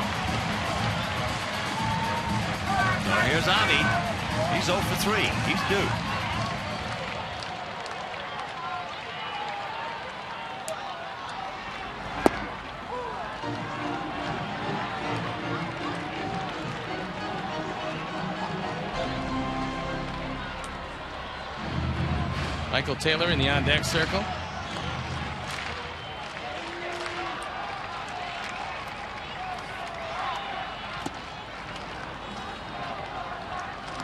So here's Avi. He's 0 for 3. He's due. Michael Taylor in the on-deck circle.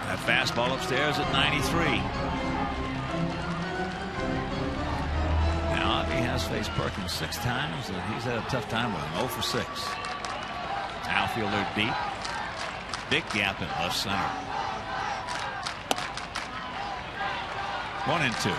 That fastball upstairs at 93. Now, Avi has faced Perkins 6 times, and he's had a tough time with him. 0 for 6. Outfielder deep. Big gap in left center. 1 and 2.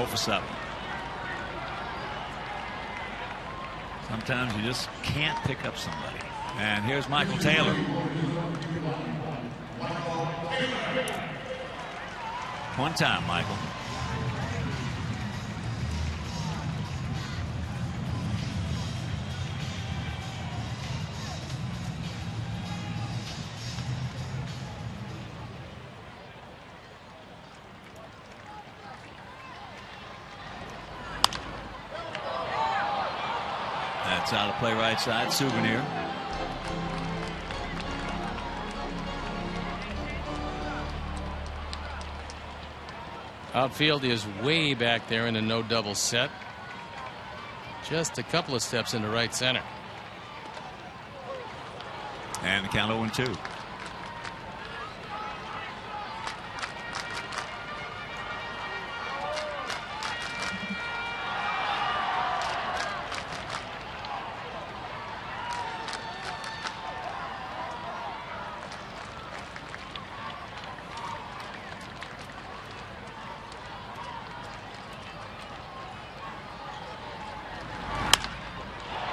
For 7. Sometimes you just can't pick up somebody. And here's Michael Taylor. One time, Michael. That's out of play right side. Souvenir. Outfield is way back there in a no double set. Just a couple of steps into right center. And the count 0-2.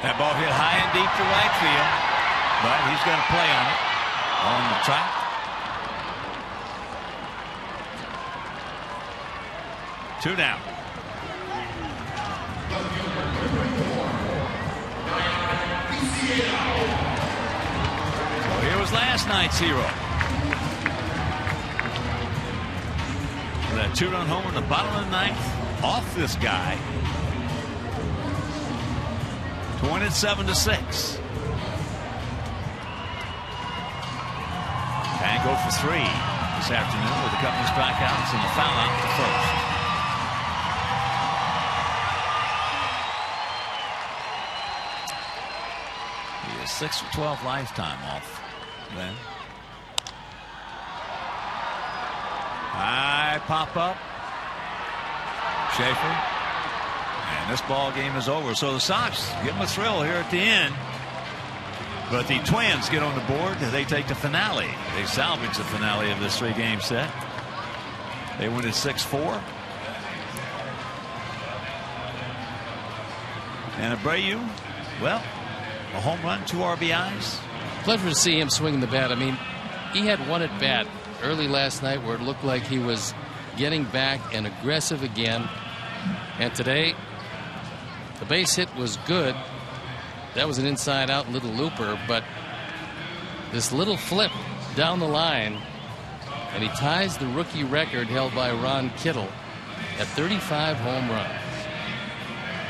That ball hit high and deep to right field, but he's going to play on it on the track. Two down. So here was last night's hero. That 2-run homer in the bottom of the 9th off this guy. To win it 7-6. And go for 3 this afternoon with a couple of strikeouts and a foul out to first. He is 6 for 12 lifetime off then. High pop up. Schaefer. And this ball game is over. So the Sox give them a thrill here at the end. But the Twins get on the board. They take the finale. They salvage the finale of this 3-game set. They win it 6-4. And Abreu, well, a home run, 2 RBIs. Pleasure to see him swinging the bat. I mean, he had one at bat early last night where it looked like he was getting back and aggressive again. And today, the base hit was good. That was an inside-out little looper, but this little flip down the line, and he ties the rookie record held by Ron Kittle at 35 home runs.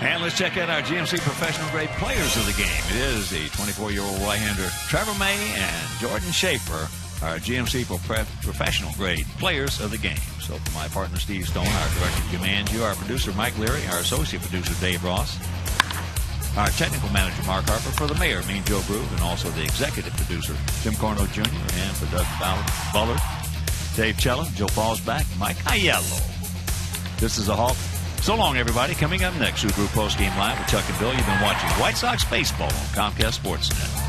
And let's check out our GMC professional grade players of the game. It is the 24-year-old right-hander Trevor May and Jordan Schaefer, our GMC professional grade players of the game. So for my partner Steve Stone, our director of command, you, our producer Mike Leary, our associate producer Dave Ross, our technical manager Mark Harper, for the mayor Mean Joe Groove, and also the executive producer Jim Corno Jr., and for Doug Bullard, Dave Chella, Joe Fallsback, Mike Aiello. This is a Hawk. So long, everybody. Coming up next, Subaru Post Game Live with Chuck and Bill. You've been watching White Sox baseball on Comcast Sportsnet.